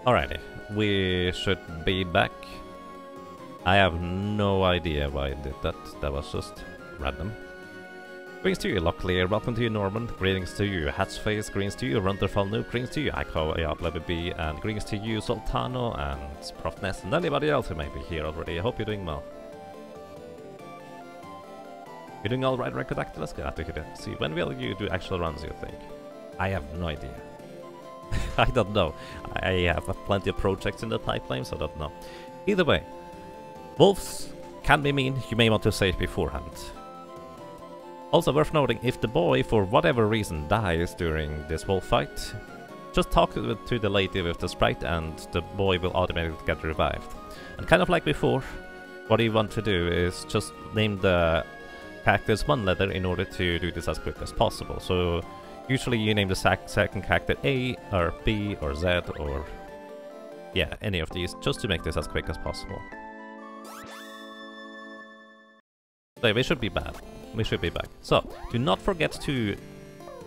Alrighty, we should be back. I have no idea why I did that. That was just random. Greetings to you, Locklear. Welcome to you, Norman. Greetings to you, Hatsface. Greetings to you, Runterfall Noob. Greetings to you, Iko, B, and greetings to you, Sultano, and Profness, and anybody else who may be here already. I hope you're doing well. You're doing alright, Recodactylus? Glad to hear that. See, when will you do actual runs, you think? I have no idea. I don't know. I have plenty of projects in the pipeline, so I don't know. Either way, wolves can be mean. You may want to say it beforehand. Also worth noting, if the boy, for whatever reason, dies during this wolf fight, just talk to the lady with the sprite and the boy will automatically get revived. And kind of like before, what you want to do is just name the characters one letter in order to do this as quick as possible. So usually you name the second character A, or B, or Z, or yeah, any of these, just to make this as quick as possible. So we should be back. We should be back. So, do not forget to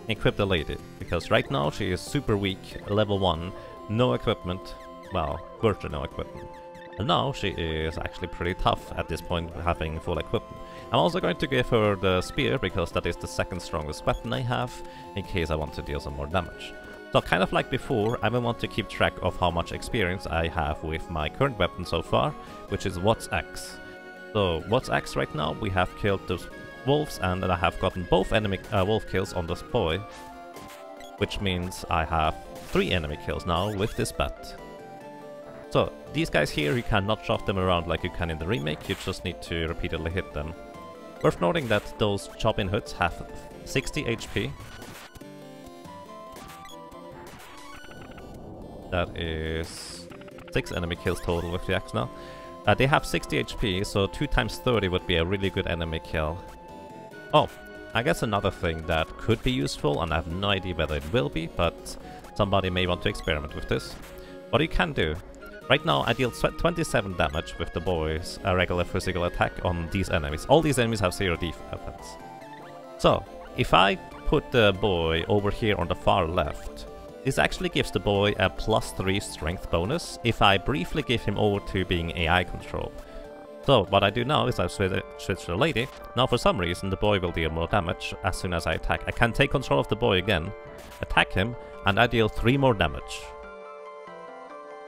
equip the lady, because right now she is super weak, level 1, no equipment, well, virtually no equipment. And now she is actually pretty tough at this point, having full equipment. I'm also going to give her the spear, because that is the second strongest weapon I have, in case I want to deal some more damage. So kind of like before, I will want to keep track of how much experience I have with my current weapon so far, which is what's X. So what's X right now, we have killed those wolves, and I have gotten both enemy wolf kills on this boy, which means I have 3 enemy kills now with this bat. So these guys here, you cannot shove them around like you can in the remake, you just need to repeatedly hit them. Worth noting that those chop-in hoods have 60 HP. That is 6 enemy kills total with the axe now. They have 60 HP, so 2 times 30 would be a really good enemy kill. Oh, I guess another thing that could be useful, and I have no idea whether it will be, but somebody may want to experiment with this. What you can do, right now I deal 27 damage with the boy's regular physical attack on these enemies. All these enemies have 0 defense. So, if I put the boy over here on the far left, this actually gives the boy a +3 strength bonus if I briefly give him over to being AI control. So what I do now is I switch the lady. Now for some reason the boy will deal more damage as soon as I attack. I can take control of the boy again, attack him, and I deal 3 more damage.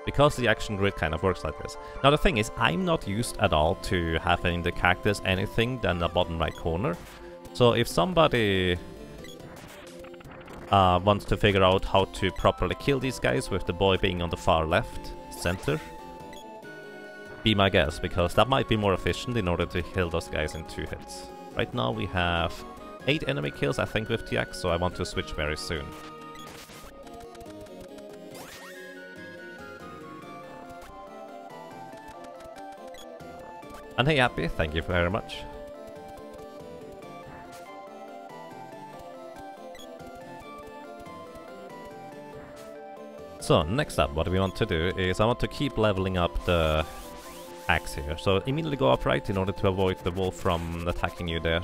Because the action grid kind of works like this. Now the thing is, I'm not used at all to having the characters anything than the bottom right corner. So if somebody wants to figure out how to properly kill these guys with the boy being on the far left center, be my guest, because that might be more efficient in order to kill those guys in 2 hits. Right now we have 8 enemy kills I think with TX, so I want to switch very soon. And hey Happy, thank you very much. So next up, what we want to do is I want to keep leveling up the axe here. So immediately go upright in order to avoid the wolf from attacking you there.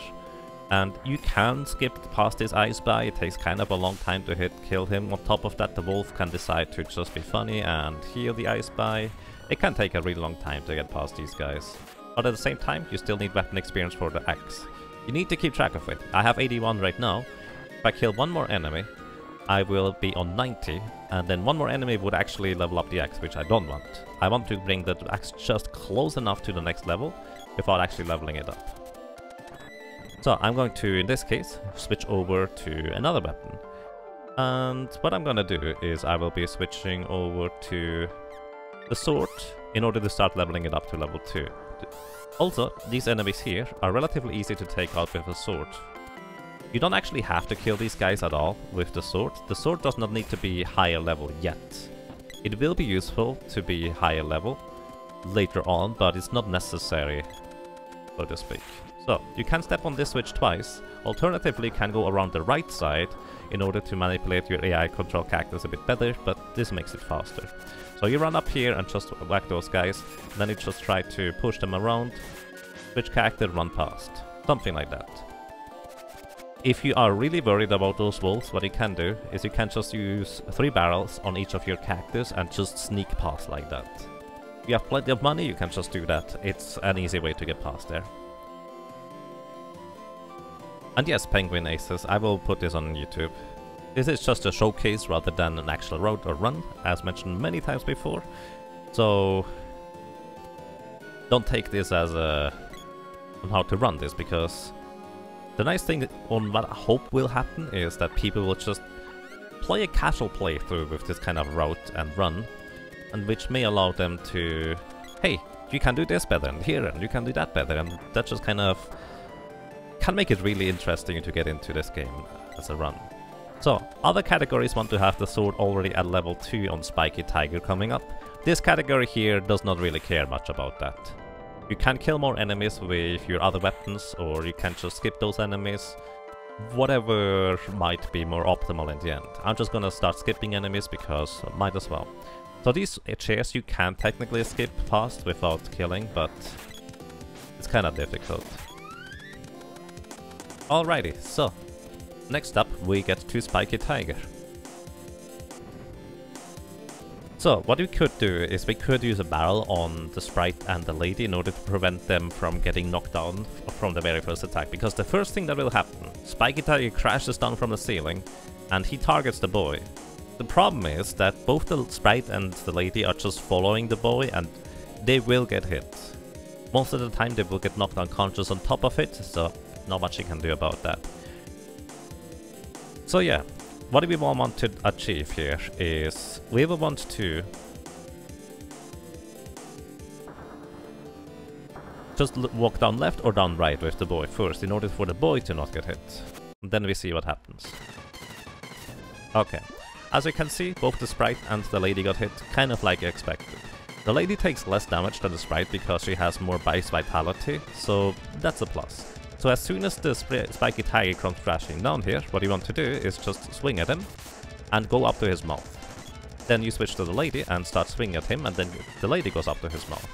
And you can skip past this ice by, it takes kind of a long time to kill him. On top of that, the wolf can decide to just be funny and heal the ice by. It can take a really long time to get past these guys. But at the same time, you still need weapon experience for the axe. You need to keep track of it. I have 81 right now. If I kill one more enemy, I will be on 90, and then one more enemy would actually level up the axe, which I don't want. I want to bring the axe just close enough to the next level without actually leveling it up. So I'm going to, in this case, switch over to another weapon. And what I'm gonna do is I will be switching over to the sword in order to start leveling it up to level 2. Also, these enemies here are relatively easy to take out with a sword. You don't actually have to kill these guys at all with the sword. The sword does not need to be higher level yet. It will be useful to be higher level later on, but it's not necessary, so to speak. So, you can step on this switch twice. Alternatively, you can go around the right side in order to manipulate your AI control characters a bit better, but this makes it faster. So you run up here and just whack those guys, and then you just try to push them around, switch character, run past. Something like that. If you are really worried about those wolves, what you can do is you can just use 3 barrels on each of your cactus and just sneak past like that. If you have plenty of money, you can just do that. It's an easy way to get past there. And yes, Penguin Aces, I will put this on YouTube. This is just a showcase rather than an actual road or run, as mentioned many times before. So don't take this as a on how to run this, because the nice thing on what I hope will happen is that people will just play a casual playthrough with this kind of route and run, and which may allow them to, hey, you can do this better and here, and you can do that better, and that just kind of can make it really interesting to get into this game as a run. So, other categories want to have the sword already at level 2 on Spiky Tiger coming up. This category here does not really care much about that. You can kill more enemies with your other weapons, or you can just skip those enemies. Whatever might be more optimal in the end. I'm just gonna start skipping enemies because might as well. So these chairs you can technically skip past without killing, but it's kinda difficult. Alrighty, so next up we get to Spiky Tiger. So what we could do is we could use a barrel on the sprite and the lady in order to prevent them from getting knocked down from the very first attack, because the first thing that will happen, Spiky Tiger crashes down from the ceiling and he targets the boy. The problem is that both the sprite and the lady are just following the boy and they will get hit. Most of the time they will get knocked unconscious on top of it, so not much you can do about that. So yeah, what we want to achieve here is we will want to just walk down left or down right with the boy first in order for the boy to not get hit. And then we see what happens. Okay, as you can see, both the sprite and the lady got hit, kind of like expected. The lady takes less damage than the sprite because she has more base vitality, so that's a plus. So as soon as the Spiky Tiger comes crashing down here, what you want to do is just swing at him and go up to his mouth. Then you switch to the lady and start swinging at him, and then the lady goes up to his mouth.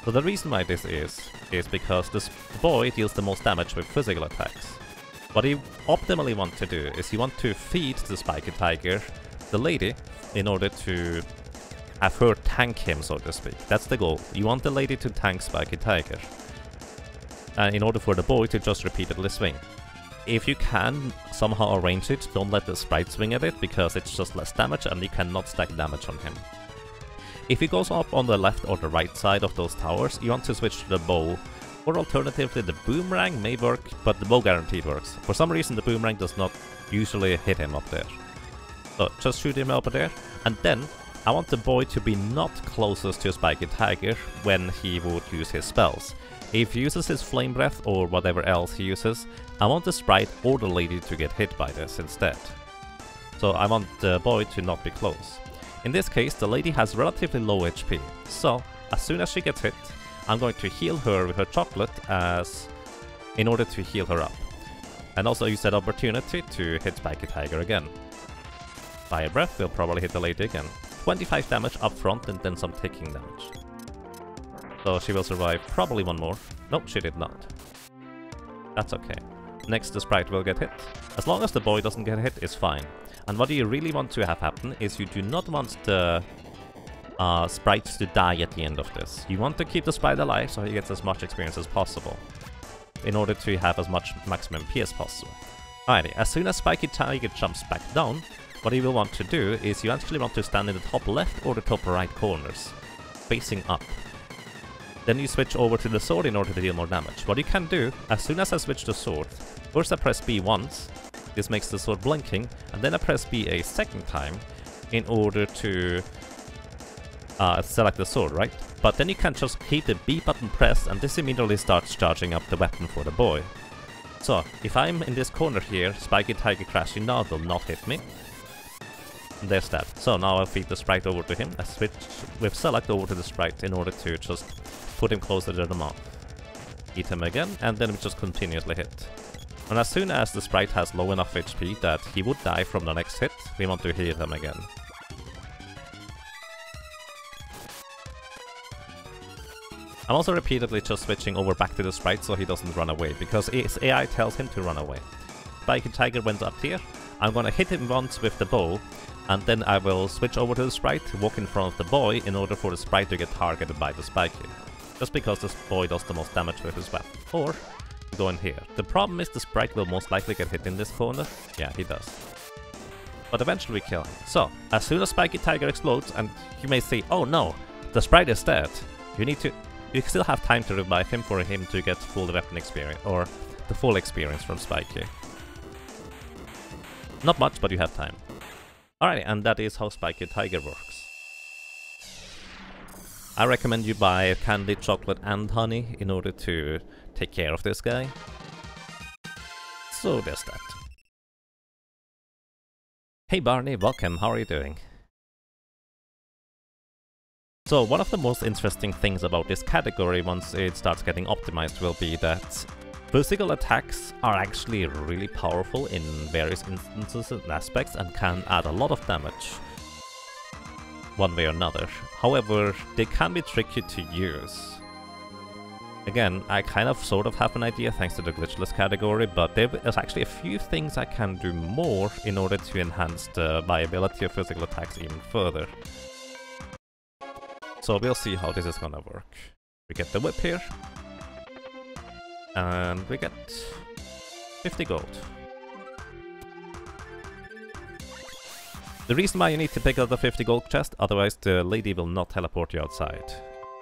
So the reason why this is because this boy deals the most damage with physical attacks. What you optimally want to do is you want to feed the Spiky Tiger the lady in order to have her tank him, so to speak. That's the goal. You want the lady to tank Spiky Tiger, in order for the boy to just repeatedly swing. If you can somehow arrange it, don't let the sprite swing at it, because it's just less damage and you cannot stack damage on him. If he goes up on the left or the right side of those towers, you want to switch to the bow, or alternatively the boomerang may work, but the bow guaranteed works. For some reason the boomerang does not usually hit him up there. So just shoot him over there, and then I want the boy to be not closest to Spiky Tiger when he would use his spells. If he uses his flame breath or whatever else he uses, I want the sprite or the lady to get hit by this instead. So I want the boy to not be close. In this case, the lady has relatively low HP, so as soon as she gets hit, I'm going to heal her with her chocolate in order to heal her up. And also use that opportunity to hit Spiky Tiger again. Fire breath will probably hit the lady again. 25 damage up front and then some ticking damage. So she will survive probably one more. Nope, she did not. That's okay. Next, the sprite will get hit. As long as the boy doesn't get hit, it's fine. And what you really want to have happen is you do not want the sprites to die at the end of this. You want to keep the sprite alive so he gets as much experience as possible, in order to have as much maximum MP as possible. Alrighty, as soon as Spiky Tiger jumps back down, what you will want to do is you actually want to stand in the top left or the top right corners, facing up. Then you switch over to the sword in order to deal more damage. What you can do, as soon as I switch to sword, first I press B once, this makes the sword blinking, and then I press B a second time in order to select the sword, right? But then you can just keep the B button pressed and this immediately starts charging up the weapon for the boy. So, if I'm in this corner here, Spiky Tiger crashing now will not hit me. And there's that. So now I'll feed the sprite over to him. I switch with select over to the sprite in order to just put him closer to the mouth. Hit him again, and then we just continuously hit. And as soon as the sprite has low enough HP that he would die from the next hit, we want to heal him again. I'm also repeatedly just switching over back to the sprite so he doesn't run away, because his AI tells him to run away. Spiky Tiger went up here, I'm gonna hit him once with the bow, and then I will switch over to the sprite, walk in front of the boy in order for the sprite to get targeted by the Spiky. Just because this boy does the most damage with his weapon. Or go in here. The problem is the sprite will most likely get hit in this corner. Yeah, he does. But eventually we kill him. So, as soon as Spiky Tiger explodes, and you may say, oh no, the sprite is dead. You still have time to revive him for him to get full weapon experience, or the full experience from Spiky. Not much, but you have time. Alright, and that is how Spiky Tiger works. I recommend you buy candy, chocolate and honey in order to take care of this guy. So there's that. Hey Barney, welcome, how are you doing? So one of the most interesting things about this category once it starts getting optimized will be that physical attacks are actually really powerful in various instances and aspects and can add a lot of damage one way or another. However, they can be tricky to use. Again, I kind of sort of have an idea thanks to the glitchless category, but there's actually a few things I can do more in order to enhance the viability of physical attacks even further. So we'll see how this is gonna work. We get the whip here, and we get 50 gold. The reason why you need to pick up the 50 gold chest, otherwise the lady will not teleport you outside.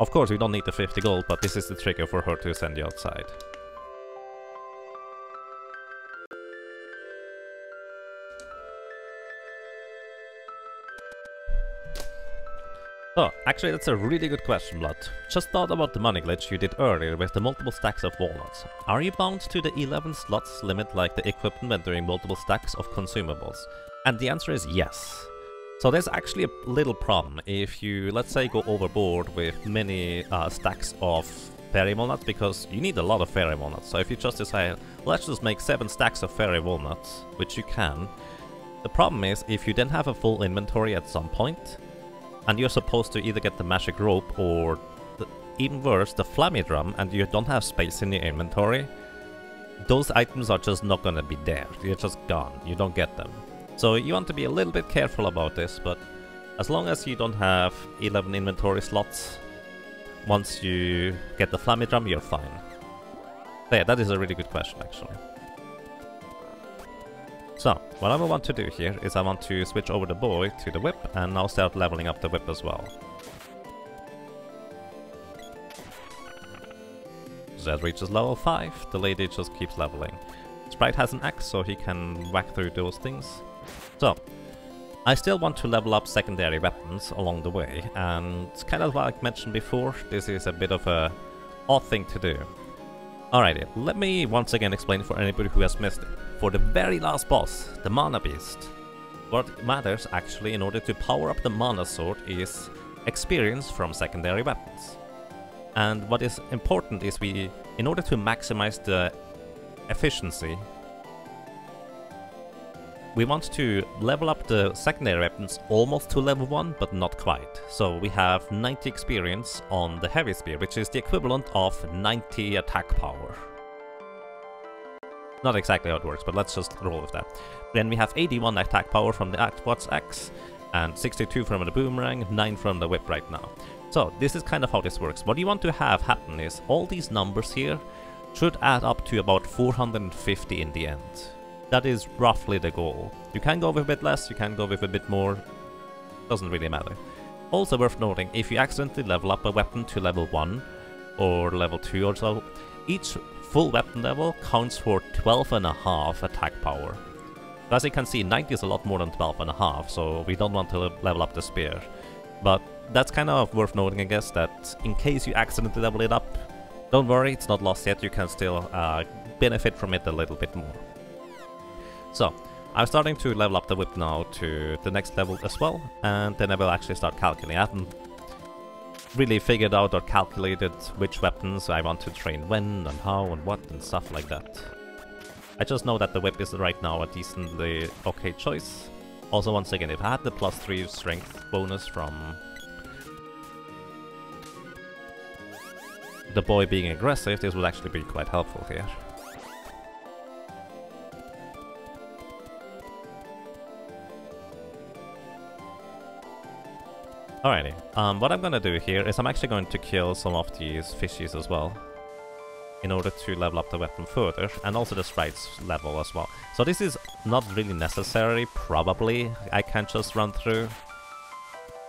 Of course, you don't need the 50 gold, but this is the trigger for her to send you outside. Oh, actually that's a really good question, Blood. Just thought about the money glitch you did earlier with the multiple stacks of walnuts. Are you bound to the 11 slots limit like the equipment during multiple stacks of consumables? And the answer is yes. So there's actually a little problem if you, let's say, go overboard with many stacks of fairy walnuts, because you need a lot of fairy walnuts. So if you just decide, let's just make 7 stacks of fairy walnuts, which you can, the problem is if you then have a full inventory at some point, and you're supposed to either get the magic rope or, even worse, the flammy drum, and you don't have space in your inventory, those items are just not gonna be there. They're just gone. You don't get them. So you want to be a little bit careful about this, but as long as you don't have 11 inventory slots, once you get the flammy drum, you're fine. So yeah, that is a really good question, actually. So, what I want to do here is I want to switch over the boy to the whip and now start leveling up the whip as well. Zed reaches level 5, the lady just keeps leveling. Sprite has an axe, so he can whack through those things. So, I still want to level up secondary weapons along the way, and kind of like I mentioned before, this is a bit of a odd thing to do. Alrighty, let me once again explain for anybody who has missed it. For the very last boss, the Mana Beast, what matters actually in order to power up the Mana Sword is experience from secondary weapons. And what is important is in order to maximize the efficiency, we want to level up the secondary weapons almost to level 1, but not quite. So we have 90 experience on the Heavy Spear, which is the equivalent of 90 attack power. Not exactly how it works, but let's just roll with that. Then we have 81 attack power from the Watts Axe, and 62 from the Boomerang, 9 from the Whip right now. So this is kind of how this works. What you want to have happen is all these numbers here should add up to about 450 in the end. That is roughly the goal. You can go with a bit less, you can go with a bit more, doesn't really matter. Also worth noting, if you accidentally level up a weapon to level 1 or level 2 or so, each full weapon level counts for 12.5 attack power. As you can see, 90 is a lot more than 12.5, so we don't want to level up the spear. But that's kind of worth noting, I guess, that in case you accidentally level it up, don't worry, it's not lost yet, you can still benefit from it a little bit more. So, I'm starting to level up the whip now to the next level as well, and then I will actually start calculating. I haven't really figured out or calculated which weapons I want to train when and how and what and stuff like that. I just know that the whip is right now a decently okay choice. Also, once again, if I had the +3 strength bonus from the boy being aggressive, this would actually be quite helpful here. Alrighty, what I'm gonna do here is I'm actually going to kill some of these fishies as well, in order to level up the weapon further, and also the sprites level as well. So this is not really necessary, probably. I can just run through.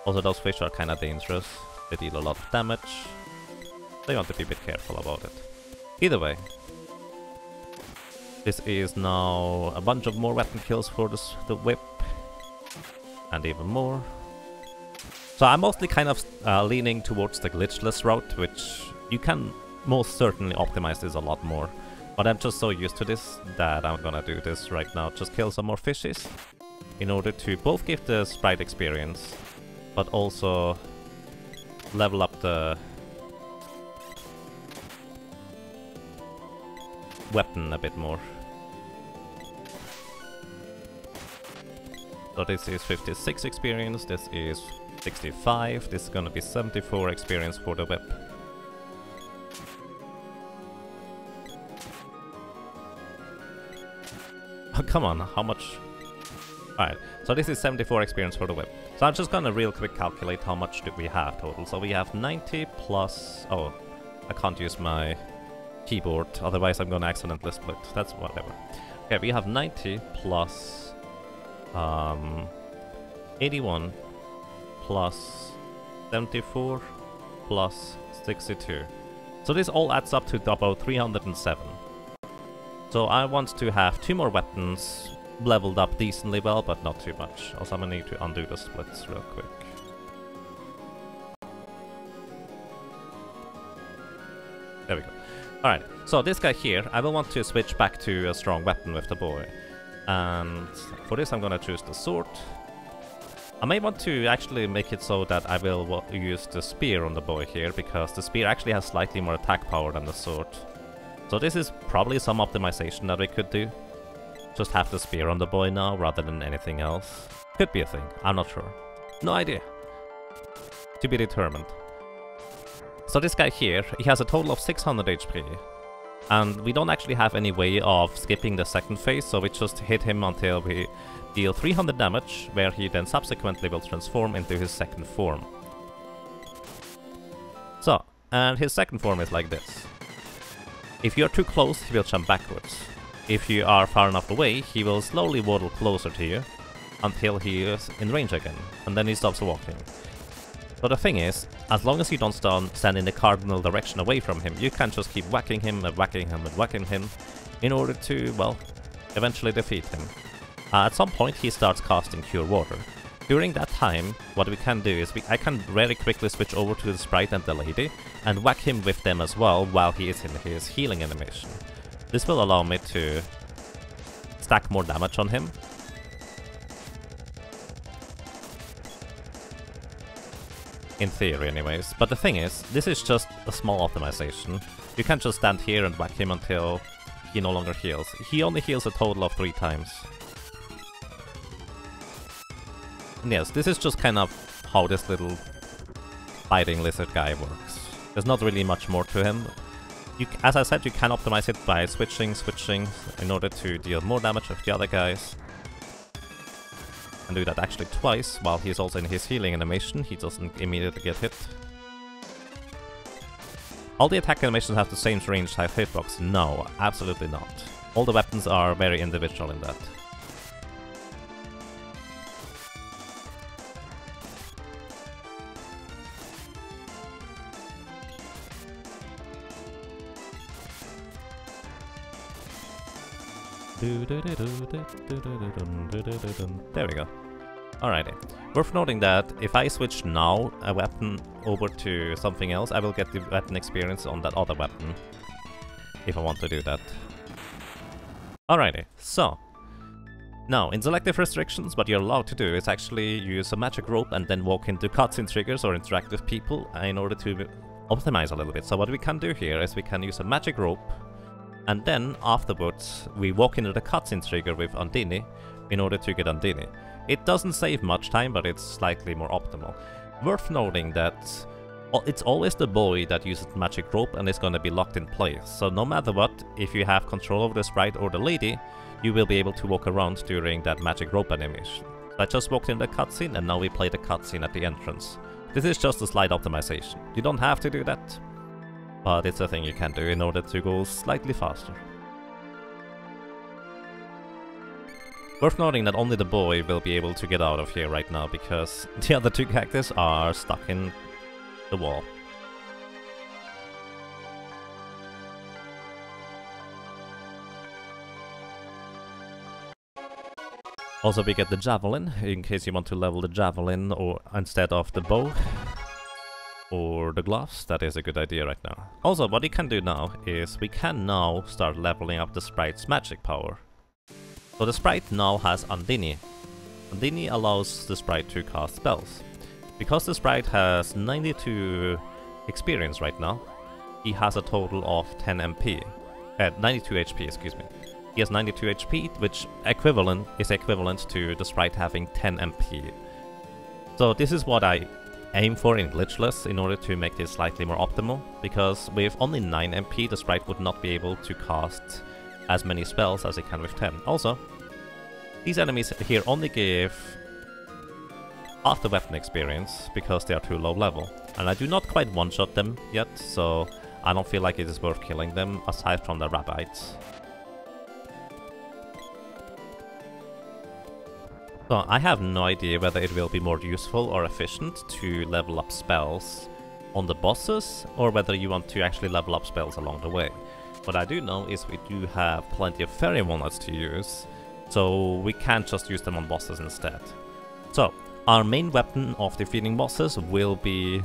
Also, those fish are kinda dangerous. They deal a lot of damage. So you want to be a bit careful about it. Either way, this is now a bunch of more weapon kills for the whip. And even more. So I'm mostly kind of leaning towards the glitchless route, which you can most certainly optimize this a lot more. But I'm just so used to this that I'm gonna do this right now. Just kill some more fishes in order to both give the sprite experience, but also level up the weapon a bit more. So this is 56 experience, this is 65, this is gonna be 74 experience for the whip. Oh, come on, how much? Alright, so this is 74 experience for the whip. So I'm just gonna real quick calculate how much do we have total. So we have 90 plus... Oh, I can't use my keyboard, otherwise I'm gonna accidentally split. That's whatever. Okay, we have 90 plus... 81 plus 74 plus 62. So this all adds up to about 307. So I want to have 2 more weapons leveled up decently well, but not too much. Also, I'm gonna need to undo the splits real quick. There we go. Alright, so this guy here, I will want to switch back to a strong weapon with the boy. And for this I'm gonna choose the sword. I may want to actually make it so that I will use the spear on the boy here, because the spear actually has slightly more attack power than the sword. So this is probably some optimization that we could do. Just have the spear on the boy now rather than anything else. Could be a thing, I'm not sure. No idea. To be determined. So this guy here, he has a total of 600 HP. And we don't actually have any way of skipping the second phase, so we just hit him until we deal 300 damage, where he then subsequently will transform into his second form. So, and his second form is like this. If you're too close, he will jump backwards. If you are far enough away, he will slowly waddle closer to you, until he is in range again, and then he stops walking. So the thing is, as long as you don't stand in the cardinal direction away from him, you can just keep whacking him and whacking him and whacking him in order to, well, eventually defeat him. At some point he starts casting Cure Water. During that time, what we can do is I can very quickly switch over to the sprite and the lady and whack him with them as well while he is in his healing animation. This will allow me to stack more damage on him. In theory anyways, but the thing is, this is just a small optimization. You can't just stand here and whack him until he no longer heals. He only heals a total of 3 times. And yes, this is just kind of how this little fighting lizard guy works. There's not really much more to him. As I said, you can optimize it by switching in order to deal more damage with the other guys. And do that actually twice, while he's also in his healing animation, he doesn't immediately get hit. All the attack animations have the same range type hitbox? No, absolutely not. All the weapons are very individual in that. There we go. Alrighty. Worth noting that if I switch now a weapon over to something else, I will get the weapon experience on that other weapon. If I want to do that. Alrighty, so. Now, in Selective Restrictions, what you're allowed to do is actually use a magic rope and then walk into cutscene triggers or interact with people in order to optimize a little bit. So what we can do here is we can use a magic rope, and then afterwards we walk into the cutscene trigger with Undine in order to get Undine. It doesn't save much time, but it's slightly more optimal. Worth noting that it's always the boy that uses magic rope and is going to be locked in place. So no matter what, if you have control over the sprite or the lady, you will be able to walk around during that magic rope animation. I just walked in the cutscene and now we play the cutscene at the entrance. This is just a slight optimization. You don't have to do that, but it's a thing you can do in order to go slightly faster. Worth noting that only the boy will be able to get out of here right now because the other two characters are stuck in the wall. Also we get the javelin, in case you want to level the javelin or instead of the bow or the gloves. That is a good idea right now. Also what you can do now is we can now start leveling up the sprite's magic power. So the sprite now has Undini. Undini allows the sprite to cast spells. Because the sprite has 92 experience right now, he has a total of 10 MP. 92 HP, excuse me. He has 92 HP, which is equivalent to the sprite having 10 MP. So this is what I aim for in glitchless in order to make this slightly more optimal, because with only 9 MP the sprite would not be able to cast as many spells as it can with 10. Also, these enemies here only give half the weapon experience because they are too low level, and I do not quite one-shot them yet, so I don't feel like it is worth killing them aside from the rabbits. So I have no idea whether it will be more useful or efficient to level up spells on the bosses, or whether you want to actually level up spells along the way. What I do know is we do have plenty of fairy walnuts to use, so we can't just use them on bosses instead. So, our main weapon of defeating bosses will be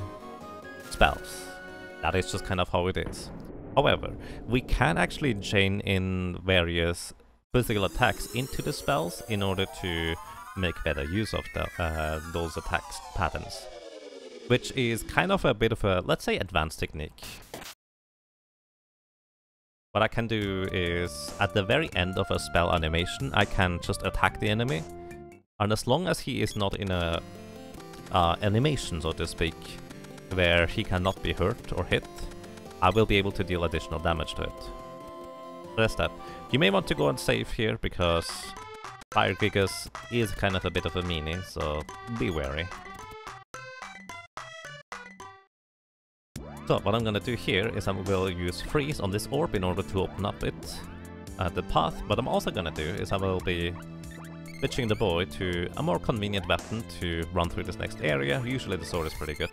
spells. That is just kind of how it is. However, we can actually chain in various physical attacks into the spells in order to make better use of those attack patterns, which is kind of a bit of a, let's say, advanced technique. What I can do is, at the very end of a spell animation, I can just attack the enemy, and as long as he is not in a animation, so to speak, where he cannot be hurt or hit, I will be able to deal additional damage to it. That's that. You may want to go and save here, because Fire Gigas is kind of a bit of a meanie, so be wary. So what I'm gonna do here is I will use freeze on this orb in order to open up it, the path. What I'm also gonna do is I will be switching the boy to a more convenient weapon to run through this next area. Usually the sword is pretty good.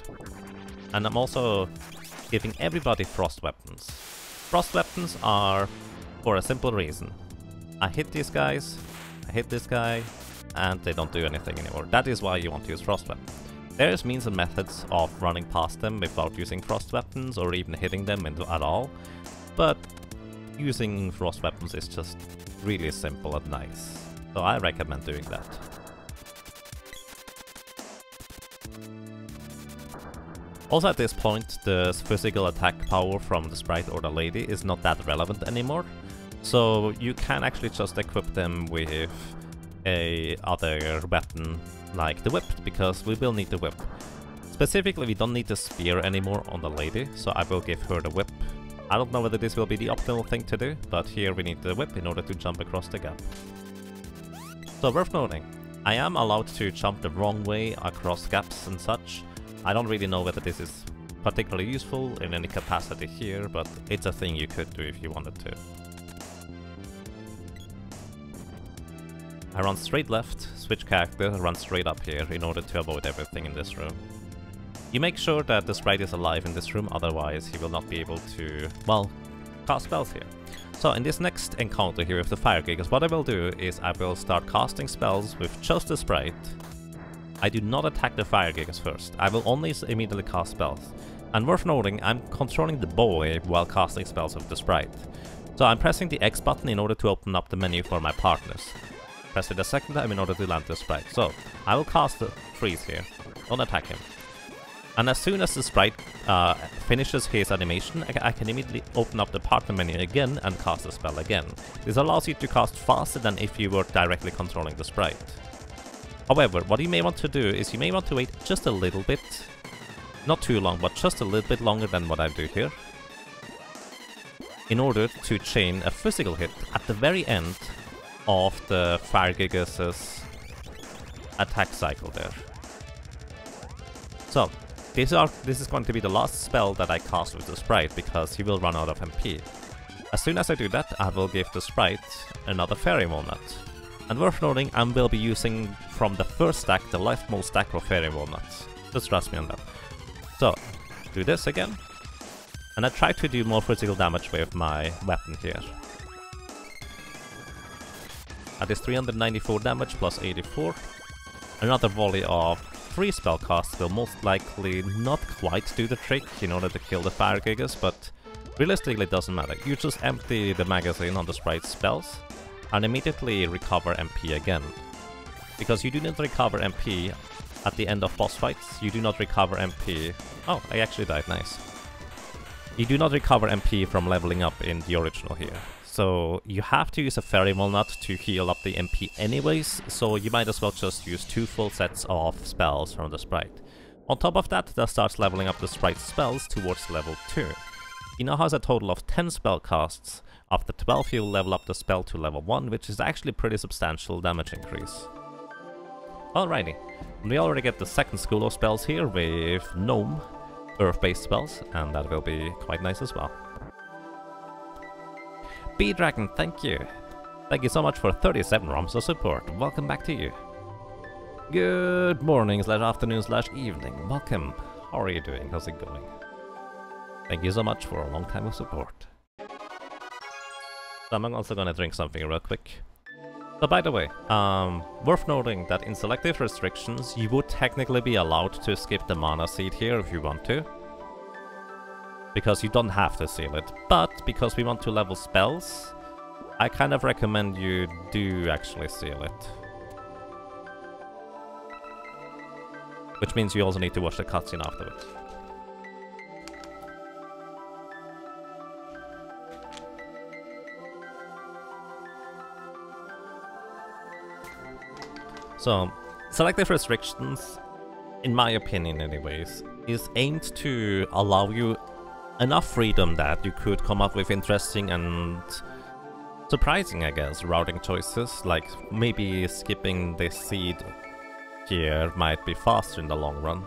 And I'm also giving everybody frost weapons. Frost weapons are for a simple reason. I hit these guys, I hit this guy, and they don't do anything anymore. That is why you want to use frost weapons. There is means and methods of running past them without using frost weapons or even hitting them at all, but using frost weapons is just really simple and nice, so I recommend doing that. Also at this point, the physical attack power from the sprite or the lady is not that relevant anymore, so you can actually just equip them with a other weapon like the whip, because we will need the whip. Specifically, we don't need the spear anymore on the lady, so I will give her the whip. I don't know whether this will be the optimal thing to do, but here we need the whip in order to jump across the gap. So worth noting, I am allowed to jump the wrong way across gaps and such. I don't really know whether this is particularly useful in any capacity here, but it's a thing you could do if you wanted to. I run straight left, switch character, run straight up here in order to avoid everything in this room. You make sure that the sprite is alive in this room, otherwise he will not be able to, well, cast spells here. So in this next encounter here with the Fire Gigas, what I will do is I will start casting spells with just the sprite. I do not attack the Fire Gigas first, I will only immediately cast spells. And worth noting, I'm controlling the boy while casting spells with the sprite. So I'm pressing the X button in order to open up the menu for my partners. Press it a second time in order to land the sprite. So, I will cast the freeze here. Don't attack him. And as soon as the sprite finishes his animation, I can immediately open up the partner menu again and cast the spell again. This allows you to cast faster than if you were directly controlling the sprite. However, what you may want to do is you may want to wait just a little bit. Not too long, but just a little bit longer than what I do here. In order to chain a physical hit at the very end of the Fire Gigas' attack cycle there. So, this is going to be the last spell that I cast with the sprite, because he will run out of MP. As soon as I do that, I will give the sprite another fairy walnut. And worth noting, I will be using from the first stack, the leftmost stack of fairy walnuts. Just trust me on that. So, do this again. And I try to do more physical damage with my weapon here. That is 394 damage plus 84. Another volley of 3 spell casts will most likely not quite do the trick in order to kill the fire gigas, but realistically it doesn't matter. You just empty the magazine on the sprite's spells and immediately recover MP again. Because you do not recover MP at the end of boss fights, you do not recover MP... Oh, I actually died, nice. You do not recover MP from leveling up in the original here. So you have to use a fairy walnut to heal up the MP anyways, so you might as well just use 2 full sets of spells from the sprite. On top of that, that starts leveling up the sprite's spells towards level 2. He now has a total of 10 spell casts. After 12 you'll level up the spell to level 1, which is actually a pretty substantial damage increase. Alrighty, we already get the second school of spells here with Gnome, earth-based spells, and that will be quite nice as well. B-Dragon, thank you! Thank you so much for 37 ROMs of support. Welcome back to you. Good morning / afternoon / evening. Welcome. How are you doing? How's it going? Thank you so much for a long time of support. So I'm also gonna drink something real quick. So by the way, worth noting that in Selective Restrictions you would technically be allowed to skip the mana seed here if you want to. Because you don't have to seal it, but because we want to level spells, I kind of recommend you do actually seal it. Which means you also need to watch the cutscene afterwards. So, Selective Restrictions, in my opinion anyways, is aimed to allow you enough freedom that you could come up with interesting and surprising, I guess, routing choices, like maybe skipping this seed here might be faster in the long run.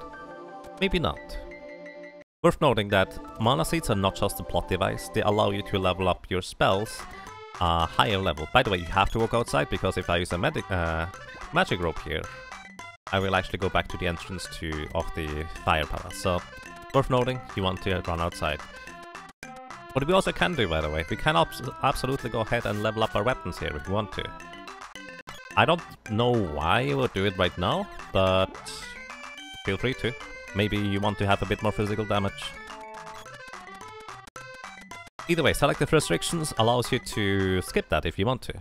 Maybe not. Worth noting that mana seeds are not just a plot device, they allow you to level up your spells a higher level. By the way, you have to walk outside, because if I use a magic rope here, I will actually go back to the entrance of the fire palace, so worth noting, you want to run outside. What we also can do, by the way, we can absolutely go ahead and level up our weapons here if we want to. I don't know why you would do it right now, but feel free to. Maybe you want to have a bit more physical damage. Either way, Selective Restrictions allows you to skip that if you want to.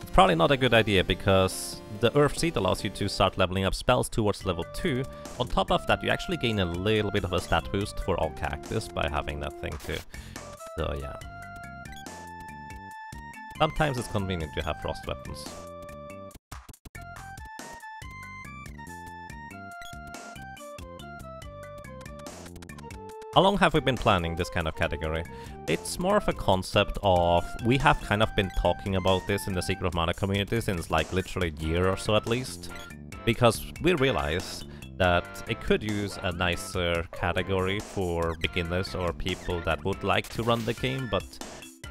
It's probably not a good idea, because the Earth Seed allows you to start leveling up spells towards level 2. On top of that, you actually gain a little bit of a stat boost for all cactus by having that thing too. So yeah. Sometimes it's convenient to have frost weapons. How long have we been planning this kind of category? It's more of a concept of, we have kind of been talking about this in the Secret of Mana community since like literally a year or so at least, because we realized that it could use a nicer category for beginners or people that would like to run the game but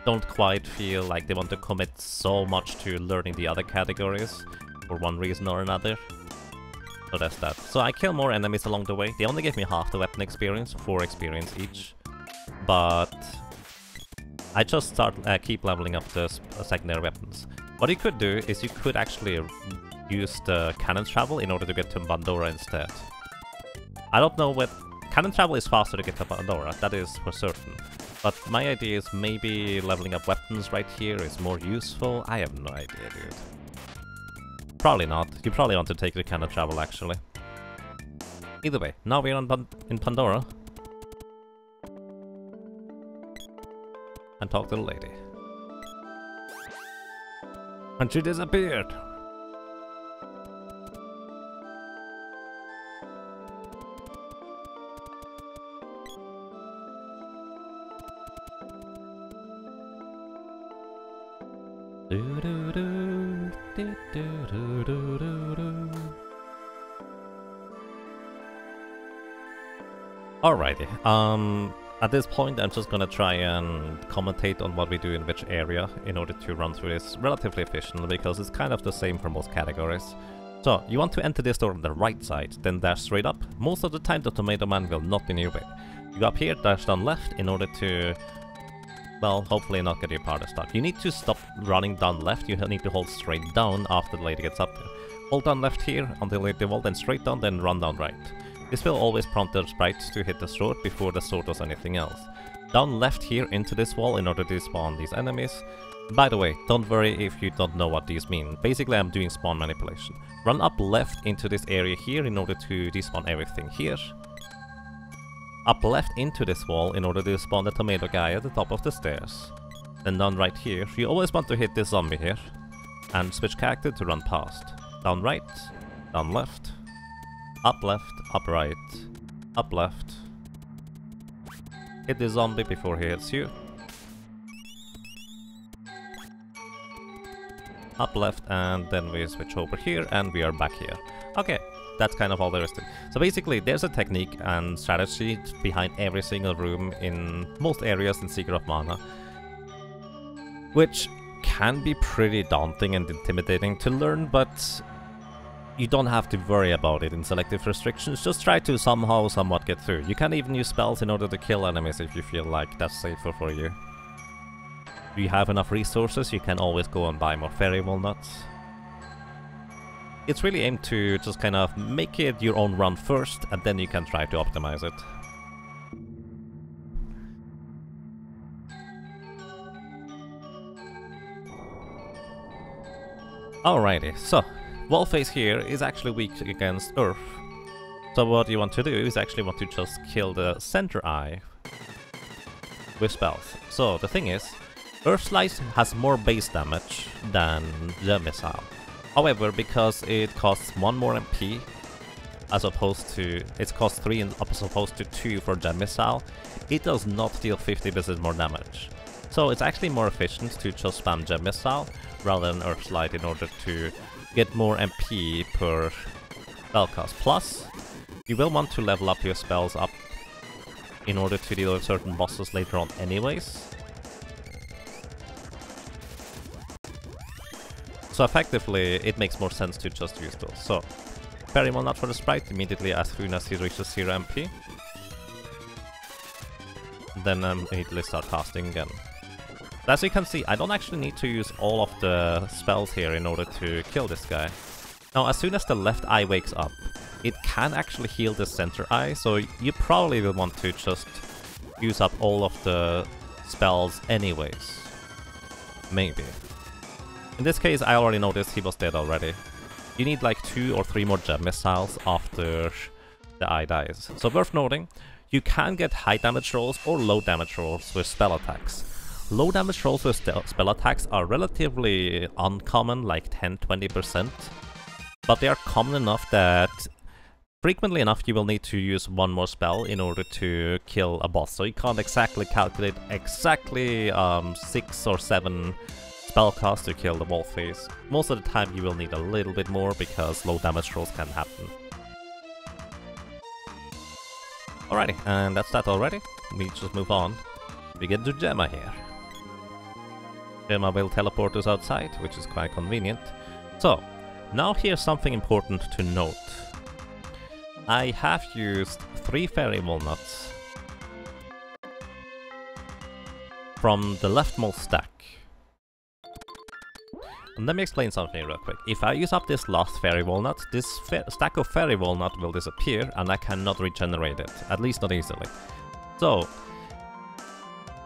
don't quite feel like they want to commit so much to learning the other categories for one reason or another. So that's that. So I kill more enemies along the way. They only give me half the weapon experience, 4 experience each. But I just keep leveling up the secondary weapons. What you could do is you could actually use the cannon travel in order to get to Pandora instead. I don't know what... Cannon travel is faster to get to Pandora, that is for certain. But my idea is maybe leveling up weapons right here is more useful. I have no idea, dude. Probably not. You probably want to take the cannon travel, actually. Either way, now we're in Pandora. And talk to the lady. And she disappeared! Do do do do do do do do do. Alrighty, at this point I'm just gonna try and commentate on what we do in which area in order to run through this relatively efficiently, because it's kind of the same for most categories. So, you want to enter this door on the right side, then dash straight up. Most of the time the tomato man will not be in your way. You go up here, dash down left in order to, well, hopefully not get your powder stuck. You need to stop running down left, you need to hold straight down after the lady gets up there. Hold down left here until you hit the wall, then straight down, then run down right. This will always prompt the sprite to hit the sword before the sword does anything else. Down left here into this wall in order to spawn these enemies. By the way, don't worry if you don't know what these mean. Basically I'm doing spawn manipulation. Run up left into this area here in order to despawn everything here. Up left into this wall in order to spawn the tomato guy at the top of the stairs. Then down right here, you always want to hit this zombie here. And switch character to run past. Down right, down left. Up left, up right, up left. Hit the zombie before he hits you. Up left, and then we switch over here and we are back here. Okay, that's kind of all there is to it. So basically there's a technique and strategy behind every single room in most areas in Secret of Mana, which can be pretty daunting and intimidating to learn, but you don't have to worry about it in Selective Restrictions. Just try to somehow somewhat get through. You can even use spells in order to kill enemies if you feel like that's safer for you. If you have enough resources, you can always go and buy more fairy walnuts. It's really aimed to just kind of make it your own run first, and then you can try to optimize it. Alrighty, so wall face here is actually weak against Earth. So what you want to do is actually want to just kill the center eye with spells. So the thing is, Earth Slice has more base damage than the missile. However, because it costs 1 more MP, as opposed to, it costs 3 as opposed to 2 for Gem Missile, it does not deal 50% more damage. So it's actually more efficient to just spam Gem Missile rather than Earth Slide in order to get more MP per spellcast. Plus, you will want to level up your spells up in order to deal with certain bosses later on anyways. So effectively, it makes more sense to just use those. So, Fairy Walnut for the sprite immediately as soon as he reaches 0 MP. Then immediately start casting again. As you can see, I don't actually need to use all of the spells here in order to kill this guy. Now, as soon as the left eye wakes up, it can actually heal the center eye, so you probably will want to just use up all of the spells anyways. Maybe. In this case, I already noticed he was dead already. You need like 2 or 3 more Gem Missiles after the eye dies. So worth noting, you can get high damage rolls or low damage rolls with spell attacks. Low damage rolls with spell attacks are relatively uncommon, like 10-20%, but they are common enough that frequently enough you will need to use 1 more spell in order to kill a boss. So you can't exactly calculate exactly 6 or 7 spellcasts to kill the wall face. Most of the time you will need a little bit more because low damage rolls can happen. Alrighty, and that's that already. We just move on. We get to Gemma here. Gemma will teleport us outside, which is quite convenient. So, now here's something important to note. I have used 3 fairy walnuts from the leftmost stack. And let me explain something real quick. If I use up this last fairy walnut, this stack of fairy walnut will disappear and I cannot regenerate it, at least not easily. So,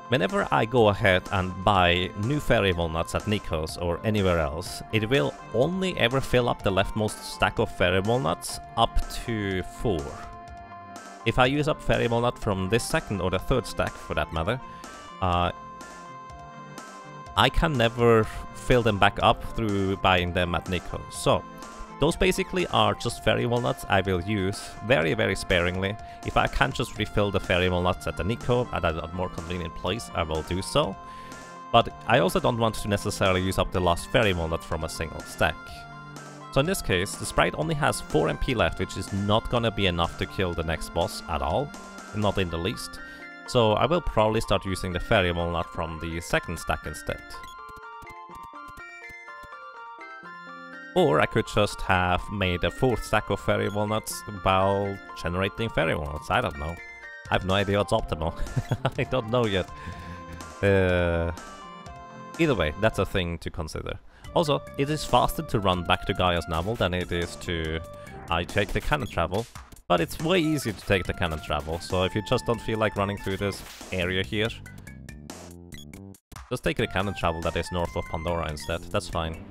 whenever I go ahead and buy new fairy walnuts at Nikos or anywhere else, it will only ever fill up the leftmost stack of fairy walnuts up to 4. If I use up fairy walnut from this second or the third stack for that matter, I can never fill them back up through buying them at Nikos. So, those basically are just fairy walnuts I will use very, very sparingly. If I can just refill the fairy walnuts at the Nico at a more convenient place, I will do so. But I also don't want to necessarily use up the last fairy walnut from a single stack. So in this case, the sprite only has 4 MP left, which is not gonna be enough to kill the next boss at all, not in the least. So I will probably start using the fairy walnut from the second stack instead. Or I could just have made a 4th stack of fairy walnuts while generating fairy walnuts, I don't know. I have no idea what's optimal. I don't know yet. Either way, that's a thing to consider. Also, it is faster to run back to Gaia's Navel than it is to take the cannon travel. But it's way easier to take the cannon travel, so if you just don't feel like running through this area here, just take the cannon travel that is north of Pandora instead, that's fine.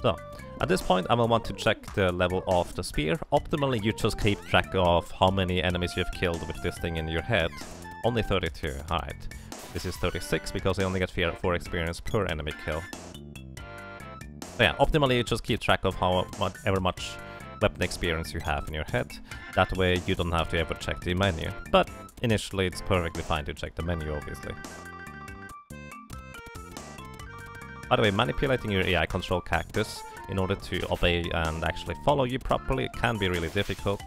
So, at this point I will want to check the level of the spear. Optimally you just keep track of how many enemies you've killed with this thing in your head. Only 32, alright. This is 36 because I only get 4 experience per enemy kill. So yeah, optimally you just keep track of however much weapon experience you have in your head. That way you don't have to ever check the menu. But initially it's perfectly fine to check the menu, obviously. By the way, manipulating your AI control cactus in order to obey and actually follow you properly can be really difficult.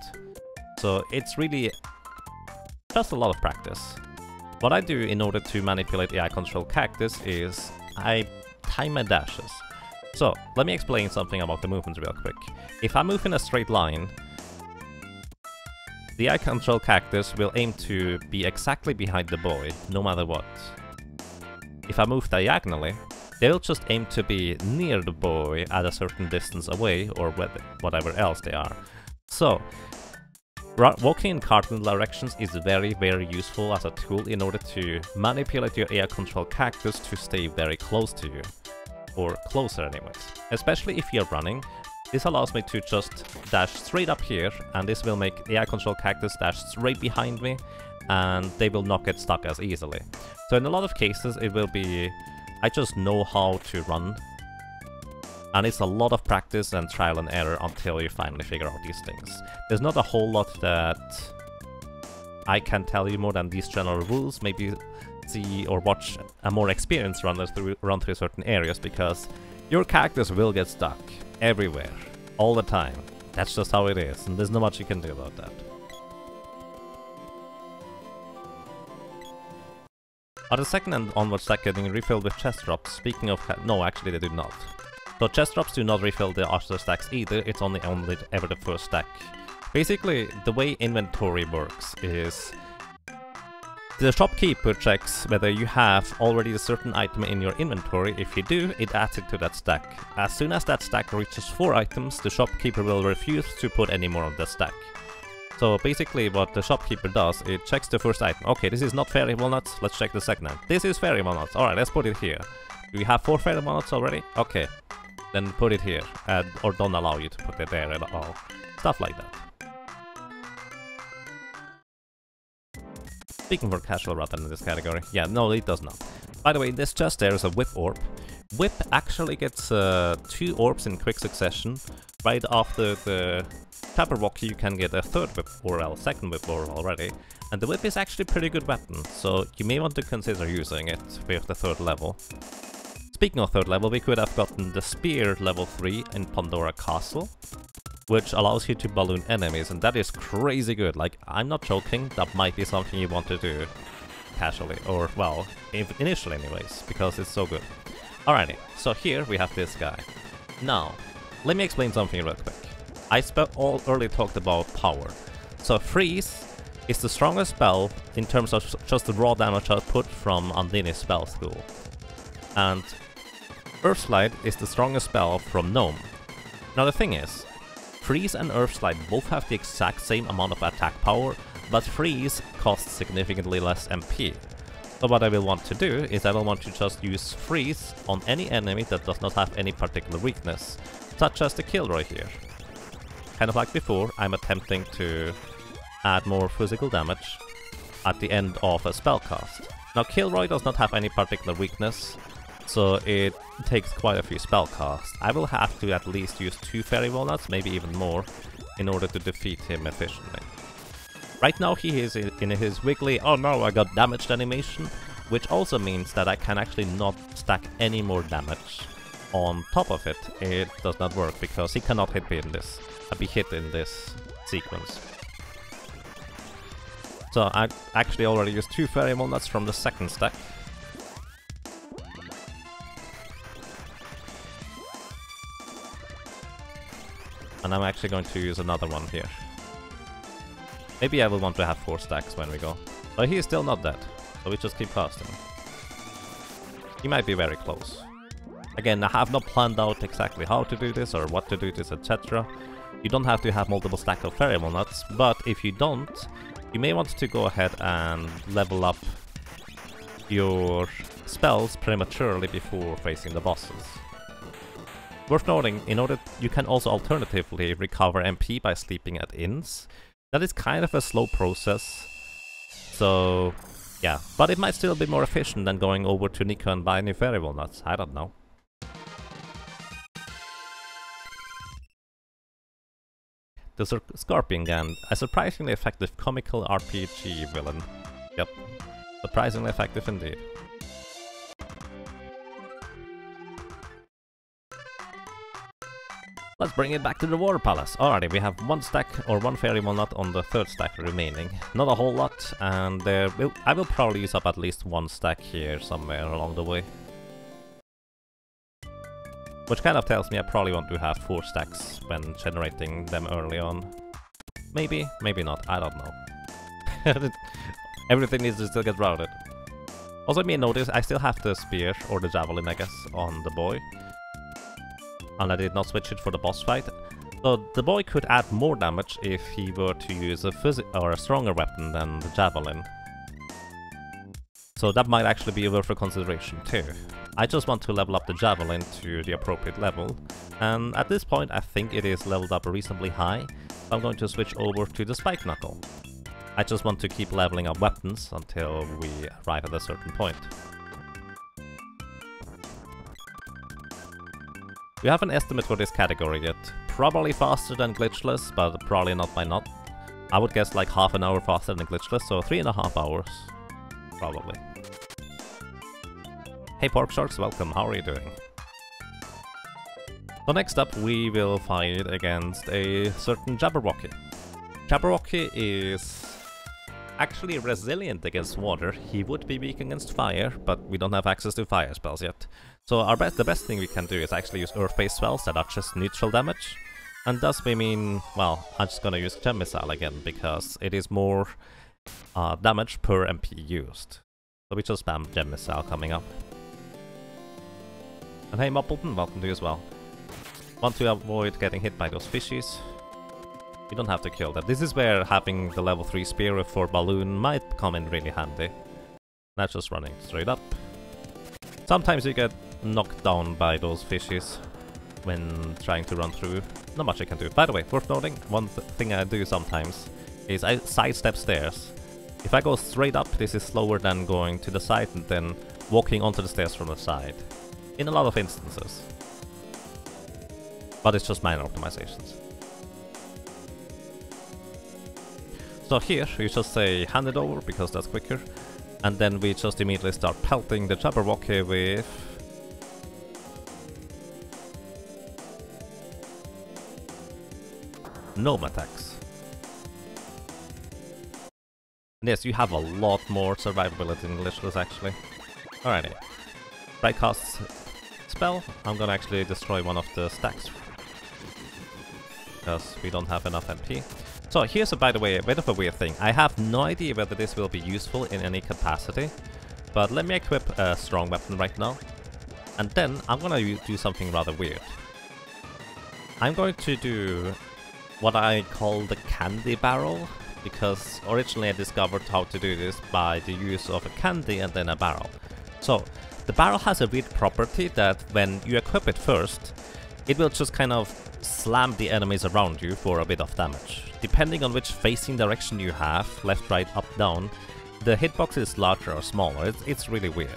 So it's really just a lot of practice. What I do in order to manipulate AI control cactus is I time my dashes. So let me explain something about the movements real quick. If I move in a straight line, the AI control cactus will aim to be exactly behind the boy, no matter what. If I move diagonally, they'll just aim to be near the boy at a certain distance away, or whatever else they are. So, walking in cardinal directions is very, very useful as a tool in order to manipulate your AI control cactus to stay very close to you. Or closer anyways. Especially if you're running, this allows me to just dash straight up here, and this will make AI control cactus dash straight behind me, and they will not get stuck as easily. So in a lot of cases it will be I just know how to run, and it's a lot of practice and trial and error until you finally figure out these things. There's not a whole lot that I can tell you more than these general rules. Maybe see or watch a more experienced runner run through certain areas, because your characters will get stuck everywhere, all the time. That's just how it is, and there's not much you can do about that. Are the second and onward stack getting refilled with chest drops? Speaking of... no, actually they do not. So chest drops do not refill the other stacks either, it's only ever the first stack. Basically, the way inventory works is... the shopkeeper checks whether you have already a certain item in your inventory. If you do, it adds it to that stack. As soon as that stack reaches 4 items, the shopkeeper will refuse to put any more on the stack. So basically what the shopkeeper does, it checks the first item. Okay, this is not fairy walnuts, let's check the second item. This is fairy walnuts, alright, let's put it here. Do you have 4 fairy walnuts already? Okay, then put it here, or don't allow you to put it there at all. Stuff like that. Speaking for casual rather than this category. Yeah, no, it does not. By the way, in this chest there is a whip orb. Whip actually gets 2 orbs in quick succession. Right after the Jabberwocky you can get a 3rd whip or a 2nd whip orb already. And the whip is actually a pretty good weapon, so you may want to consider using it with the 3rd level. Speaking of 3rd level, we could have gotten the spear level 3 in Pandora Castle, which allows you to balloon enemies, and that is crazy good. Like, I'm not joking, that might be something you want to do casually, or, well, initially anyways, because it's so good. Alrighty, so here we have this guy. Now, let me explain something real quick. I earlier talked about power. So Freeze is the strongest spell in terms of just the raw damage output from Andini's spell school. And Earth Slide is the strongest spell from Gnome. Now the thing is, Freeze and Earth Slide both have the exact same amount of attack power, but Freeze costs significantly less MP. So what I will want to do is I will want to just use Freeze on any enemy that does not have any particular weakness, such as the Kilroy here. Kind of like before, I'm attempting to add more physical damage at the end of a spell cast. Now Kilroy does not have any particular weakness, so it takes quite a few spell casts. I will have to at least use 2 Fairy Walnuts, maybe even more, in order to defeat him efficiently. Right now he is in his wiggly, oh no, I got damaged animation, which also means that I can actually not stack any more damage on top of it, it does not work because he cannot be hit in this sequence. So I actually already used 2 fairy walnuts from the second stack. And I'm actually going to use another one here. Maybe I will want to have 4 stacks when we go. But he is still not dead, so we just keep casting. He might be very close. Again, I have not planned out exactly how to do this or what to do this, etc. You don't have to have multiple stacks of fairy walnuts, but if you don't, you may want to go ahead and level up your spells prematurely before facing the bosses. Worth noting, you can also alternatively recover MP by sleeping at inns. That is kind of a slow process, so yeah, but it might still be more efficient than going over to Nico and buying new fairy walnuts, I don't know. The Scorpion Gang, a surprisingly effective comical RPG villain. Yep, surprisingly effective indeed. Let's bring it back to the Water Palace. Alrighty, we have 1 stack or 1 fairy walnut on the 3rd stack remaining. Not a whole lot, and I will probably use up at least 1 stack here somewhere along the way. Which kind of tells me I probably want to have 4 stacks when generating them early on. Maybe, maybe not, I don't know. Everything needs to still get routed. Also, you may notice I still have the spear, or the javelin I guess, on the boy. And I did not switch it for the boss fight. So the boy could add more damage if he were to use a stronger weapon than the javelin. So that might actually be worth a consideration too. I just want to level up the javelin to the appropriate level, and at this point I think it is leveled up reasonably high, so I'm going to switch over to the spike knuckle. I just want to keep leveling up weapons until we arrive at a certain point. We have an estimate for this category yet. Probably faster than glitchless, but probably not by not. I would guess like half an hour faster than glitchless, so 3.5 hours. Probably. Hey Pork Sharks, welcome, how are you doing? So next up we will fight against a certain Jabberwocky. Jabberwocky is actually resilient against water. He would be weak against fire, but we don't have access to fire spells yet. So the best thing we can do is actually use earth-based spells that are just neutral damage. And thus we mean, well, I'm just gonna use Gem Missile again, because it is more damage per MP used. So we just spam Gem Missile coming up. And hey Muppleton, welcome to you as well. Want to avoid getting hit by those fishies. You don't have to kill them. This is where having the level 3 spear for balloon might come in really handy. Not just running straight up. Sometimes you get knocked down by those fishies when trying to run through. Not much I can do. By the way, worth noting, one thing I do sometimes is I sidestep stairs. If I go straight up, this is slower than going to the side and then walking onto the stairs from the side. In a lot of instances. But it's just minor optimizations. So here, you just say hand it over, because that's quicker. And then we just immediately start pelting the Jabberwocky with... gnome attacks. And yes, you have a lot more survivability in glitchless actually. Alrighty. Right casts spell. I'm gonna actually destroy one of the stacks. Because we don't have enough MP. So here's, by the way, a bit of a weird thing. I have no idea whether this will be useful in any capacity, but let me equip a strong weapon right now. And then I'm gonna do something rather weird. I'm going to do what I call the candy barrel, because originally I discovered how to do this by the use of a candy and then a barrel. So the barrel has a weird property that when you equip it first, it will just kind of slam the enemies around you for a bit of damage. Depending on which facing direction you have, left, right, up, down, the hitbox is larger or smaller. It's really weird.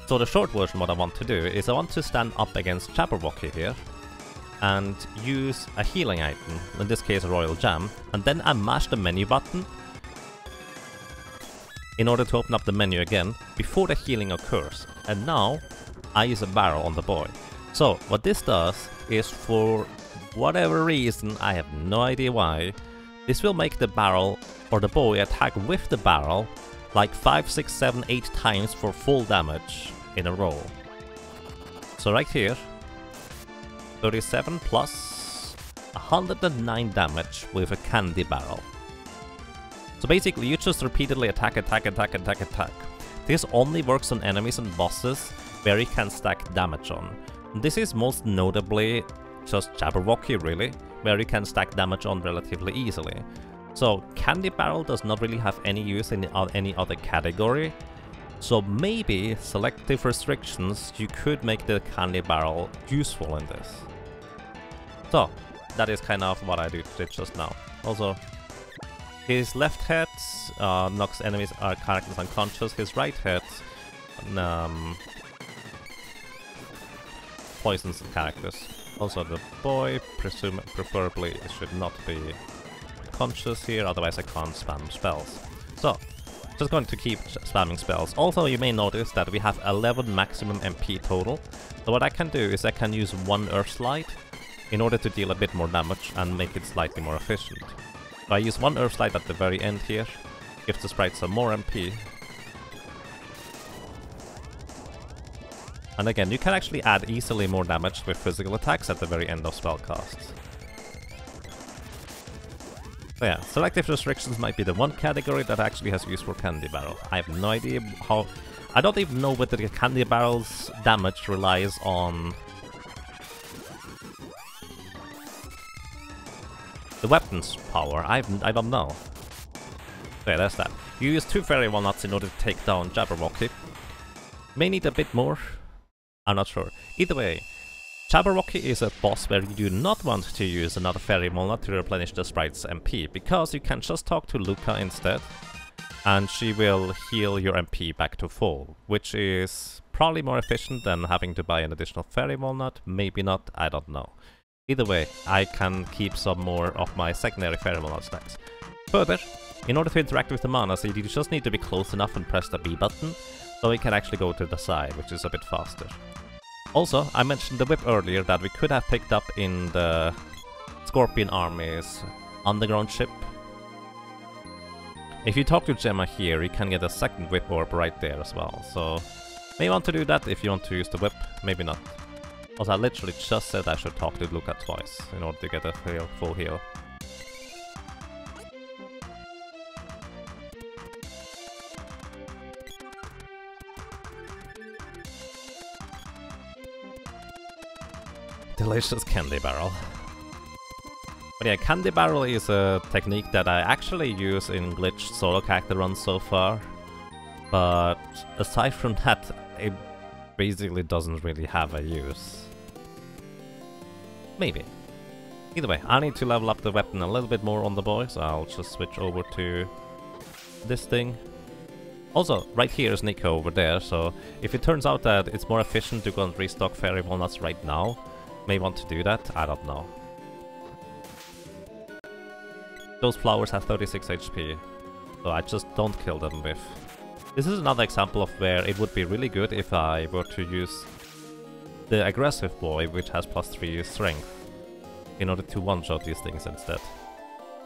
So the short version, what I want to do is I want to stand up against Jabberwocky here and use a healing item, in this case a Royal Jam, and then I mash the menu button in order to open up the menu again before the healing occurs. And now I use a barrel on the boy. So, what this does is, for whatever reason, I have no idea why, this will make the barrel, or the bow, attack with the barrel like 5, 6, 7, 8 times for full damage in a row. So right here, 37 plus 109 damage with a candy barrel. So basically you just repeatedly attack. This only works on enemies and bosses where you can stack damage on. This is most notably just Jabberwocky really, where you can stack damage on relatively easily. So Candy Barrel does not really have any use in any other category. So maybe Selective Restrictions, you could make the Candy Barrel useful in this. So that is kind of what I did just now. Also, his left hit knocks enemies or characters unconscious. His right hit poisons characters. Also the boy, preferably should not be conscious here, otherwise I can't spam spells. So, just going to keep spamming spells. Also, you may notice that we have 11 maximum MP total. So what I can do is I can use one Earth Slide in order to deal a bit more damage and make it slightly more efficient. So I use one Earth Slide at the very end here, gives the sprite some more MP. And again, you can actually add easily more damage with physical attacks at the very end of spell casts. So yeah, Selective Restrictions might be the one category that actually has use for Candy Barrel. I have no idea how... I don't even know whether the Candy Barrel's damage relies on the weapon's power. I don't know. Okay, there's that. You use 2 Fairy Walnuts in order to take down Jabberwocky. May need a bit more. I'm not sure. Either way, Jabberwocky is a boss where you do not want to use another Fairy Walnut to replenish the sprite's MP, because you can just talk to Luca instead, and she will heal your MP back to full, which is probably more efficient than having to buy an additional Fairy Walnut. Maybe not, I don't know. Either way, I can keep some more of my secondary Fairy Walnut stacks. Further, in order to interact with the mana, so you just need to be close enough and press the B button, so we can actually go to the side, which is a bit faster. Also, I mentioned the whip earlier that we could have picked up in the Scorpion Army's underground ship. If you talk to Gemma here, you can get a second whip orb right there as well, so may want to do that if you want to use the whip, maybe not. Also, I literally just said I should talk to Luca twice in order to get a full heal. Delicious Candy Barrel. But yeah, Candy Barrel is a technique that I actually use in glitched solo character runs so far. But aside from that, it basically doesn't really have a use. Maybe. Either way, I need to level up the weapon a little bit more on the boy, so I'll just switch over to this thing. Also, right here is Nico over there, so if it turns out that it's more efficient to go and restock Fairy Walnuts right now, may want to do that, I don't know. Those flowers have 36 HP, so I just don't kill them with. This is another example of where it would be really good if I were to use the aggressive boy, which has +3 strength, in order to one-shot these things instead.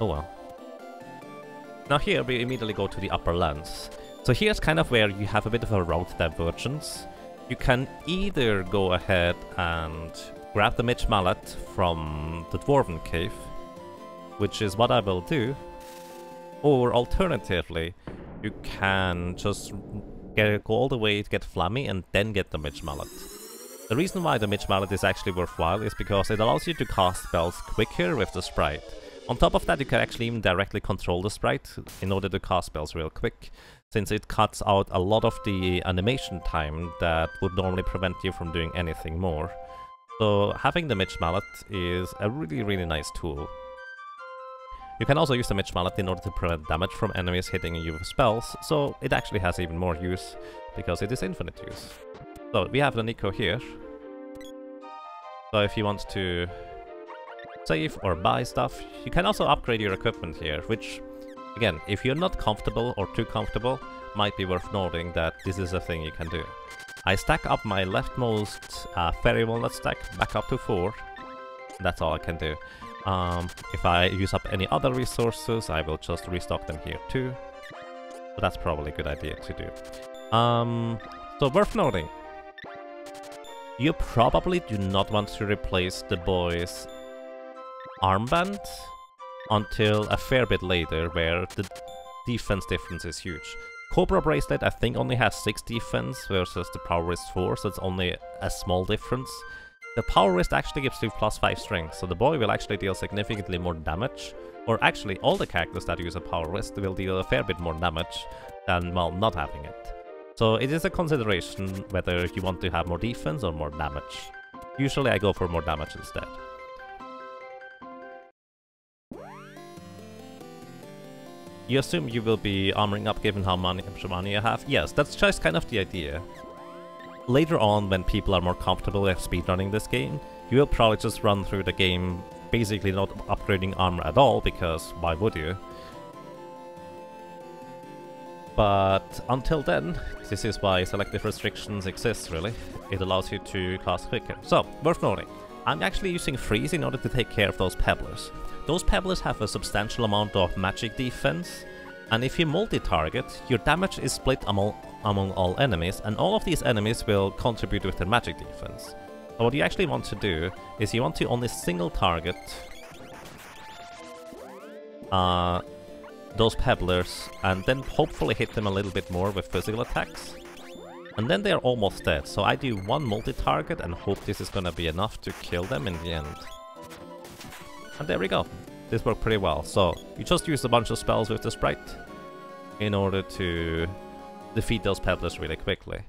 Oh well. Now here we immediately go to the upper lands. So here's kind of where you have a bit of a route divergence. You can either go ahead and grab the Mitch Mallet from the Dwarven Cave, which is what I will do, or alternatively, you can just go all the way to get Flammy and then get the Mitch Mallet. The reason why the Mitch Mallet is actually worthwhile is because it allows you to cast spells quicker with the sprite. On top of that, you can actually even directly control the sprite in order to cast spells real quick, since it cuts out a lot of the animation time that would normally prevent you from doing anything more. So having the Mitch Mallet is a really nice tool. You can also use the Mitch Mallet in order to prevent damage from enemies hitting you with spells, so it actually has even more use, because it is infinite use. So we have the Nico here. So if you want to save or buy stuff, you can also upgrade your equipment here, which, again, if you're not comfortable or too comfortable, might be worth noting that this is a thing you can do. I stack up my leftmost fairy walnut stack back up to 4. That's all I can do. If I use up any other resources, I will just restock them here too. But that's probably a good idea to do. So worth noting, you probably do not want to replace the boy's armband until a fair bit later, where the defense difference is huge. Cobra Bracelet, I think, only has 6 defense versus the Power Wrist 4, so it's only a small difference. The Power Wrist actually gives you +5 strength, so the boy will actually deal significantly more damage. Or actually, all the characters that use a Power Wrist will deal a fair bit more damage than, well, not having it. So it is a consideration whether you want to have more defense or more damage. Usually I go for more damage instead. You assume you will be armoring up given how much money you have? Yes, that's just kind of the idea. Later on, when people are more comfortable with speedrunning this game, you will probably just run through the game basically not upgrading armor at all, because why would you? But until then, this is why Selective Restrictions exists, really. It allows you to cast quicker. So, worth noting, I'm actually using Freeze in order to take care of those Pebblers. Those Pebblers have a substantial amount of magic defense, and if you multi-target, your damage is split among all enemies, and all of these enemies will contribute with their magic defense. So what you actually want to do is you want to only single target those Pebblers, and then hopefully hit them a little bit more with physical attacks. And then they're almost dead, so I do one multi-target and hope this is gonna be enough to kill them in the end. And there we go. This worked pretty well. So you just use a bunch of spells with the sprite in order to defeat those Pebblers really quickly.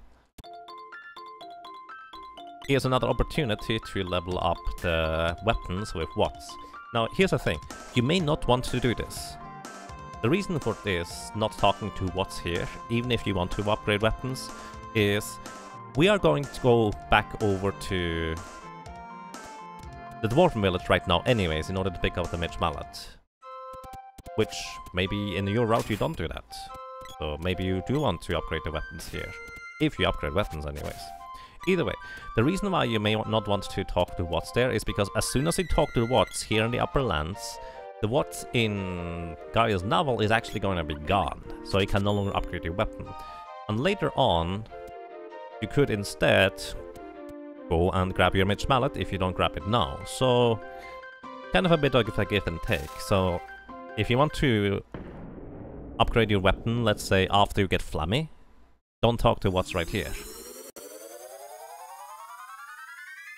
Here's another opportunity to level up the weapons with Watts. Now here's the thing, you may not want to do this. The reason for this, not talking to Watts here, even if you want to upgrade weapons, is we are going to go back over to the Dwarven Village right now anyways, in order to pick up the Mage Mallet. Which, maybe in your route you don't do that. So maybe you do want to upgrade the weapons here. If you upgrade weapons anyways. Either way, the reason why you may not want to talk to Watts there is because as soon as you talk to Watts here in the upper lands, the Watts in Gaia's novel is actually going to be gone. So you can no longer upgrade your weapon. And later on, you could instead go and grab your Mage Mallet if you don't grab it now. So, kind of a bit of a give and take. So, if you want to upgrade your weapon, let's say after you get Flammy, don't talk to Watts right here.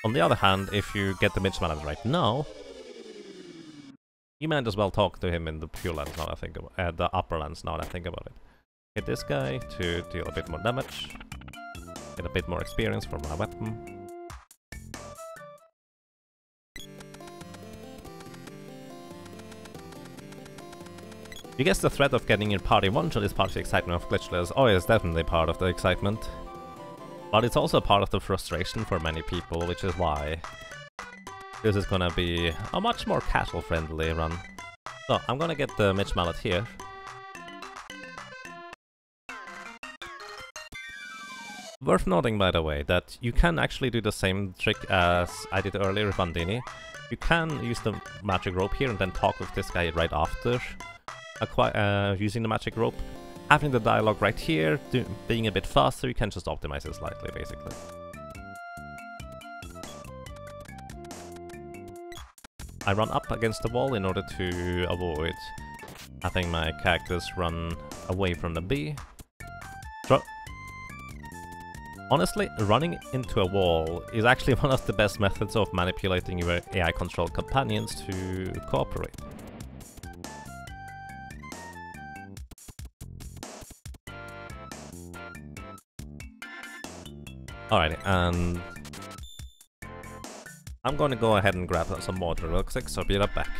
On the other hand, if you get the Mage Mallet right now, you might as well talk to him in the Pure Lands now that I think about it, the Upper Lands now that I think about it. Hit this guy to deal a bit more damage, get a bit more experience for my weapon. You guess the threat of getting your party one-shot is part of the excitement of Glitchless. Oh, it's definitely part of the excitement. But it's also part of the frustration for many people, which is why this is gonna be a much more casual-friendly run. So, I'm gonna get the Mage Mallet here. Worth noting, by the way, that you can actually do the same trick as I did earlier with Bandini. You can use the magic rope here and then talk with this guy right after using the magic rope. Having the dialogue right here, being a bit faster, you can just optimize it slightly, basically. I run up against the wall in order to avoid having my characters run away from the bee. Honestly, running into a wall is actually one of the best methods of manipulating your AI-controlled companions to cooperate. Alrighty, and I'm going to go ahead and grab some water real quick, so I'll be right back.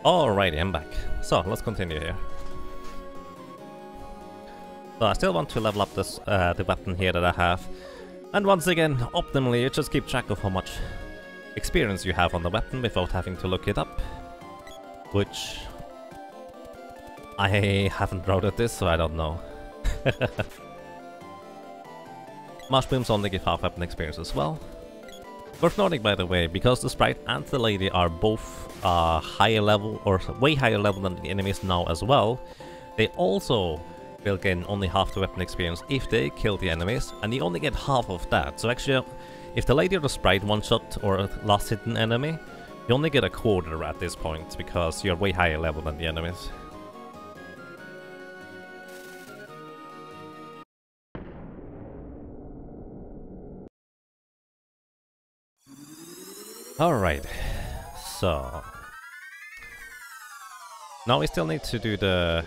Alrighty, I'm back. So, let's continue here. So I still want to level up this the weapon here that I have. And once again, optimally, you just keep track of how much experience you have on the weapon without having to look it up. Which... I haven't routed this, so I don't know. Mushrooms only give half weapon experience as well. Worth noting, by the way, because the sprite and the lady are both higher level, or way higher level than the enemies now as well, they also will gain only half the weapon experience if they kill the enemies, and you only get half of that. So actually, if the lady or the sprite one-shot or last hit an enemy, you only get a quarter at this point, because you're way higher level than the enemies. Alright, so... now we still need to do the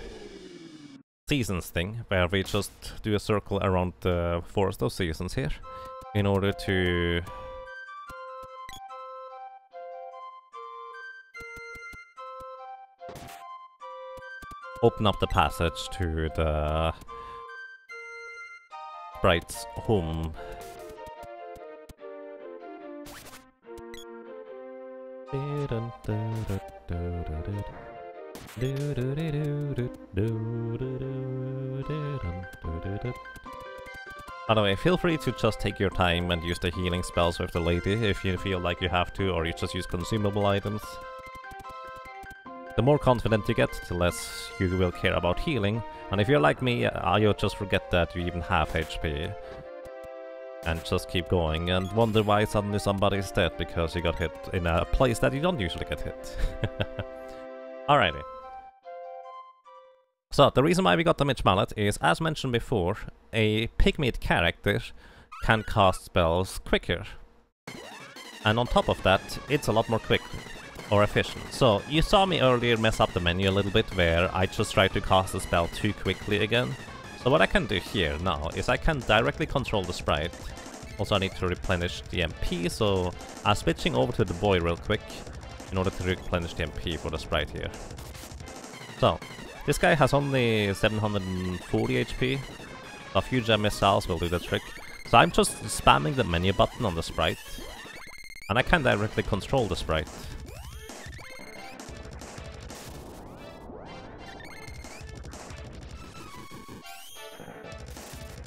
seasons thing, where we just do a circle around the forest of seasons here, in order to... open up the passage to the sprite's home. By the way, feel free to just take your time and use the healing spells with the lady if you feel like you have to, or you just use consumable items. The more confident you get, the less you will care about healing, and if you're like me, you'll just forget that you even have HP. And just keep going and wonder why suddenly somebody's dead because you got hit in a place that you don't usually get hit. Alrighty. So, the reason why we got the Mitch Mallet is, as mentioned before, a pygmy character can cast spells quicker. And on top of that, it's a lot more quick or efficient. So, you saw me earlier mess up the menu a little bit where I just tried to cast the spell too quickly again. So what I can do here now is I can directly control the sprite. Also I need to replenish the MP, so I'm switching over to the boy real quick in order to replenish the MP for the sprite here. So, this guy has only 740 HP. A few gem missiles will do the trick. So I'm just spamming the menu button on the sprite. And I can directly control the sprite.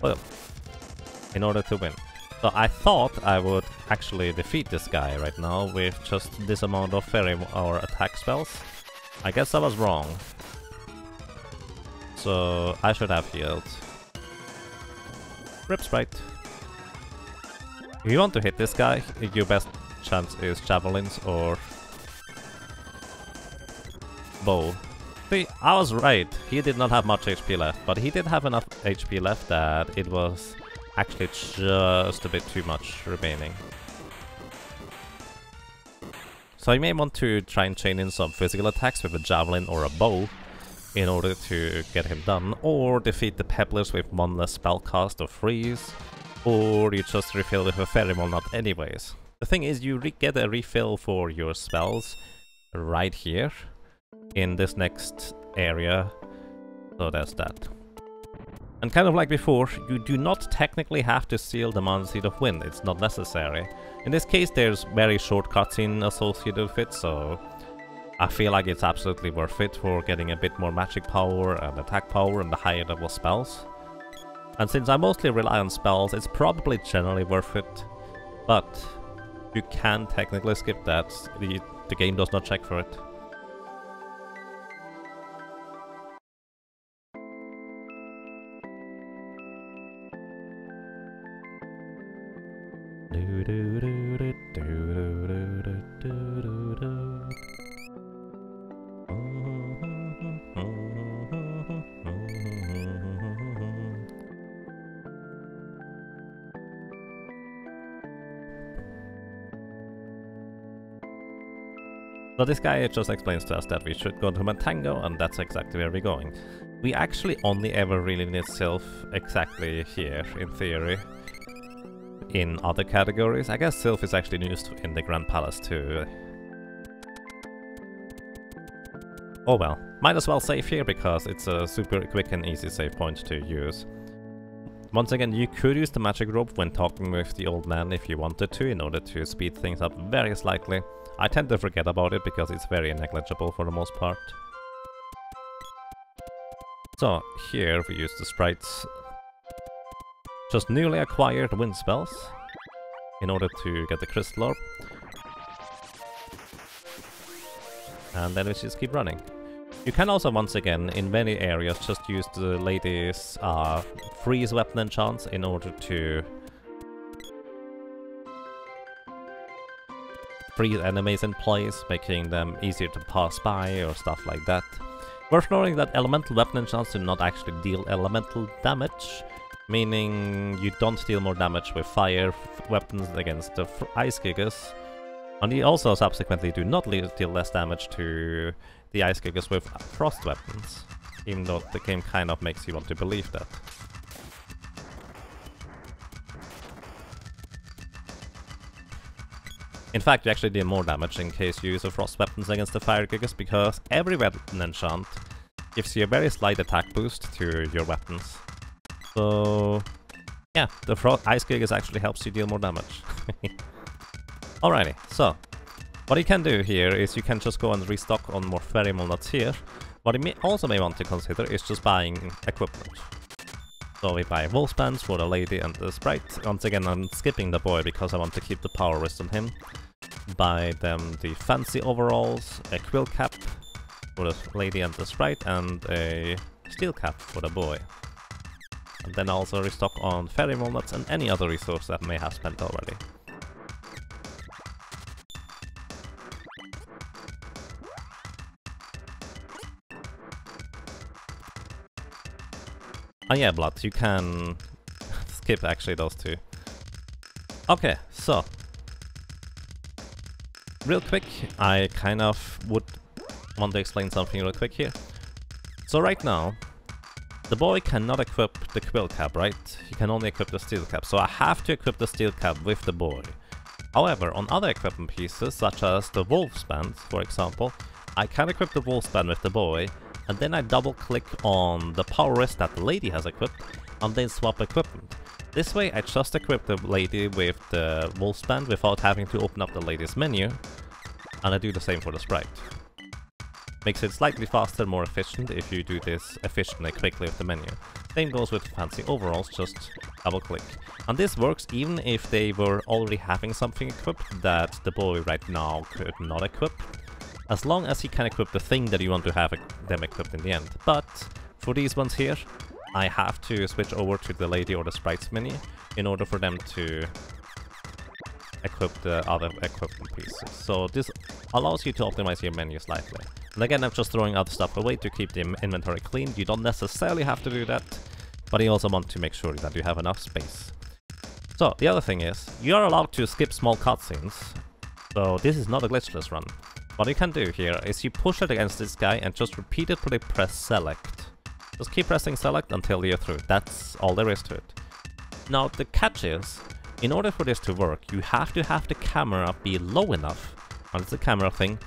Well, in order to win. So I thought I would actually defeat this guy right now with just this amount of fairy or attack spells. I guess I was wrong. So I should have healed. Rip sprite. If you want to hit this guy, your best chance is javelins or bow. See, I was right. He did not have much HP left, but he did have enough HP left that it was actually just a bit too much remaining. So you may want to try and chain in some physical attacks with a javelin or a bow in order to get him done, or defeat the pebblers with one less spellcast or freeze, or you just refill with a pheromone knot anyways. The thing is, you get a refill for your spells right here in this next area, so that's that. And kind of like before, you do not technically have to seal the Mana Seed of Wind, it's not necessary. In this case there's very short cutscene associated with it, so I feel like it's absolutely worth it for getting a bit more magic power and attack power and the higher level spells. And since I mostly rely on spells, it's probably generally worth it, but you can technically skip that, the game does not check for it. So this guy just explains to us that we should go to Mantango, and that's exactly where we're going. We actually only ever really need Sylph exactly here, in theory. In other categories, I guess Sylph is actually used in the Grand Palace too. Oh well, might as well save here because it's a super quick and easy save point to use. Once again, you could use the magic rope when talking with the old man if you wanted to, in order to speed things up very slightly. I tend to forget about it because it's very negligible for the most part. So, here we use the sprites, just newly acquired wind spells, in order to get the crystal orb. And then we just keep running. You can also, once again, in many areas, just use the lady's freeze weapon enchants in order to freeze enemies in place, making them easier to pass by or stuff like that. Worth noting that elemental weapon enchants do not actually deal elemental damage, meaning you don't deal more damage with fire weapons against the ice gigas. And you also subsequently do not deal less damage to the ice gigas with frost weapons, even though the game kind of makes you want to believe that. In fact, you actually deal more damage in case you use the frost weapons against the fire gigas, because every weapon enchant gives you a very slight attack boost to your weapons. So yeah, the ice gigas actually helps you deal more damage. Alrighty, so what you can do here is you can just go and restock on more pheromone nuts here. What you also may want to consider is just buying equipment. So we buy wolf bands for the lady and the sprite. Once again, I'm skipping the boy because I want to keep the power wrist on him. Buy them the fancy overalls, a quill cap for the lady and the sprite, and a steel cap for the boy. And then also restock on pheromone nuts and any other resource that I may have spent already. Oh yeah, blood, you can skip actually those two. Okay, so real quick, I kind of would want to explain something real quick here. So right now, the boy cannot equip the quill cap, right? He can only equip the steel cap, so I have to equip the steel cap with the boy. However, on other equipment pieces, such as the wolf's band, for example, I can equip the wolf's band with the boy, and then I double click on the power wrist that the lady has equipped, and then swap equipment. This way I just equip the lady with the wolf's band without having to open up the lady's menu, and I do the same for the sprite. Makes it slightly faster, more efficient if you do this efficiently, quickly with the menu. Same goes with fancy overalls, just double click. And this works even if they were already having something equipped that the boy right now could not equip, as long as he can equip the thing that you want to have them equipped in the end. But for these ones here, I have to switch over to the lady or the sprites menu in order for them to equip the other equipment pieces. So this allows you to optimize your menu slightly. And again, I'm just throwing other stuff away to keep the inventory clean. You don't necessarily have to do that, but you also want to make sure that you have enough space. So the other thing is, you are allowed to skip small cutscenes, so this is not a glitchless run. What you can do here is you push it against this guy and just repeatedly press select. Just keep pressing select until you're through. That's all there is to it. Now the catch is, in order for this to work, you have to have the camera be low enough, and it's a camera thing,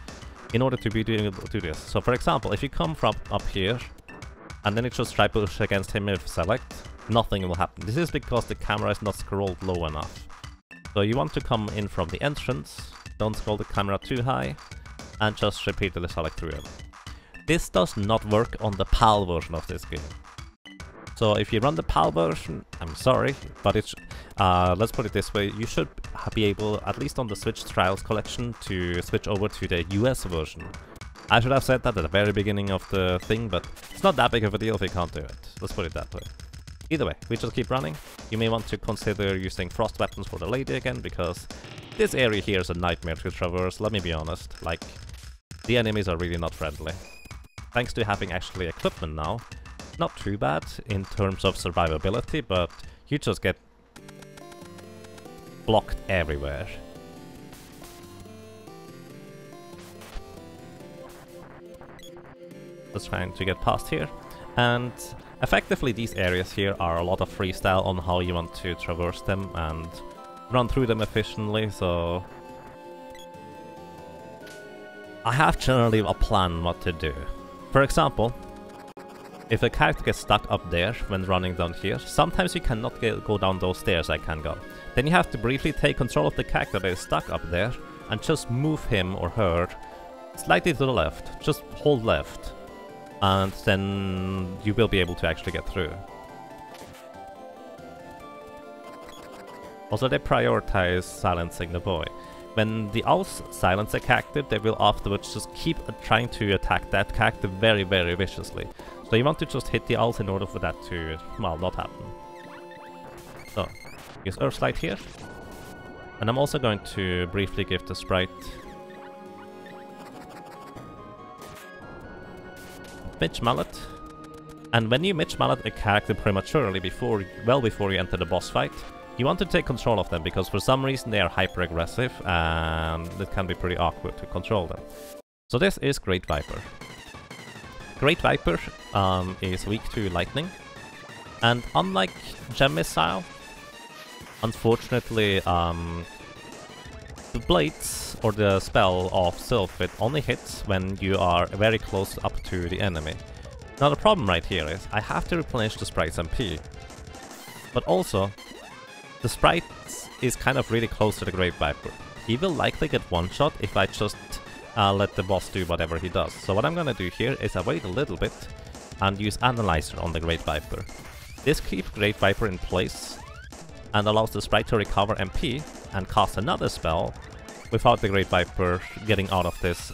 in order to be able to do this. So for example, if you come from up here, and then you just try push against him with select, nothing will happen. This is because the camera is not scrolled low enough. So you want to come in from the entrance, don't scroll the camera too high, and just repeatedly select through it. This does not work on the PAL version of this game. So if you run the PAL version, I'm sorry, but it's let's put it this way, you should be able, at least on the Switch Trials collection, to switch over to the US version. I should have said that at the very beginning of the thing, but it's not that big of a deal if you can't do it. Let's put it that way. Either way, we just keep running. You may want to consider using frost weapons for the lady again, because this area here is a nightmare to traverse, let me be honest. Like, the enemies are really not friendly. Thanks to having actually equipment now, not too bad in terms of survivability, but you just get blocked everywhere. Just trying to get past here, and effectively these areas here are a lot of freestyle on how you want to traverse them and run through them efficiently, so I have generally a plan what to do. For example, if a character gets stuck up there when running down here, sometimes you cannot go down those stairs I can go. Then you have to briefly take control of the character that is stuck up there and just move him or her slightly to the left. Just hold left. And then you will be able to actually get through. Also, they prioritize silencing the boy. When the owls silence a character, they will afterwards just keep trying to attack that character very, very viciously. So you want to just hit the owls in order for that to, well, not happen. So, use Earth Slide here. And I'm also going to briefly give the sprite Mitch Mallet. And when you Mitch Mallet a character prematurely well before you enter the boss fight, you want to take control of them, because for some reason they are hyper-aggressive and it can be pretty awkward to control them. So this is Great Viper. Great Viper is weak to lightning, and unlike Gem Missile, unfortunately the blades or the spell of Sylphid only hits when you are very close up to the enemy. Now the problem right here is I have to replenish the sprite's MP, but also the sprite is kind of really close to the Great Viper. He will likely get one-shot if I just let the boss do whatever he does. So what I'm gonna do here is I wait a little bit and use Analyzer on the Great Viper. This keeps Great Viper in place and allows the sprite to recover MP and cast another spell without the Great Viper getting out of this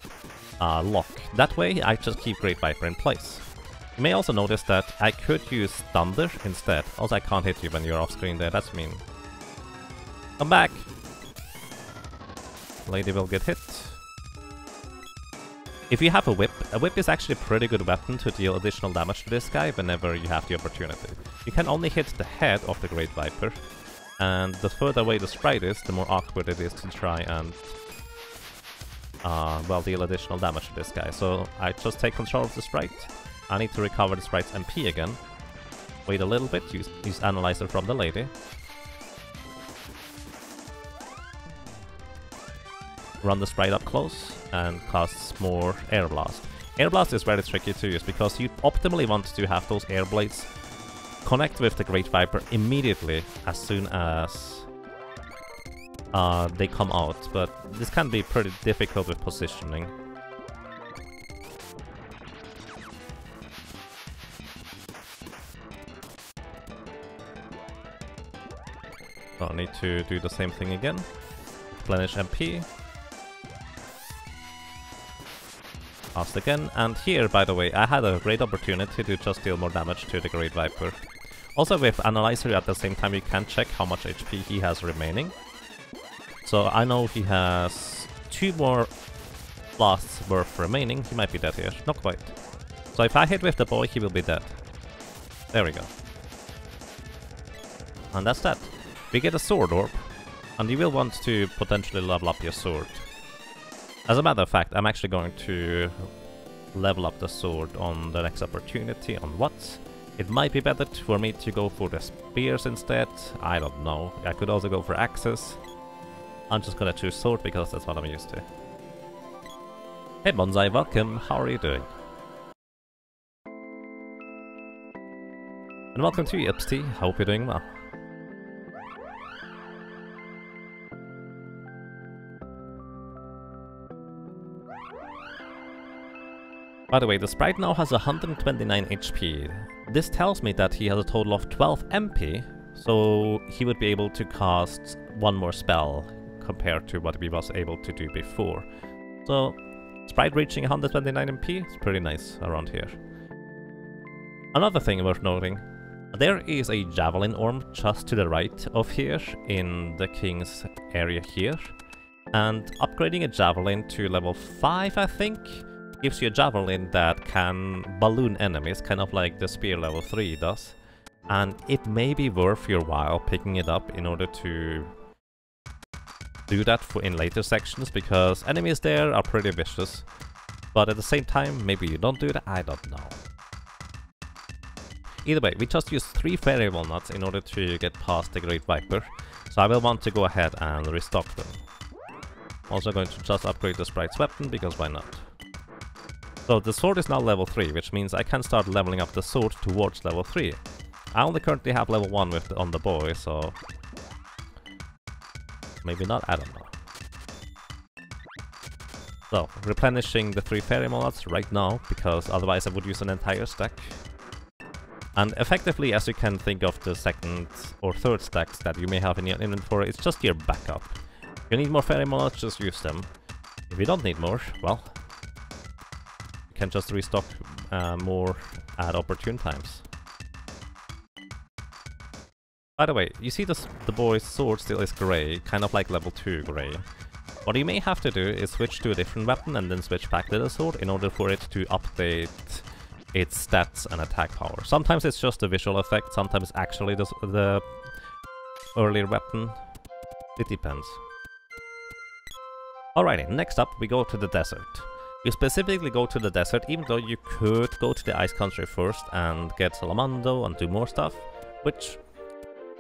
lock. That way I just keep Great Viper in place. You may also notice that I could use Thunder instead. Also, I can't hit you when you're off screen there, that's mean. Come back! Lady will get hit. If you have a whip is actually a pretty good weapon to deal additional damage to this guy whenever you have the opportunity. You can only hit the head of the Great Viper, and the further away the sprite is, the more awkward it is to try and well, deal additional damage to this guy. So I just take control of the sprite. I need to recover the sprite's MP again. Wait a little bit, use Analyzer from the lady. Run the sprite up close and cast more Air Blast. Air Blast is very tricky to use because you optimally want to have those air blades connect with the Great Viper immediately as soon as they come out, but this can be pretty difficult with positioning. So I need to do the same thing again. Replenish MP. Cast again, and here, by the way, I had a great opportunity to just deal more damage to the Great Viper. Also with Analyzer at the same time you can check how much HP he has remaining. So I know he has 2 more blasts worth remaining. He might be dead here, not quite. So if I hit with the boy, he will be dead. There we go. And that's that. We get a Sword Orb, and you will want to potentially level up your sword. As a matter of fact, I'm actually going to level up the sword on the next opportunity. On what? It might be better for me to go for the spears instead. I don't know. I could also go for axes. I'm just gonna choose sword because that's what I'm used to. Hey Bonsai, welcome. How are you doing? And welcome to you, Ipsty. Hope you're doing well. By the way, the sprite now has 129 HP. This tells me that he has a total of 12 MP, so he would be able to cast one more spell compared to what he was able to do before. So, sprite reaching 129 MP is pretty nice around here. Another thing worth noting, there is a Javelin Orb just to the right of here in the King's area here, and upgrading a Javelin to level 5, I think, gives you a Javelin that can balloon enemies, kind of like the Spear level 3 does. And it may be worth your while picking it up in order to do that in later sections, because enemies there are pretty vicious. But at the same time, maybe you don't do that, I don't know. Either way, we just used 3 Fairy Walnuts in order to get past the Great Viper, so I will want to go ahead and restock them. Also going to just upgrade the sprite's weapon, because why not? So the sword is now level 3, which means I can start leveling up the sword towards level 3. I only currently have level 1 on the boy, so... maybe not, I don't know. So, replenishing the 3 fairy mods right now, because otherwise I would use an entire stack. And effectively, as you can think of the second or third stacks that you may have in your inventory, it's just your backup. If you need more fairy mods, just use them. If you don't need more, well, you can just restock more at opportune times. By the way, you see the boy's sword still is grey, kind of like level 2 grey. What you may have to do is switch to a different weapon and then switch back to the sword in order for it to update its stats and attack power. Sometimes it's just a visual effect, sometimes it's actually the earlier weapon. It depends. Alrighty, next up we go to the desert. You specifically go to the desert even though you could go to the ice country first and get Salamando and do more stuff, which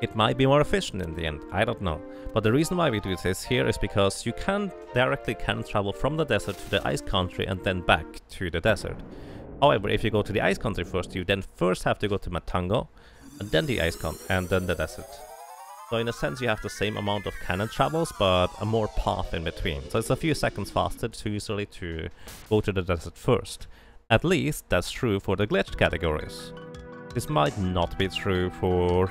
it might be more efficient in the end, I don't know. But the reason why we do this here is because you can travel from the desert to the ice country and then back to the desert. However, if you go to the ice country first, you then first have to go to Matango, and then the ice country, and then the desert. So in a sense you have the same amount of cannon travels, but a more path in between. So it's a few seconds faster usually to go to the desert first. At least that's true for the glitched categories. This might not be true for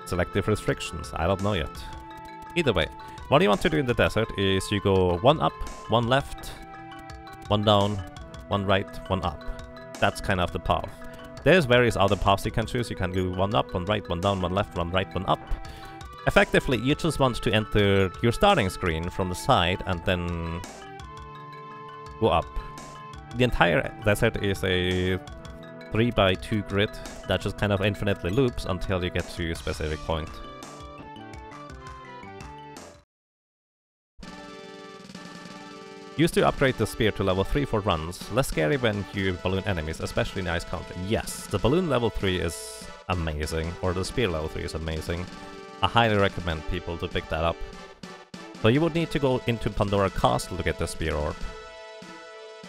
Selective Restrictions, I don't know yet. Either way, what you want to do in the desert is you go 1 up, 1 left, 1 down, 1 right, 1 up. That's kind of the path. There's various other paths you can choose. You can do 1 up, 1 right, 1 down, 1 left, 1 right, 1 up. Effectively, you just want to enter your starting screen from the side and then go up. The entire desert is a 3x2 grid that just kind of infinitely loops until you get to a specific point. Used to upgrade the spear to level 3 for runs, less scary when you balloon enemies, especially in ice country. Yes, the balloon level 3 is amazing, or the spear level 3 is amazing. I highly recommend people to pick that up. So you would need to go into Pandora Castle to get the spear orb.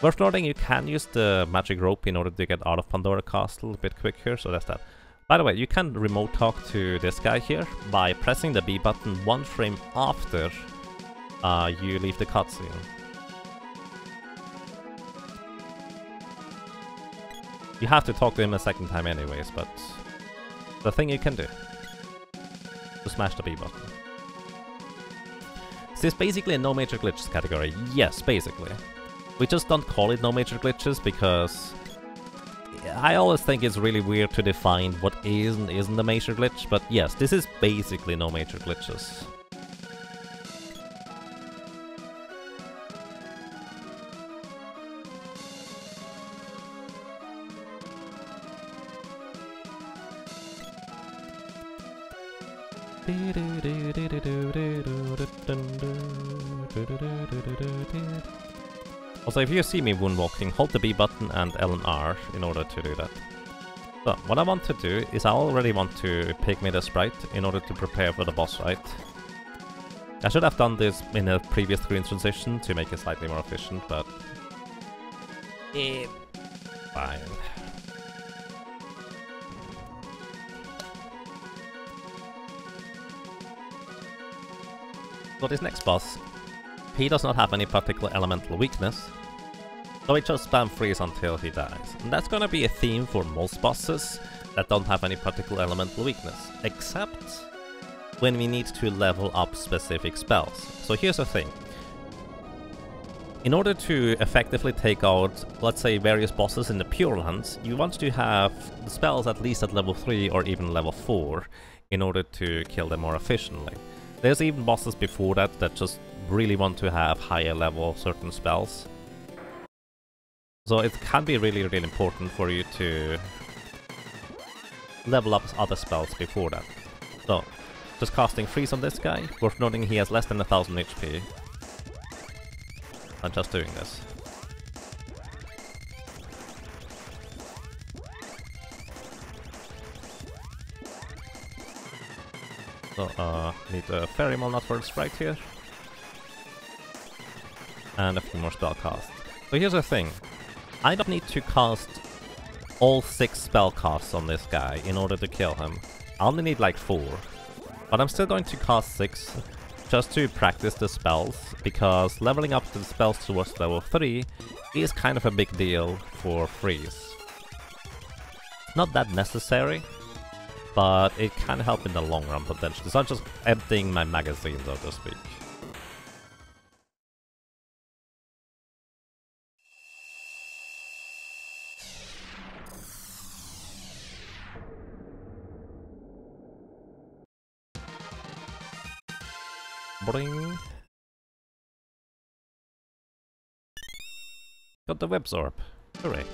Worth noting, you can use the magic rope in order to get out of Pandora Castle a bit quicker, so that's that. By the way, you can remote talk to this guy here by pressing the B button 1 frame after you leave the cutscene. You have to talk to him a second time anyways, but the thing you can do. To smash the B button. Is this basically a no major glitches category? Yes, basically. We just don't call it no major glitches because I always think it's really weird to define what is and isn't a major glitch, but yes, this is basically no major glitches. Also, if you see me moonwalking, hold the B button and L and R in order to do that. So, what I want to do is I already want to pick me the sprite in order to prepare for the boss fight. I should have done this in a previous screen transition to make it slightly more efficient, but... fine. So this next boss, he does not have any particular elemental weakness, so he just spam freeze until he dies. And that's gonna be a theme for most bosses that don't have any particular elemental weakness, except when we need to level up specific spells. So here's the thing. In order to effectively take out, let's say, various bosses in the Pure Lands, you want to have the spells at least at level 3 or even level 4 in order to kill them more efficiently. There's even bosses before that just really want to have higher level certain spells. So it can be really, really important for you to level up other spells before that. So, just casting freeze on this guy. Worth noting he has less than 1000 HP. I'm just doing this. So, need a Fairy Malnut for the sprite here. And a few more spell casts. So here's the thing. I don't need to cast all 6 spell casts on this guy in order to kill him. I only need like 4. But I'm still going to cast 6 just to practice the spells, because leveling up the spells towards level 3 is kind of a big deal for freeze. Not that necessary, but it can help in the long run potentially. It's not just emptying my magazine, so to speak. Bring. Got the Webs Orb. Hooray.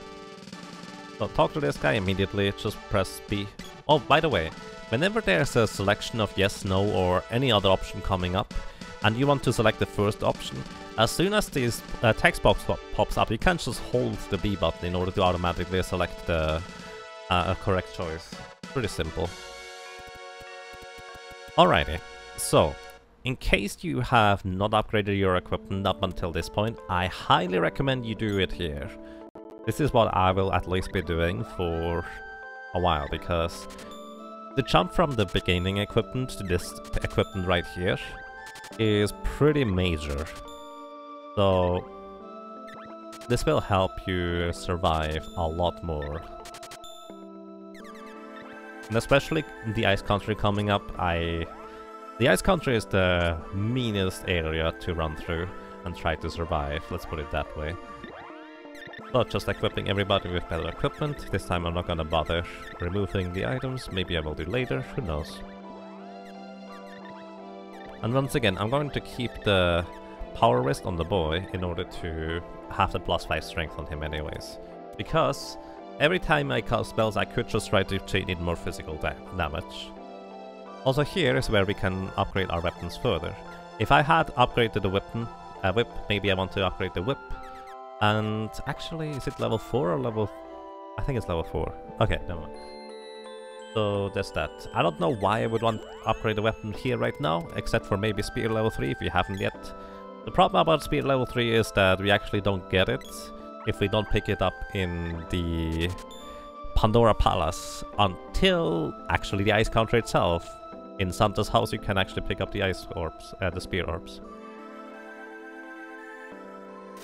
So talk to this guy immediately, just press B. Oh, by the way, whenever there's a selection of yes, no, or any other option coming up, and you want to select the first option, as soon as this text box pops up, you can just hold the B button in order to automatically select the correct choice. Pretty simple. Alrighty, so in case you have not upgraded your equipment up until this point, I highly recommend you do it here. This is what I will at least be doing for a while, because the jump from the beginning equipment to this equipment right here is pretty major. So this will help you survive a lot more. And especially in the Ice Country coming up, the Ice Country is the meanest area to run through and try to survive, let's put it that way. But just equipping everybody with better equipment. This time I'm not gonna bother removing the items, maybe I will do later, who knows. And once again, I'm going to keep the power wrist on the boy in order to have the +5 strength on him anyways. Because every time I cast spells I could just try to chain in more physical damage. Also here is where we can upgrade our weapons further. If I had upgraded the whip, maybe I want to upgrade the whip. And actually, is it level 4 or level... I think it's level 4. Okay, never mind. So there's that. I don't know why I would want to upgrade the weapon here right now, except for maybe speed level 3 if you haven't yet. The problem about speed level 3 is that we actually don't get it if we don't pick it up in the Pandora Palace until actually the Ice Country itself. In Santa's house you can actually pick up the ice orbs, the spear orbs.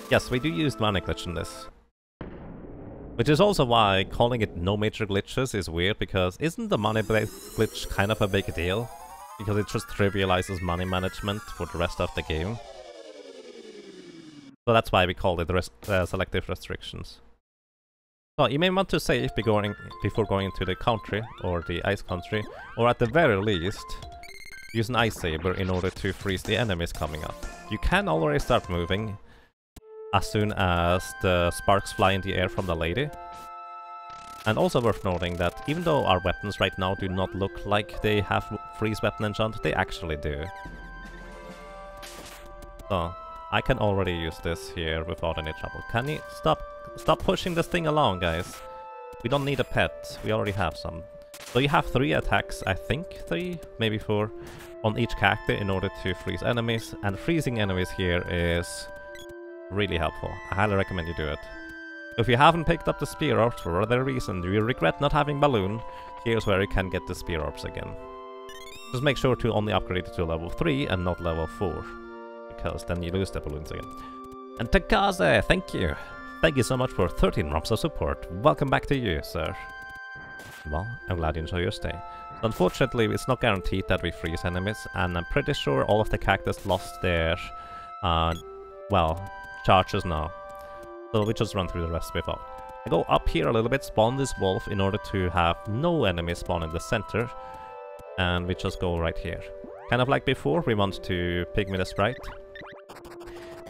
Yes, we do use mana glitch in this. Which is also why calling it no major glitches is weird, because isn't the money glitch kind of a big deal? Because it just trivializes money management for the rest of the game. So that's why we call it Selective Restrictions. So you may want to save before going to the country, or the Ice Country, or at the very least, use an Ice Saber in order to freeze the enemies coming up. You can already start moving as soon as the sparks fly in the air from the lady. And also worth noting that even though our weapons right now do not look like they have freeze weapon enchant, they actually do. So I can already use this here without any trouble. Can you stop pushing this thing along, guys? We don't need a pet, we already have some. So you have 3 attacks, I think 3, maybe 4, on each character in order to freeze enemies, and freezing enemies here is really helpful. I highly recommend you do it. If you haven't picked up the spear orbs for whatever reason, you regret not having balloon, here's where you can get the spear orbs again. Just make sure to only upgrade it to level 3 and not level 4, because then you lose the balloons again. And Takaze, thank you! Thank you so much for 13 months of support. Welcome back to you, sir. Well, I'm glad you enjoy your stay. So unfortunately, it's not guaranteed that we freeze enemies, and I'm pretty sure all of the characters lost their, well, charges now. So we just run through the rest without. I go up here a little bit, spawn this wolf in order to have no enemies spawn in the center, and we just go right here. Kind of like before, we want to pygmy the sprite.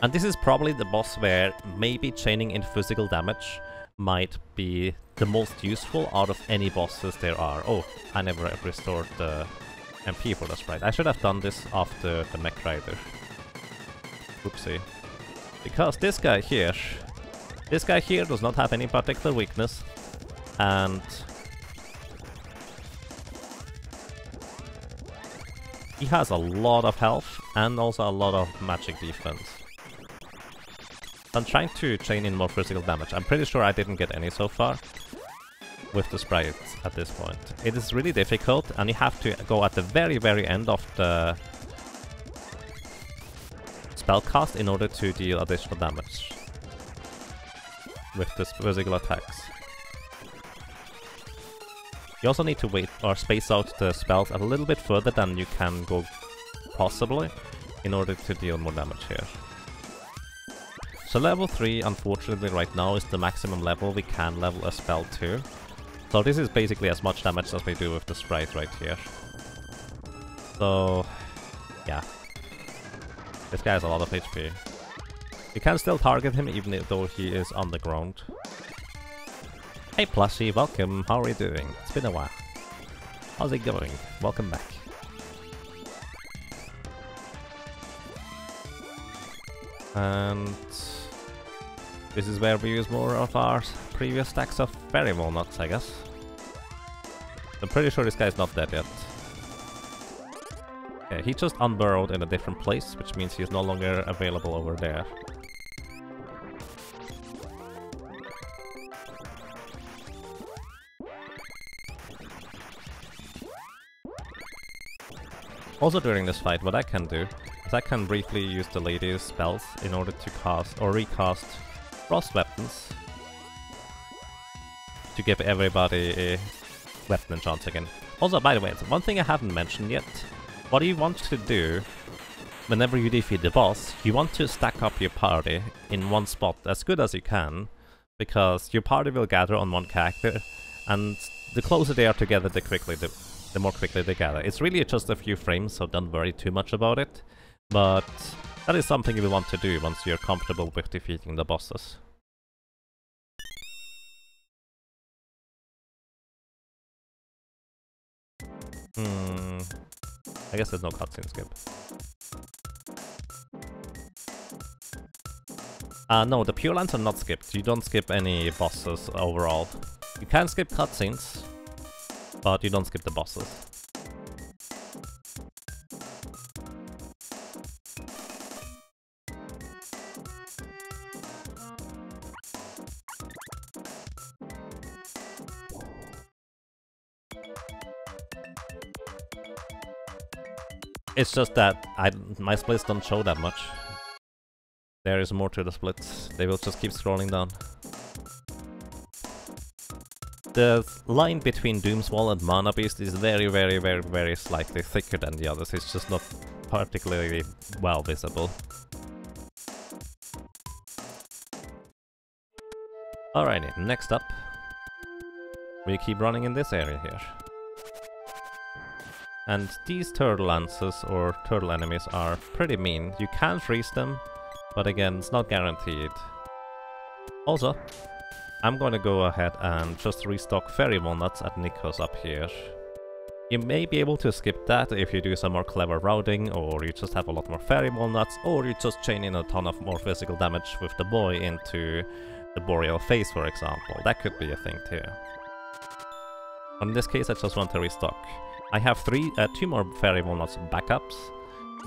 And this is probably the boss where maybe chaining in physical damage might be the most useful out of any bosses there are. Oh, I never restored the MP for the sprite. I should have done this after the mech rider. Oopsie. Because this guy here does not have any particular weakness, and he has a lot of health and also a lot of magic defense. I'm trying to chain in more physical damage. I'm pretty sure I didn't get any so far with the sprites at this point. It is really difficult, and you have to go at the very end of the spell cast in order to deal additional damage with the physical attacks. You also need to wait or space out the spells a little bit further than you can go possibly in order to deal more damage here. So level 3, unfortunately, right now is the maximum level we can level a spell to. So this is basically as much damage as we do with the sprite right here. So, yeah. This guy has a lot of HP. You can still target him even though he is on the ground. Hey Plushie, welcome, how are you doing? It's been a while. How's it going? Welcome back. And this is where we use more of our previous stacks of berry walnuts, I guess. I'm pretty sure this guy's not dead yet. Okay, he just unburrowed in a different place, which means he's no longer available over there. Also during this fight, what I can do is I can briefly use the lady's spells in order to cast or recast frost weapons to give everybody a weapon enchant again. Also, by the way, one thing I haven't mentioned yet. What you want to do whenever you defeat the boss, you want to stack up your party in one spot as good as you can, because your party will gather on one character, and the closer they are together, the more quickly they gather. It's really just a few frames, so don't worry too much about it, but that is something you will want to do once you're comfortable with defeating the bosses. I guess there's no cutscene skip. No, the Pure Lands are not skipped. You don't skip any bosses overall. You can skip cutscenes, but you don't skip the bosses. It's just that my splits don't show that much. There is more to the splits. They will just keep scrolling down. The line between Doomswall and Mana Beast is very slightly thicker than the others. It's just not particularly well visible. Alrighty, next up. We keep running in this area here. And these turtle lances, or turtle enemies, are pretty mean. You can freeze them, but again, it's not guaranteed. Also, I'm going to go ahead and just restock fairy walnuts at Nikos up here. You may be able to skip that if you do some more clever routing, or you just have a lot more fairy walnuts, or you just chain in a ton of more physical damage with the boy into the boreal phase, for example. That could be a thing too. But in this case, I just want to restock. I have two more fairy walnuts backups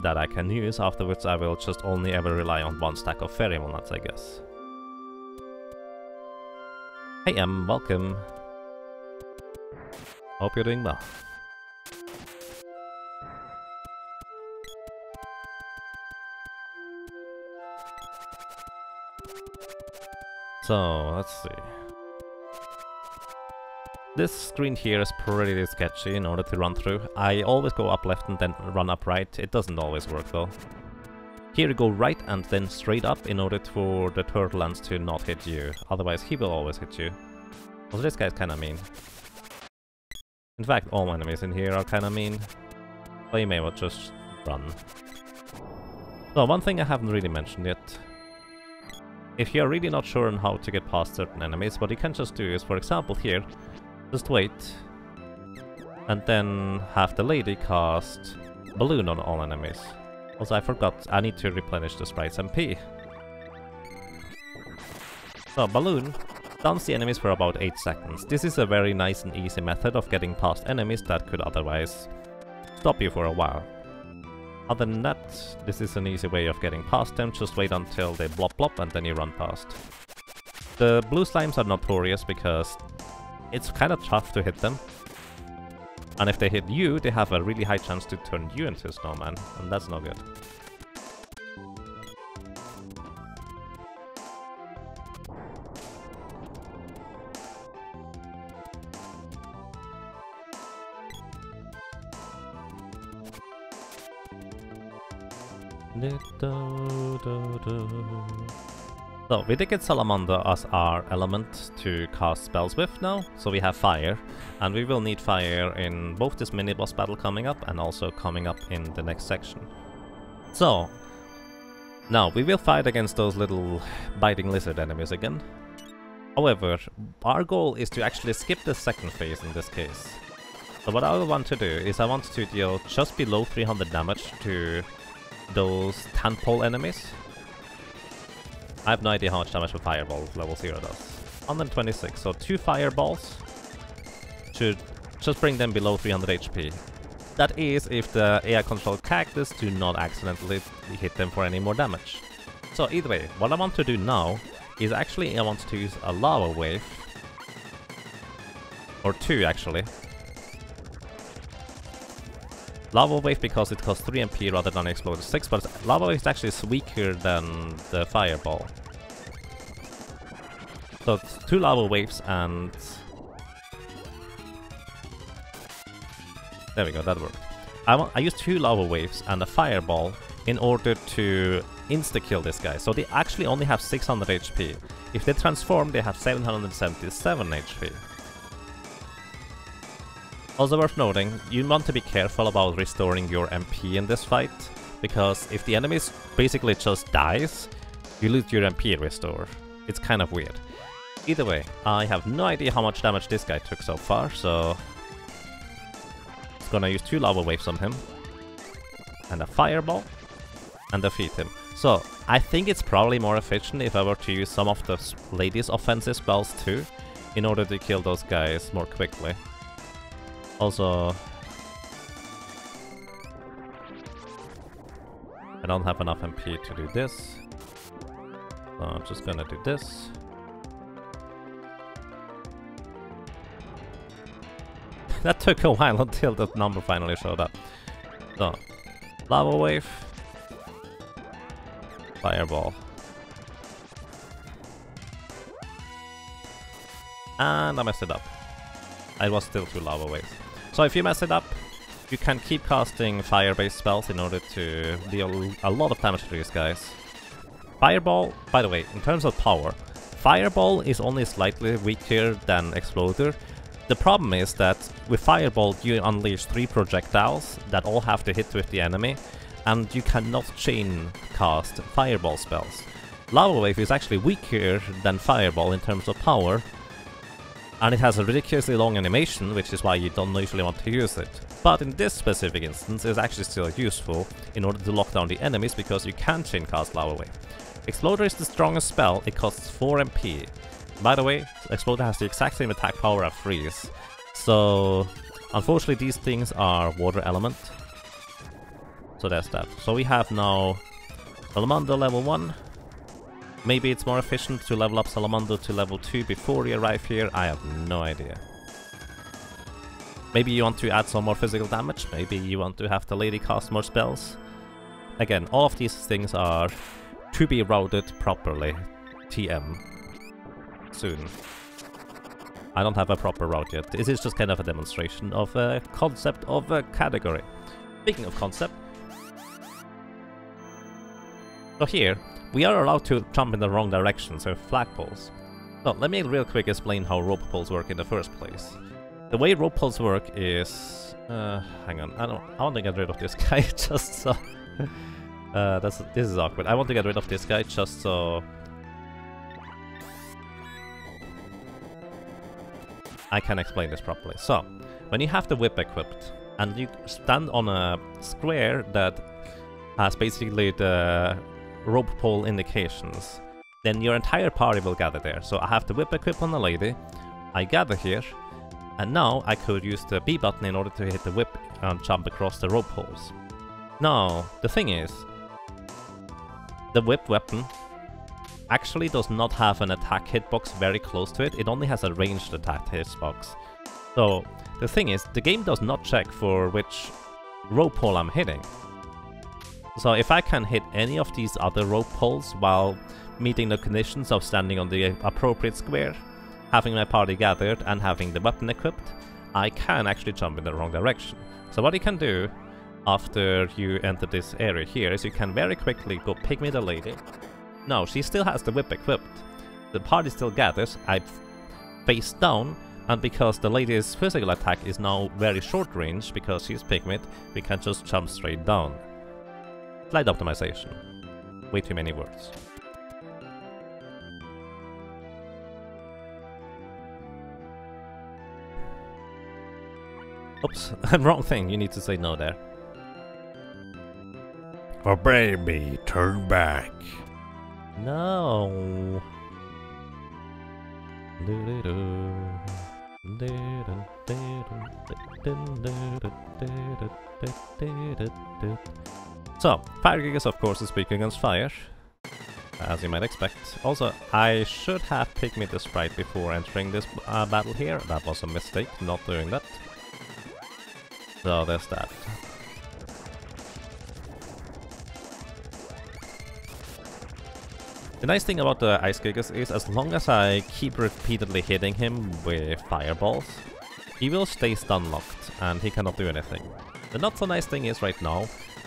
that I can use, after which I will just only ever rely on one stack of fairy walnuts, I guess. Hey Em, welcome. Hope you're doing well. So, let's see. This screen here is pretty sketchy in order to run through. I always go up left and then run up right. It doesn't always work though. Here you go right and then straight up in order for the turtle lands to not hit you. Otherwise he will always hit you. Also, this guy's kinda mean. In fact, all enemies in here are kinda mean. So you may well just run. So, one thing I haven't really mentioned yet. If you're really not sure on how to get past certain enemies, what you can just do is, for example here, just wait, and then have the lady cast Balloon on all enemies. Also, I forgot, I need to replenish the sprite's MP. So, Balloon stuns the enemies for about 8 seconds. This is a very nice and easy method of getting past enemies that could otherwise stop you for a while. Other than that, this is an easy way of getting past them. Just wait until they blop blop and then you run past. The blue slimes are notorious because it's kind of tough to hit them. And if they hit you, they have a really high chance to turn you into a snowman, and that's no good. So, we did get Salamander as our element to cast spells with now, so we have fire, and we will need fire in both this mini-boss battle coming up and also coming up in the next section. So, now we will fight against those little biting lizard enemies again. However, our goal is to actually skip the second phase in this case. So what I want to do is I want to deal just below 300 damage to those tadpole enemies. I have no idea how much damage a fireball level 0 does. 126, so 2 fireballs should just bring them below 300 HP. That is if the AI controlled cactus do not accidentally hit them for any more damage. So either way, what I want to do now is actually I want to use a lava wave. Or 2 actually. Lava wave because it costs 3 MP rather than explode 6, but lava wave is actually weaker than the fireball. So it's 2 lava waves and... There we go, that worked. I used 2 lava waves and a fireball in order to insta-kill this guy. So they actually only have 600 HP. If they transform, they have 777 HP. Also worth noting, you want to be careful about restoring your MP in this fight, because if the enemy basically just dies, you lose your MP restore. It's kind of weird. Either way, I have no idea how much damage this guy took so far, so... It's gonna use 2 lava waves on him, and a fireball, and defeat him. So, I think it's probably more efficient if I were to use some of the ladies' offensive spells too, in order to kill those guys more quickly. Also, I don't have enough MP to do this, so I'm just gonna do this. That took a while until the number finally showed up. So, lava wave, fireball, and I messed it up. I was still 2 lava waves. So if you mess it up, you can keep casting fire-based spells in order to deal a lot of damage to these guys. Fireball, by the way, in terms of power, Fireball is only slightly weaker than Exploder. The problem is that with Fireball you unleash 3 projectiles that all have to hit with the enemy, and you cannot chain cast Fireball spells. Lava Wave is actually weaker than Fireball in terms of power, and it has a ridiculously long animation, which is why you don't usually want to use it. But in this specific instance, it's actually still useful in order to lock down the enemies, because you can chain cast Lava Wave. Exploder is the strongest spell, it costs 4 MP. By the way, Exploder has the exact same attack power as Freeze. So, unfortunately these things are water element. So there's that. So we have now Salamander level 1. Maybe it's more efficient to level up Salamander to level 2 before you arrive here, I have no idea. Maybe you want to add some more physical damage, maybe you want to have the lady cast more spells. Again, all of these things are to be routed properly. TM. Soon. I don't have a proper route yet, this is just kind of a demonstration of a concept of a category. Speaking of concept, so here, we are allowed to jump in the wrong direction, so flagpoles. So let me real quick explain how rope pulls work in the first place. The way rope pulls work is... hang on, I want to get rid of this guy just so... this is awkward. I want to get rid of this guy just so... I can explain this properly. So, when you have the whip equipped, and you stand on a square that has basically the rope pull indications, then your entire party will gather there. So I have the whip equipped on the lady, I gather here, and now I could use the B button in order to hit the whip and jump across the rope holes. No, the thing is, the whip weapon actually does not have an attack hitbox very close to it. It only has a ranged attack hitbox. So the thing is, the game does not check for which rope hole I'm hitting. So if I can hit any of these other rope holes while meeting the conditions of standing on the appropriate square, having my party gathered and having the weapon equipped, I can actually jump in the wrong direction. So what you can do after you enter this area here is you can very quickly go pick me the lady. No, she still has the whip equipped. The party still gathers, I face down, and because the lady's physical attack is now very short range because she's pigment, we can just jump straight down. Slide optimization. Way too many words. Oops, wrong thing, you need to say no there. Obey me, turn back. No. So, fire gigas of course is weak against fire, as you might expect. Also, I should have picked me the sprite before entering this battle here. That was a mistake, not doing that. So there's that. The nice thing about the Ice Gigas is, as long as I keep repeatedly hitting him with fireballs, he will stay stun locked and he cannot do anything. The not so nice thing is right now,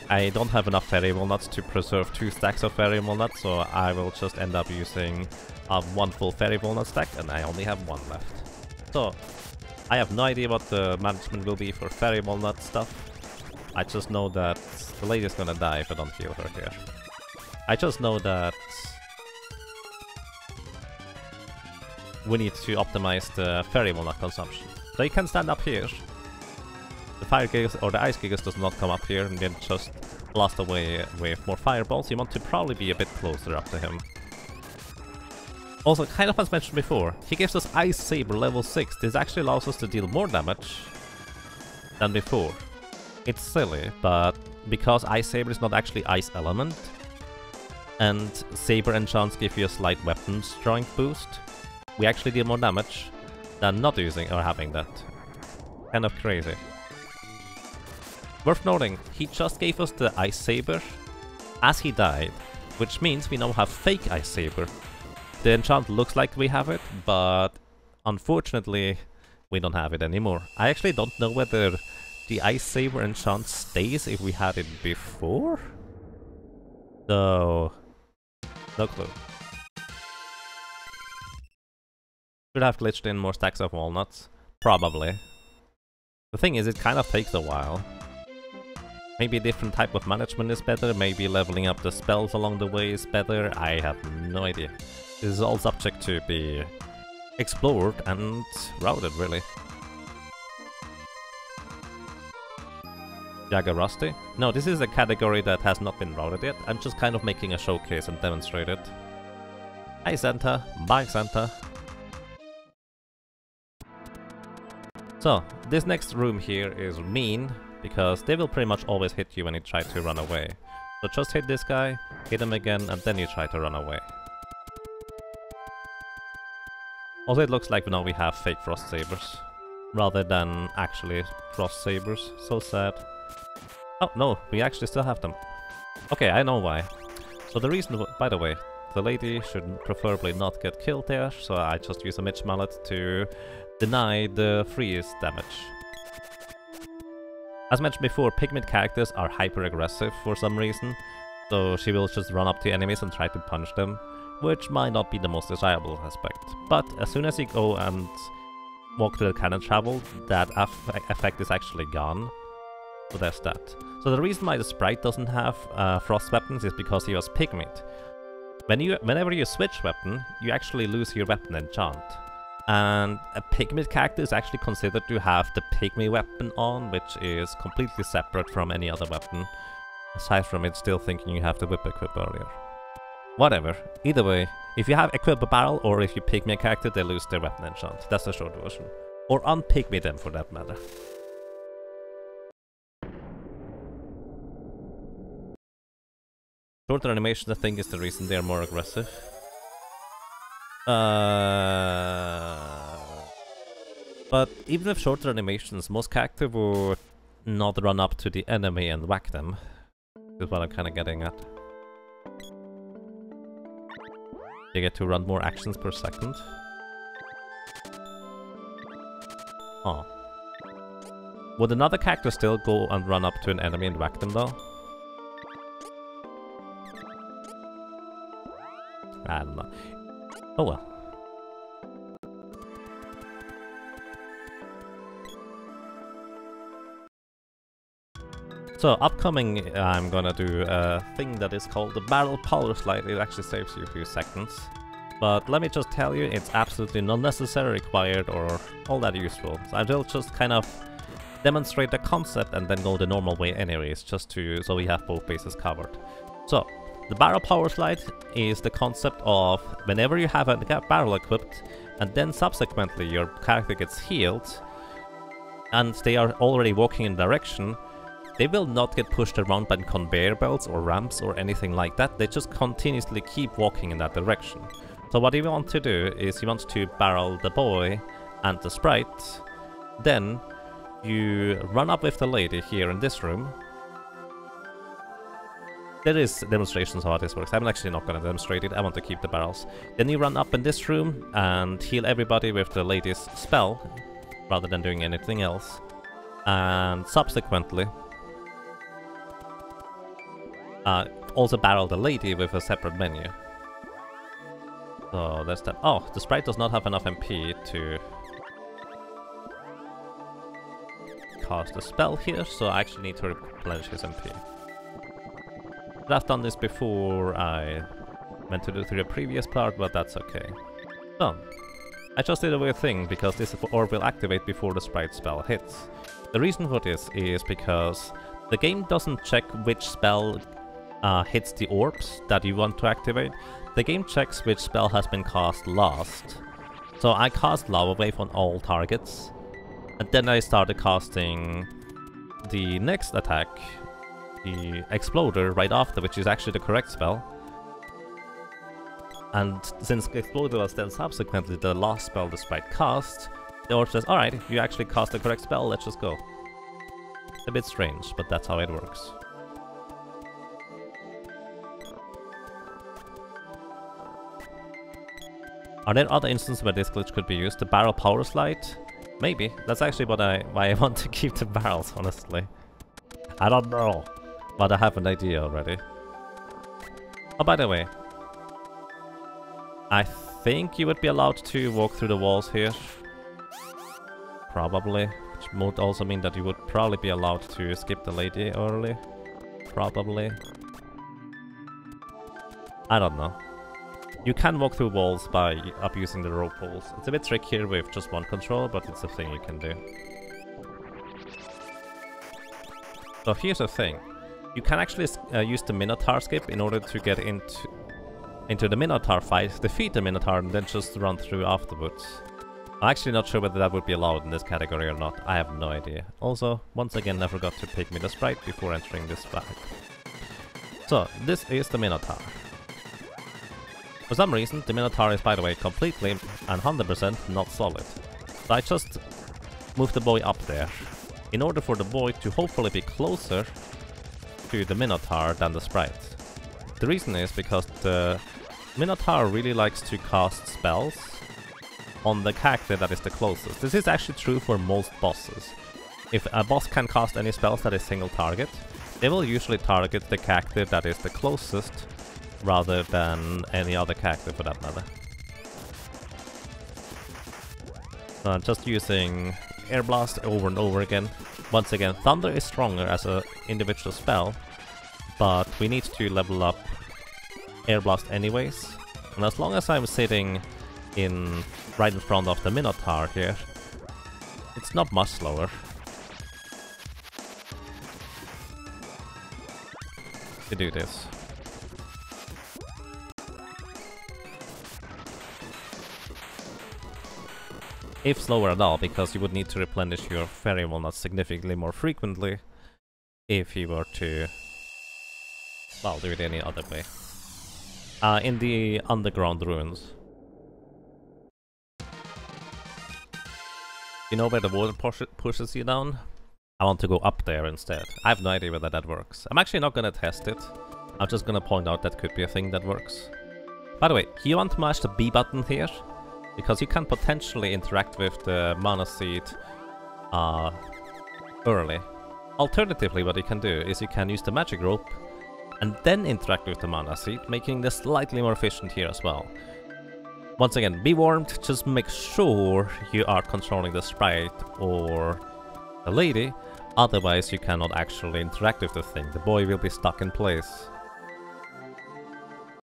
I don't have enough fairy walnuts to preserve 2 stacks of fairy walnuts, so I will just end up using 1 full fairy walnut stack and I only have 1 left. So, I have no idea what the management will be for fairy walnut stuff. I just know that the lady's gonna die if I don't heal her here. I just know that we need to optimize the fairy walnut consumption. So you can stand up here. The fire gigas or the ice gigas does not come up here and then just blast away with more fireballs. You want to probably be a bit closer up to him. Also, kind of as mentioned before, he gives us Ice Saber level 6. This actually allows us to deal more damage than before. It's silly, but because Ice Saber is not actually Ice Element, and Saber enchants give you a slight weapon strength boost, we actually deal more damage than not using or having that. Kind of crazy. Worth noting, he just gave us the Ice Saber as he died, which means we now have fake Ice Saber. The enchant looks like we have it, but unfortunately we don't have it anymore. I actually don't know whether the Ice Saber enchant stays if we had it before? So, no clue. Should have glitched in more stacks of walnuts? Probably. The thing is, it kind of takes a while. Maybe a different type of management is better, maybe leveling up the spells along the way is better, I have no idea. This is all subject to be explored and routed, really. Jagger Rusty? No, this is a category that has not been routed yet. I'm just kind of making a showcase and demonstrate it. Hi Santa, bye Santa. So, this next room here is mean, because they will pretty much always hit you when you try to run away. So just hit this guy, hit him again, and then you try to run away. Also, it looks like now we have fake Frost Sabers, rather than actually Frost Sabers. So sad. Oh, no, we actually still have them. Okay, I know why. So the reason, by the way, the lady should preferably not get killed there, so I just use a Mitch Mallet to deny the freeze damage. As mentioned before, pigment characters are hyper-aggressive for some reason, so she will just run up to enemies and try to punch them, which might not be the most desirable aspect. But as soon as you go and walk to the cannon travel, that effect is actually gone. So there's that. So the reason why the sprite doesn't have frost weapons is because he was pigment. Whenever you switch weapon, you actually lose your weapon enchant. And a pigment character is actually considered to have the pygmy weapon on, which is completely separate from any other weapon. Aside from it still thinking you have the whip equip earlier. Whatever. Either way, if you have equip a barrel or if you pygmy a character, they lose their weapon enchant. That's the short version. Or unpygmy them for that matter. Shorter animations, I think, is the reason they're more aggressive. But even with shorter animations, most characters would not run up to the enemy and whack them. Is what I'm kind of getting at. You get to run more actions per second. Oh. Would another character still go and run up to an enemy and whack them though? I don't know. Oh well. So, upcoming, I'm gonna do a thing that is called the barrel power slide. It actually saves you a few seconds. But let me just tell you, it's absolutely not necessary, required, or all that useful. So I will just kind of demonstrate the concept and then go the normal way anyways, just to so we have both bases covered. So, the barrel power slide is the concept of whenever you have a barrel equipped, and then subsequently your character gets healed, and they are already walking in direction, they will not get pushed around by conveyor belts or ramps or anything like that. They just continuously keep walking in that direction. So what you want to do is you want to barrel the boy and the sprite. Then you run up with the lady here in this room. There is demonstrations how this works. I'm actually not going to demonstrate it. I want to keep the barrels. Then you run up in this room and heal everybody with the lady's spell, rather than doing anything else. And subsequently, also barrel the lady with a separate menu. So that's that. Oh, the sprite does not have enough MP to cast a spell here, so I actually need to replenish his MP. I've done this before I went to do through the previous part, but that's okay. So, I just did a weird thing, because this orb will activate before the sprite spell hits. The reason for this is because the game doesn't check which spell hits the orbs that you want to activate. The game checks which spell has been cast last. So I cast Lava Wave on all targets, and then I started casting the next attack, the Exploder, right after, which is actually the correct spell. And since Exploder was then subsequently the last spell the sprite cast, the orb says, alright, you actually cast the correct spell, let's just go. A bit strange, but that's how it works. Are there other instances where this glitch could be used? The barrel power slide? Maybe. That's actually why I want to keep the barrels, honestly. I don't know, but I have an idea already. Oh, by the way, I think you would be allowed to walk through the walls here. Probably. Which would also mean that you would probably be allowed to skip the lady early. Probably. I don't know. You can walk through walls by abusing the rope pulls. It's a bit trickier with just one control, but it's a thing you can do. So here's the thing. You can actually use the Minotaur skip in order to get into the Minotaur fight, defeat the Minotaur, and then just run through afterwards. I'm actually not sure whether that would be allowed in this category or not. I have no idea. Also, once again, I forgot to pick me the sprite before entering this fight. So, this is the Minotaur. For some reason, the Minotaur is, by the way, completely and 100% not solid. So I just moved the boy up there, in order for the boy to hopefully be closer to the Minotaur than the sprite. The reason is because the Minotaur really likes to cast spells on the character that is the closest. This is actually true for most bosses. If a boss can cast any spells that is single target, they will usually target the character that is the closest, rather than any other character for that matter. So I'm just using Air Blast over and over again. Once again, Thunder is stronger as an individual spell, but we need to level up Air Blast anyways. And as long as I'm sitting right in front of the Minotaur here, it's not much slower. To do this. If slower at all, because you would need to replenish your fairy walnut significantly more frequently if you were to Well, do it any other way. In the underground ruins. You know where the water pushes you down? I want to go up there instead. I have no idea whether that works. I'm actually not gonna test it. I'm just gonna point out that could be a thing that works. By the way, you want to mash the B button here, because you can potentially interact with the mana seed early. Alternatively, what you can do is you can use the magic rope and then interact with the mana seed, making this slightly more efficient here as well. Once again, be warned, just make sure you are controlling the sprite or the lady, otherwise you cannot actually interact with the thing. The boy will be stuck in place.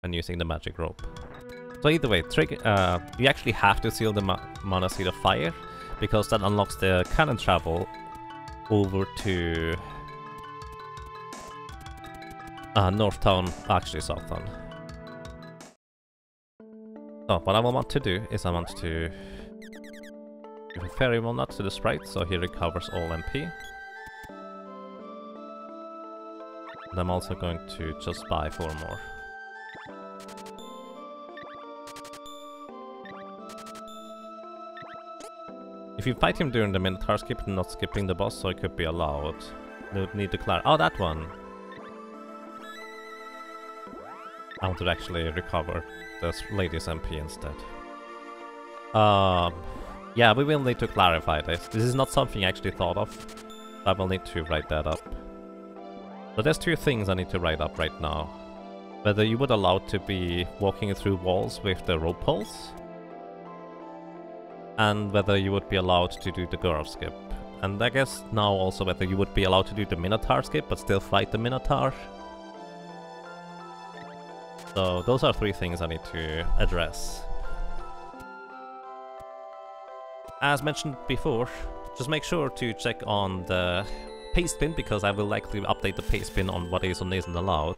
And using the magic rope. So either way, you actually have to seal the mana seed of fire, because that unlocks the cannon travel over to North Town, actually South Town. So what I will want to do is I want to give a pheromone nut to the sprite, so he recovers all MP. And I'm also going to just buy 4 more. If you fight him during the Minotaur skip, not skipping the boss, so it could be allowed. No need to clear. Oh, that one! I want to actually recover this lady's MP instead. Yeah, we will need to clarify this. This is not something I actually thought of. I will need to write that up. So there's 2 things I need to write up right now. Whether you would allow to be walking through walls with the rope pulls, and whether you would be allowed to do the girl skip. And I guess now also whether you would be allowed to do the Minotaur skip but still fight the Minotaur. So those are 3 things I need to address. As mentioned before, just make sure to check on the pastebin, because I will likely update the pastebin on what is and isn't allowed.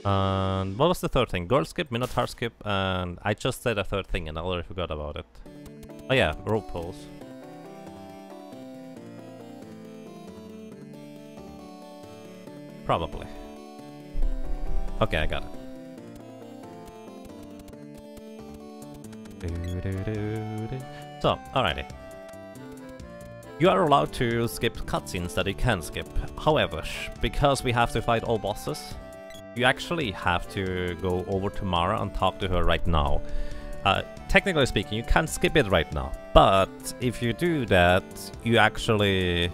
And what was the 3rd thing? Girl skip, Minotaur skip, and I just said a 3rd thing and I already forgot about it. Oh yeah, rope pulls. Probably. Okay, I got it. So, alrighty. You are allowed to skip cutscenes that you can skip. However, because we have to fight all bosses, you actually have to go over to Mara and talk to her right now. Technically speaking, you can skip it right now, but if you do that, you actually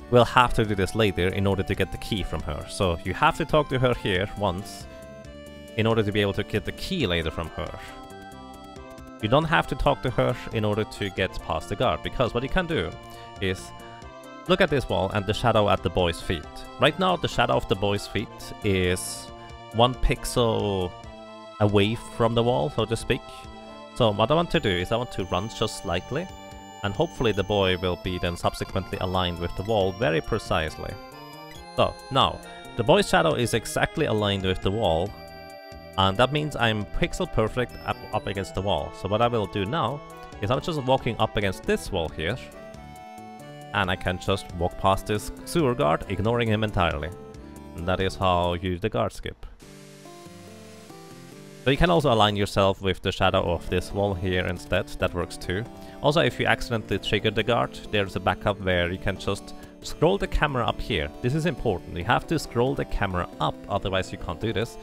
will have to do this later in order to get the key from her. So you have to talk to her here once in order to be able to get the key later from her. You don't have to talk to her in order to get past the guard, because what you can do is look at this wall and the shadow at the boy's feet. Right now, the shadow of the boy's feet is 1 pixel away from the wall, so to speak. So what I want to do is I want to run just slightly, and hopefully the boy will be then subsequently aligned with the wall very precisely. So now, the boy's shadow is exactly aligned with the wall, and that means I'm pixel perfect up against the wall. So what I will do now is I'm just walking up against this wall here, and I can just walk past this sewer guard, ignoring him entirely. And that is how you do the guard skip. So you can also align yourself with the shadow of this wall here instead, that works too. Also, if you accidentally trigger the guard, there's a backup where you can just scroll the camera up here. This is important, you have to scroll the camera up, otherwise you can't do this.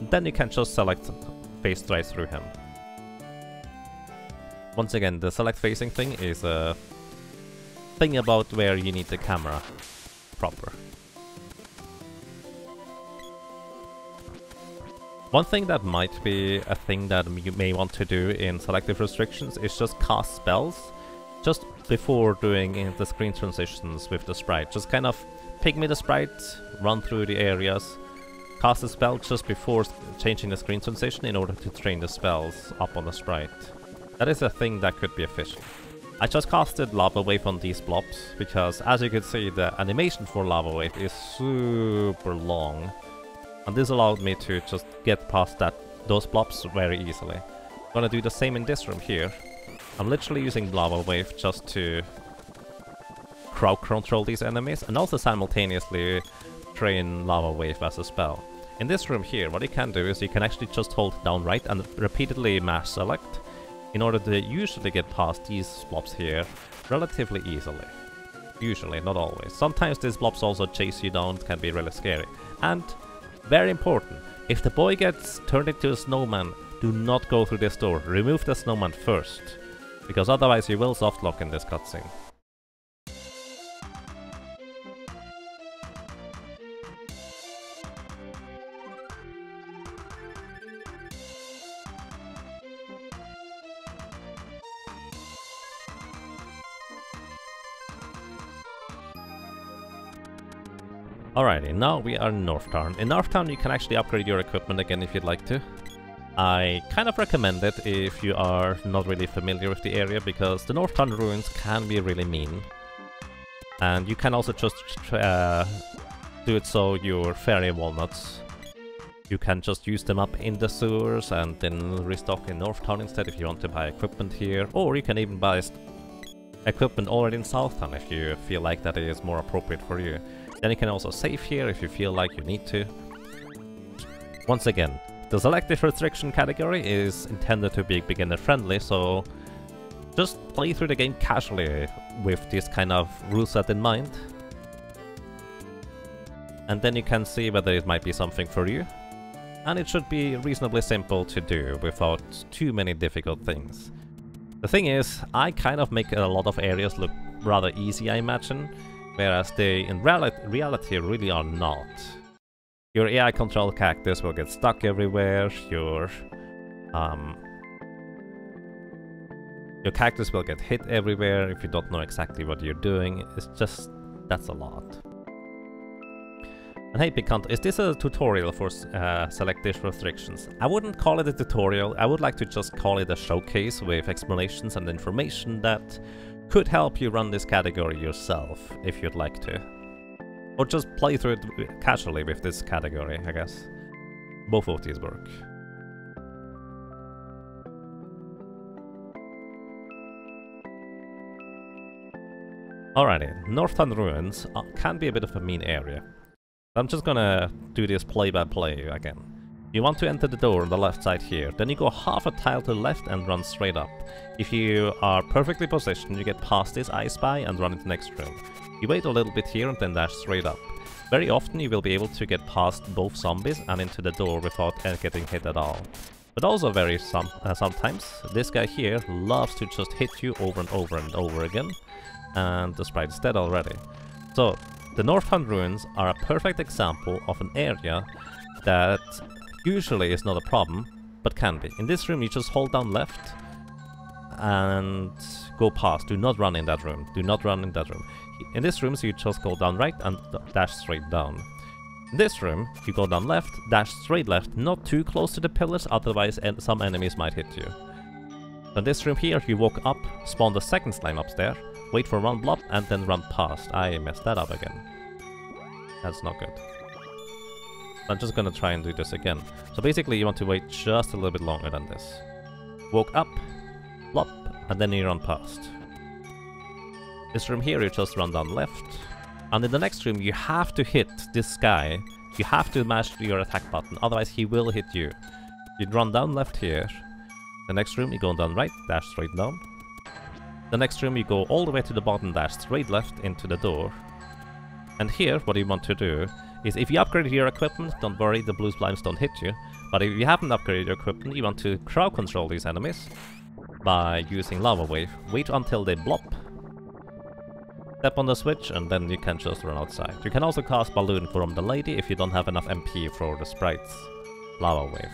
Then you can just select face straight through him. Once again, the select facing thing is a thing about where you need the camera proper. One thing that might be a thing that you may want to do in Selective Restrictions is just cast spells just before doing the screen transitions with the sprite. Just kind of pygmy the sprite, run through the areas, cast a spell just before changing the screen transition in order to train the spells up on the sprite. That is a thing that could be efficient. I just casted Lava Wave on these blobs because, as you can see, the animation for Lava Wave is super long. And this allowed me to just get past that those blobs very easily. Gonna do the same in this room here. I'm literally using Lava Wave just to crowd control these enemies and also simultaneously train Lava Wave as a spell. In this room here, what you can do is you can actually just hold down right and repeatedly mash select in order to usually get past these blobs here relatively easily. Usually, not always. Sometimes these blobs also chase you down, it can be really scary. And, very important, if the boy gets turned into a snowman, do not go through this door. Remove the snowman first, because otherwise you will softlock in this cutscene. Alrighty, now we are in North Town. In North Town you can actually upgrade your equipment again if you'd like to. I kind of recommend it if you are not really familiar with the area, because the North Town ruins can be really mean. And you can also just do it so your fairy walnuts, you can just use them up in the sewers and then restock in North Town instead if you want to buy equipment here. Or you can even buy equipment already in South Town if you feel like that is more appropriate for you. Then you can also save here if you feel like you need to. Once again, the Selective Restriction category is intended to be beginner friendly, so just play through the game casually with this kind of rule set in mind. And then you can see whether it might be something for you. And it should be reasonably simple to do without too many difficult things. The thing is, I kind of make a lot of areas look rather easy, I imagine, whereas they in reality really are not. Your AI controlled cactus will get stuck everywhere, your cactus will get hit everywhere if you don't know exactly what you're doing. It's just, that's a lot. And hey Picant, is this a tutorial for Selective Restrictions? I wouldn't call it a tutorial, I would like to just call it a showcase with explanations and information that could help you run this category yourself, if you'd like to. Or just play through it casually with this category, I guess. Both of these work. Alrighty, Northern Ruins can be a bit of a mean area. I'm just gonna do this play by play again. You want to enter the door on the left side here, then you go half a tile to the left and run straight up. If you are perfectly positioned, you get past this I Spy and run into the next room. You wait a little bit here and then dash straight up. Very often you will be able to get past both zombies and into the door without getting hit at all. But also sometimes, this guy here loves to just hit you over and over and over again, and the sprite is dead already. So, the Northern Ruins are a perfect example of an area that usually is not a problem, but can be. In this room you just hold down left and go past. Do not run in that room. Do not run in that room. In this room so you just go down right and dash straight down. In this room you go down left, dash straight left, not too close to the pillars, otherwise some enemies might hit you. In this room here you walk up, spawn the second slime upstairs, wait for one blob and then run past. I messed that up again. That's not good. I'm just gonna try and do this again. So basically you want to wait just a little bit longer than this. Walk up, blop, and then you run past. This room here you just run down left. And in the next room you have to hit this guy. You have to mash your attack button, otherwise he will hit you. You'd run down left here. The next room you go down right, dash straight down. The next room you go all the way to the bottom, dash straight left into the door. And here what you want to do is, if you upgrade your equipment, don't worry, the blue slimes don't hit you. But if you haven't upgraded your equipment, you want to crowd control these enemies by using Lava Wave. Wait until they blop. Step on the switch and then you can just run outside. You can also cast Balloon from the lady if you don't have enough MP for the sprites. Lava Wave.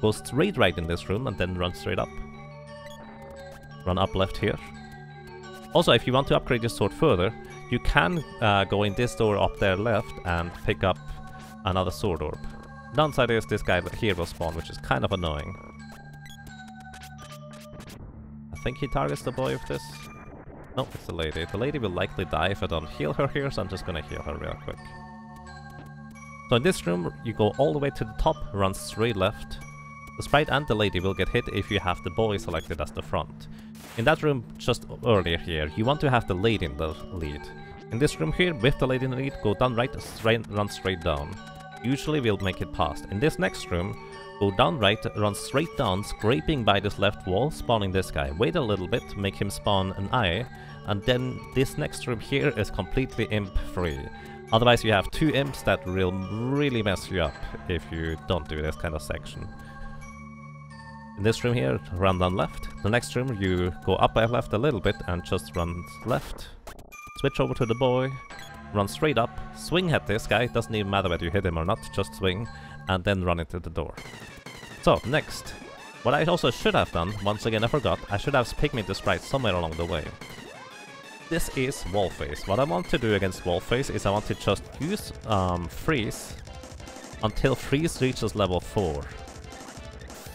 Go straight right in this room and then run straight up. Run up left here. Also, if you want to upgrade your sword further, you can go in this door up there left and pick up another sword orb. Downside is this guy here will spawn, which is kind of annoying. I think he targets the boy with this. No, it's the lady. The lady will likely die if I don't heal her here, so I'm just gonna heal her real quick. So in this room, you go all the way to the top, run straight left. The sprite and the lady will get hit if you have the boy selected as the front. In that room just earlier here, you want to have the lady in the lead. In this room here, with the lady in the lead, go down right, run straight down. Usually we'll make it past. In this next room, go down right, run straight down, scraping by this left wall, spawning this guy. Wait a little bit, make him spawn an eye, and then this next room here is completely imp-free. Otherwise you have two imps that will really mess you up if you don't do this kind of section. In this room here, run down left. The next room you go up by left a little bit and just run left. Switch over to the boy, run straight up, swing at this guy, doesn't even matter whether you hit him or not, just swing, and then run into the door. So, next. What I also should have done, once again I forgot, I should have pigmented the sprite somewhere along the way. This is wall phase. What I want to do against wall phase is I want to just use freeze until freeze reaches level 4.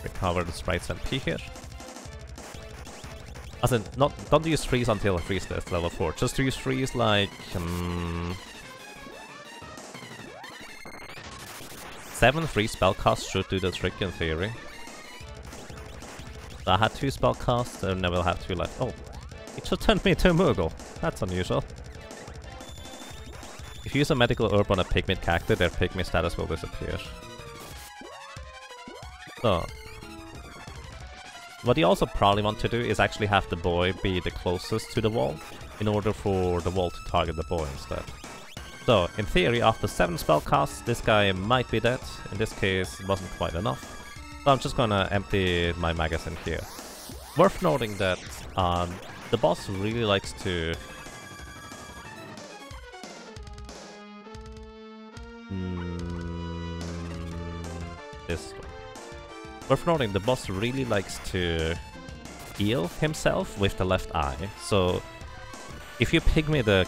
Recover the sprite's MP here. As in, don't use freeze until freeze is level 4. Just use freeze like 7 free spellcasts should do the trick in theory. So I had 2 spellcasts and I will have 2 left. Oh, it just turned me into a Moogle. That's unusual. If you use a medical herb on a pygmy character, their pygmy status will disappear. So, what you also probably want to do is actually have the boy be the closest to the wall, in order for the wall to target the boy instead. So, in theory, after 7 spellcasts, this guy might be dead. In this case, it wasn't quite enough. So I'm just gonna empty my magazine here. Worth noting that the boss really likes to... this one. Worth noting, the boss really likes to heal himself with the left eye. So, if you pygmy the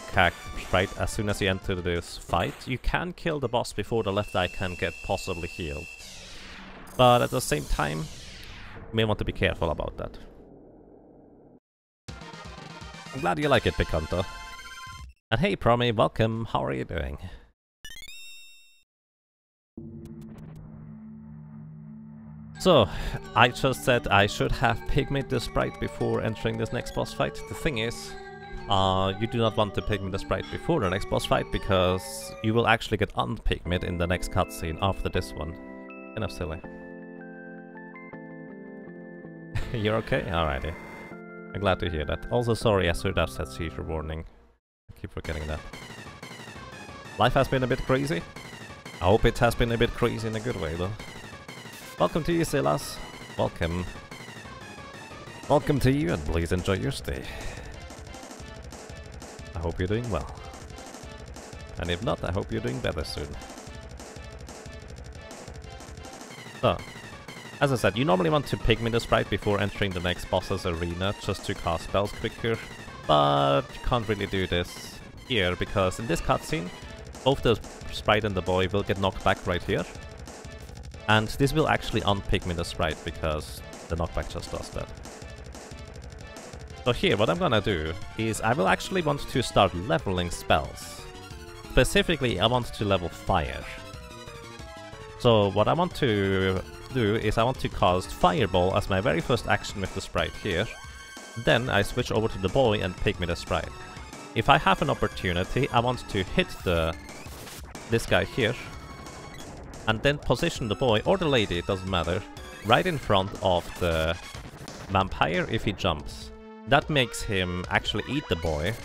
sprite as soon as you enter this fight, you can kill the boss before the left eye can get possibly healed. But at the same time, you may want to be careful about that. I'm glad you like it, Big Hunter. And hey Promi, welcome, how are you doing? So, I just said I should have pygmied the sprite before entering this next boss fight. The thing is, you do not want to pygmy the sprite before the next boss fight, because you will actually get unpygmied in the next cutscene after this one. Kind of silly. You're okay? Alrighty. I'm glad to hear that. Also, sorry, I should have said seizure warning. I keep forgetting that. Life has been a bit crazy. I hope it has been a bit crazy in a good way, though. Welcome to you, Silas. Welcome. Welcome to you, and please enjoy your stay. I hope you're doing well. And if not, I hope you're doing better soon. So, as I said, you normally want to pygmy the sprite before entering the next boss's arena, just to cast spells quicker, but you can't really do this here, because in this cutscene, both the sprite and the boy will get knocked back right here. And this will actually unpygmy the sprite, because the knockback just does that. So here, what I'm gonna do is I will actually want to start leveling spells. Specifically, I want to level fire. So what I want to do is I want to cast Fireball as my very first action with the sprite here. Then I switch over to the boy and pygmy the sprite. If I have an opportunity, I want to hit this guy here, and then position the boy, or the lady, it doesn't matter, right in front of the vampire if he jumps. That makes him actually eat the boy.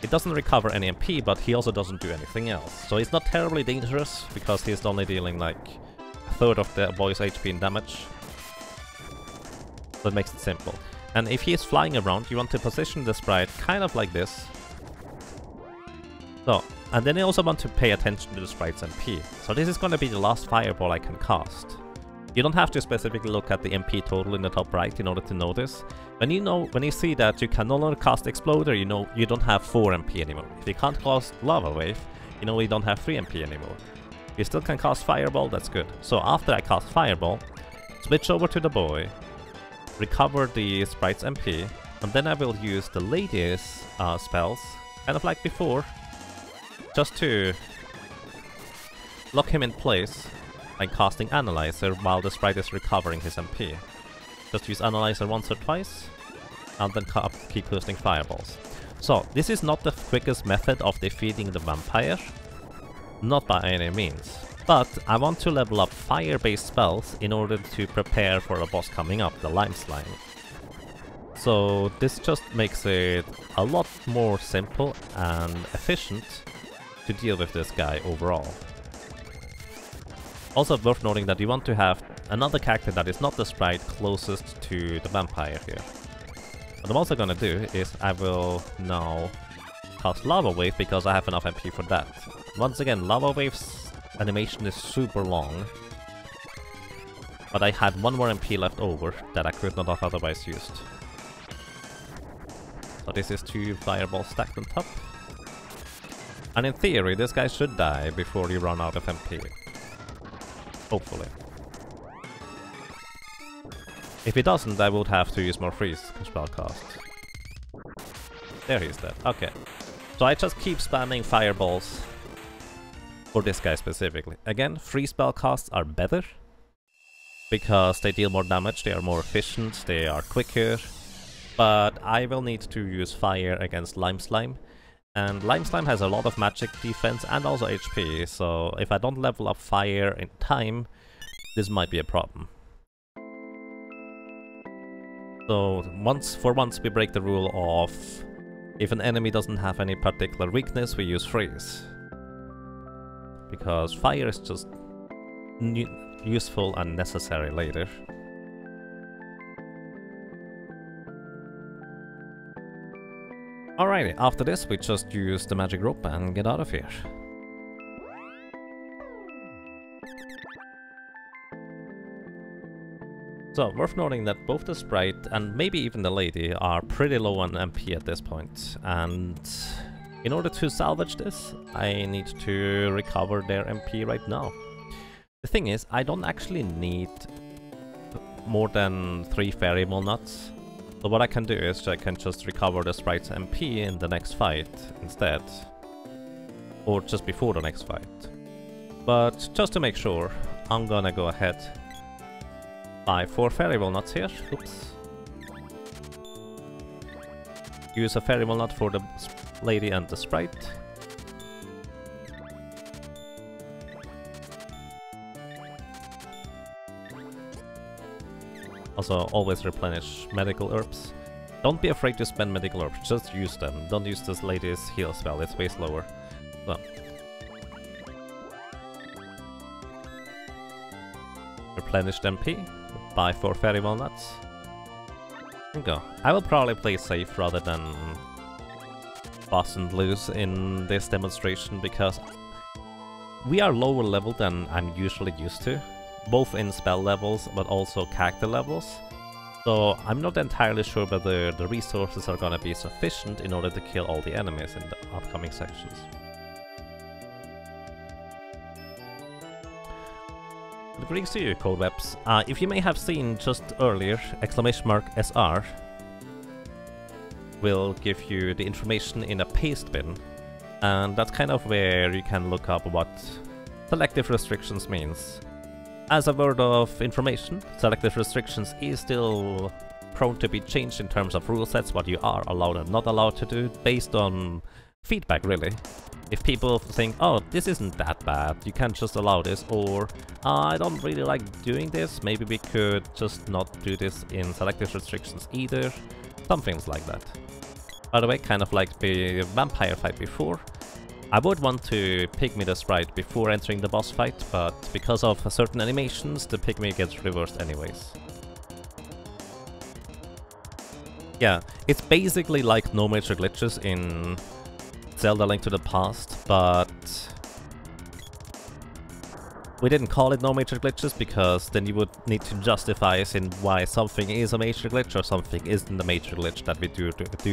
It doesn't recover any MP, but he also doesn't do anything else. So it's not terribly dangerous, because he's only dealing like a third of the boy's HP in damage. So it makes it simple. And if he is flying around, you want to position the sprite kind of like this. So, and then you also want to pay attention to the sprite's MP. So this is going to be the last fireball I can cast. You don't have to specifically look at the MP total in the top right in order to know this. When you see that you can no longer cast Exploder, you know you don't have 4 MP anymore. If you can't cast Lava Wave, you know you don't have 3 MP anymore. If you still can cast Fireball, that's good. So after I cast Fireball, switch over to the boy, recover the sprite's MP, and then I will use the lady's spells, kind of like before, just to lock him in place, by casting Analyzer while the sprite is recovering his MP. Just use Analyzer once or twice, and then keep casting fireballs. So, this is not the quickest method of defeating the vampire, not by any means, but I want to level up fire-based spells in order to prepare for a boss coming up, the Lime Slime. So this just makes it a lot more simple and efficient to deal with this guy overall. Also worth noting that you want to have another character that is not the sprite closest to the vampire here. What I'm also gonna do is I will now cast Lava Wave because I have enough MP for that. Once again, Lava Wave's animation is super long, but I had one more MP left over that I could not have otherwise used. So this is 2 fireballs stacked on top. And in theory, this guy should die before you run out of MP. Hopefully. If he doesn't, I would have to use more freeze spellcast. There he's dead. Okay. So I just keep spamming fireballs for this guy specifically. Again, free spellcasts are better because they deal more damage, they are more efficient, they are quicker. But I will need to use fire against Lime Slime. And Lime Slime has a lot of magic defense and also HP, so if I don't level up fire in time, this might be a problem. So for once we break the rule of if an enemy doesn't have any particular weakness, we use freeze. Because fire is just useful and necessary later. Alrighty, after this we just use the magic rope and get out of here. So, worth noting that both the sprite and maybe even the lady are pretty low on MP at this point, and in order to salvage this, I need to recover their MP right now. The thing is, I don't actually need more than 3 fairy walnuts. So what I can do is I can just recover the sprite's MP in the next fight instead. Or just before the next fight. But just to make sure, I'm gonna go ahead, buy 4 fairy walnuts here. Oops. Use a fairy walnut for the lady and the sprite. Also, always replenish medical herbs. Don't be afraid to spend medical herbs, just use them. Don't use this lady's heal spell, it's way slower. So. Replenish MP, buy 4 fairy walnuts, and go. I will probably play safe rather than boss and lose in this demonstration because we are lower level than I'm usually used to. Both in spell levels, but also character levels. So I'm not entirely sure whether the resources are gonna be sufficient in order to kill all the enemies in the upcoming sections. Greetings to you, Codewebs. If you may have seen just earlier, !SR will give you the information in a pastebin, and that's kind of where you can look up what selective restrictions means. As a word of information, selective restrictions is still prone to be changed in terms of rule sets, what you are allowed and not allowed to do, based on feedback really. If people think, oh, this isn't that bad, you can't just allow this, or I don't really like doing this, maybe we could just not do this in selective restrictions either, some things like that. By the way, kind of like the vampire fight before, I would want to pygmy the sprite before entering the boss fight, but because of certain animations, the pygmy gets reversed anyways. Yeah, it's basically like no major glitches in Zelda Link to the Past, but we didn't call it no major glitches because then you would need to justify us in why something is a major glitch or something isn't a major glitch that we do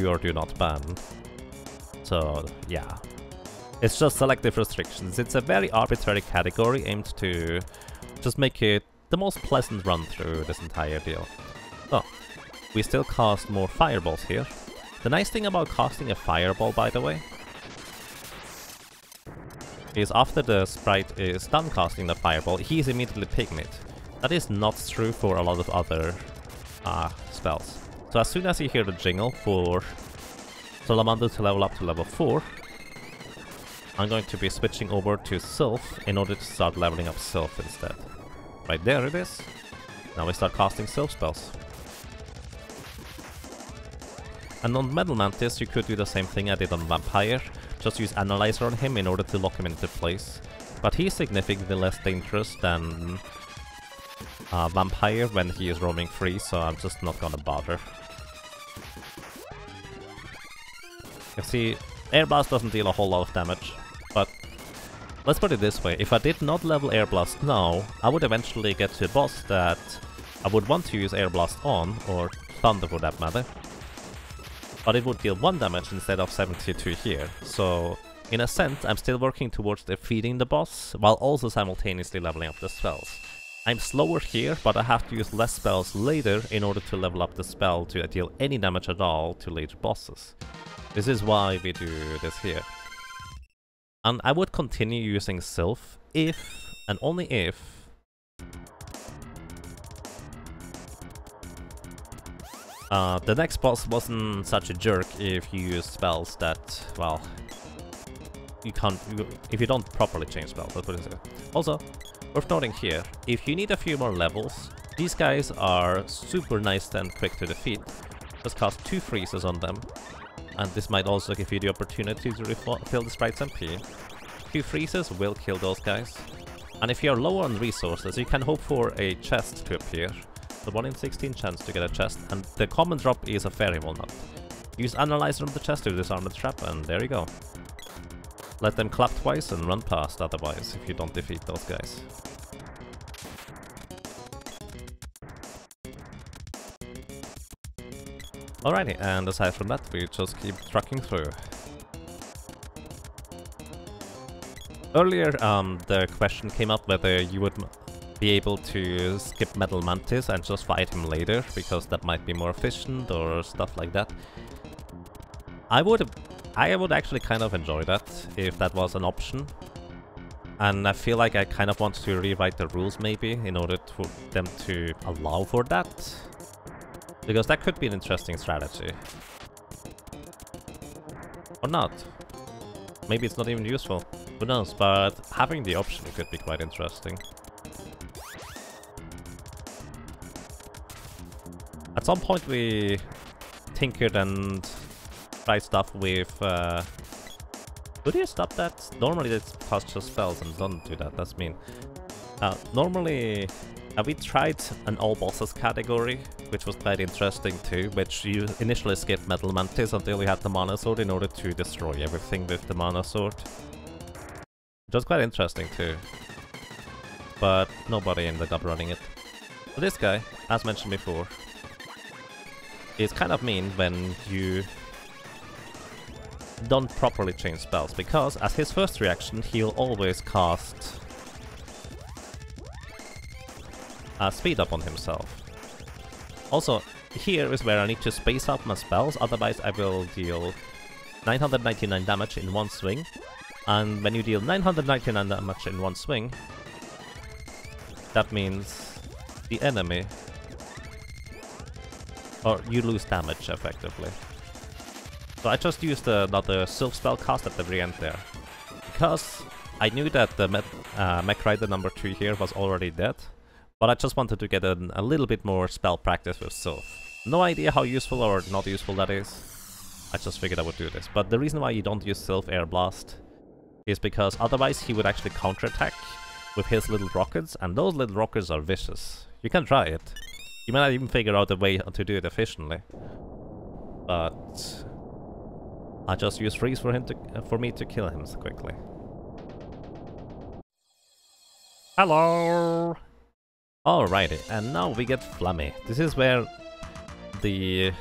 or do not ban. So, yeah. It's just selective restrictions. It's a very arbitrary category aimed to just make it the most pleasant run through this entire deal. So, we still cast more fireballs here. The nice thing about casting a fireball, by the way, is after the sprite is done casting the fireball, he is immediately pygmied. That is not true for a lot of other spells. So as soon as you hear the jingle for Salamander to level up to level 4, I'm going to be switching over to Sylph in order to start leveling up Sylph instead. Right there it is. Now we start casting Sylph spells. And on Metal Mantis you could do the same thing I did on Vampire. Just use Analyzer on him in order to lock him into place. But he's significantly less dangerous than Vampire when he is roaming free, so I'm just not gonna bother. You see, Air Blast doesn't deal a whole lot of damage, but let's put it this way, if I did not level Air Blast now, I would eventually get to a boss that I would want to use Air Blast on, or Thunder for that matter, but it would deal 1 damage instead of 72 here, so in a sense I'm still working towards defeating the boss, while also simultaneously leveling up the spells. I'm slower here, but I have to use less spells later in order to level up the spell to deal any damage at all to later bosses. This is why we do this here. And I would continue using Sylph if, and only if, the next boss wasn't such a jerk if you use spells that, well, if you don't properly change spells, let's put it this way. Also, worth noting here, if you need a few more levels, these guys are super nice and quick to defeat. Just cast 2 freezes on them, and this might also give you the opportunity to refill the sprite's MP. 2 freezes will kill those guys, and if you're low on resources, you can hope for a chest to appear. The 1 in 16 chance to get a chest, and the common drop is a fairy walnut. Use Analyzer on the chest to disarm the trap, and there you go. Let them clap twice and run past otherwise, if you don't defeat those guys. Alrighty, and aside from that, we just keep trucking through. Earlier, the question came up whether you would be able to skip Metal Mantis and just fight him later, because that might be more efficient or stuff like that. I would actually kind of enjoy that, if that was an option. And I feel like I kind of want to rewrite the rules maybe, in order for them to allow for that. Because that could be an interesting strategy. Or not. Maybe it's not even useful. Who knows, but having the option could be quite interesting. At some point we tinkered and tried stuff with... Could you stop that? Normally it casts just spells and don't do that, that's mean. Normally we tried an all bosses category, which was quite interesting too, which you initially skipped Metal Mantis until you had the Mana Sword in order to destroy everything with the Mana Sword. It was quite interesting too, but nobody ended up running it. So this guy, as mentioned before, is kind of mean when you don't properly change spells, because as his first reaction he'll always cast speed up on himself. Also, here is where I need to space out my spells, otherwise I will deal 999 damage in one swing, and when you deal 999 damage in one swing, that means the enemy, or you lose damage effectively. So I just used another Sylph spell cast at the very end there, because I knew that the Mech Rider number 2 here was already dead, but I just wanted to get a little bit more spell practice with Sylph. No idea how useful or not useful that is, I just figured I would do this. But the reason why you don't use Sylph Air Blast is because otherwise he would actually counterattack with his little rockets, and those little rockets are vicious. You can try it. You might not even figure out a way to do it efficiently. But I just use freeze for me to kill him quickly. Hello! Alrighty, and now we get Flammy. This is where the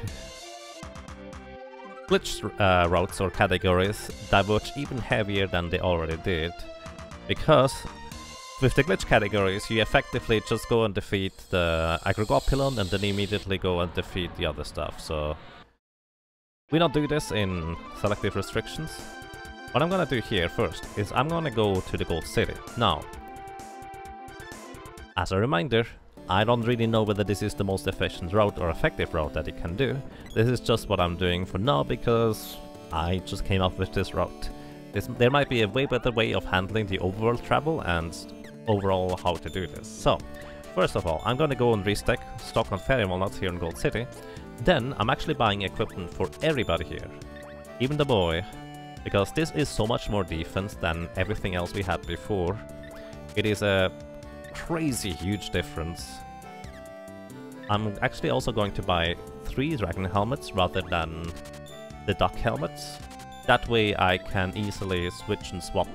glitch routes or categories diverge even heavier than they already did. Because with the glitch categories, you effectively just go and defeat the Agrogopilon and then immediately go and defeat the other stuff. So we don't do this in Selective Restrictions. what I'm gonna do here first is I'm gonna go to the Gold City. Now, as a reminder, I don't really know whether this is the most efficient route or effective route that you can do. This is just what I'm doing for now because I just came up with this route. There might be a way better way of handling the overworld travel and overall how to do this. So, first of all, I'm gonna go and stock on fairy walnuts here in Gold City. Then, I'm actually buying equipment for everybody here. Even the boy. Because this is so much more defense than everything else we had before. It is a crazy huge difference. I'm actually also going to buy 3 dragon helmets rather than the duck helmets. That way I can easily switch and swap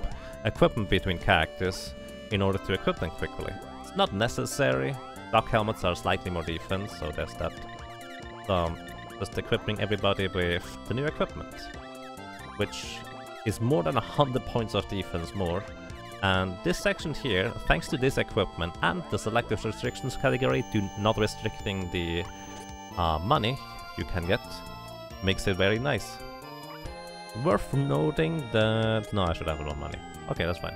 equipment between characters in order to equip them quickly. It's not necessary. Duck helmets are slightly more defense, so there's that. So just equipping everybody with the new equipment, which is more than 100 points of defense more. And this section here, thanks to this equipment and the Selective Restrictions category, not restricting the money you can get, makes it very nice. Worth noting that... No, I should have more money. Okay, that's fine.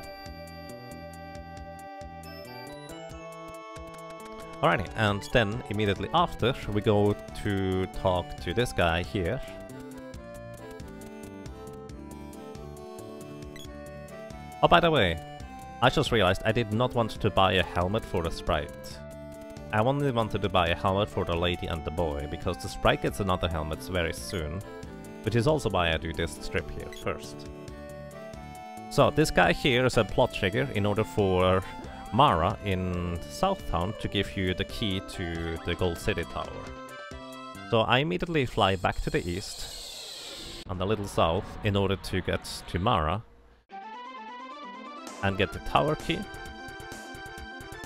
Alrighty, and then immediately after we go to talk to this guy here. Oh, by the way, I just realized I did not want to buy a helmet for the sprite. I only wanted to buy a helmet for the lady and the boy, because the sprite gets another helmet very soon. Which is also why I do this strip here first. So this guy here is a plot trigger in order for Mara in Southtown to give you the key to the Gold City Tower. So I immediately fly back to the east on the little south in order to get to Mara and get the tower key.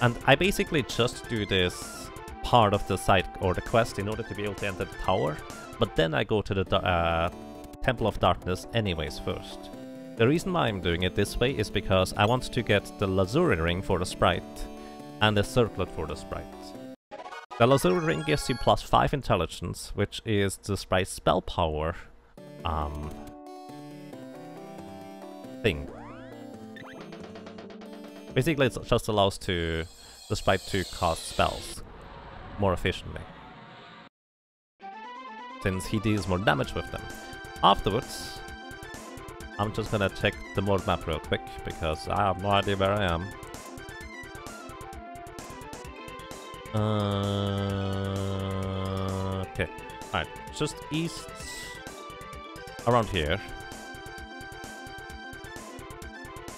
And I basically just do this part of the side or the quest in order to be able to enter the tower. But then I go to the Temple of Darkness anyways first. The reason why I'm doing it this way is because I want to get the Lazuri ring for the sprite and the circlet for the sprite. The Lazuri ring gives you +5 intelligence, which is the sprite's spell power thing. Basically it just allows the sprite to cast spells more efficiently, since he deals more damage with them. Afterwards, I'm just gonna check the world map real quick, because I have no idea where I am. Okay, alright, just east, around here.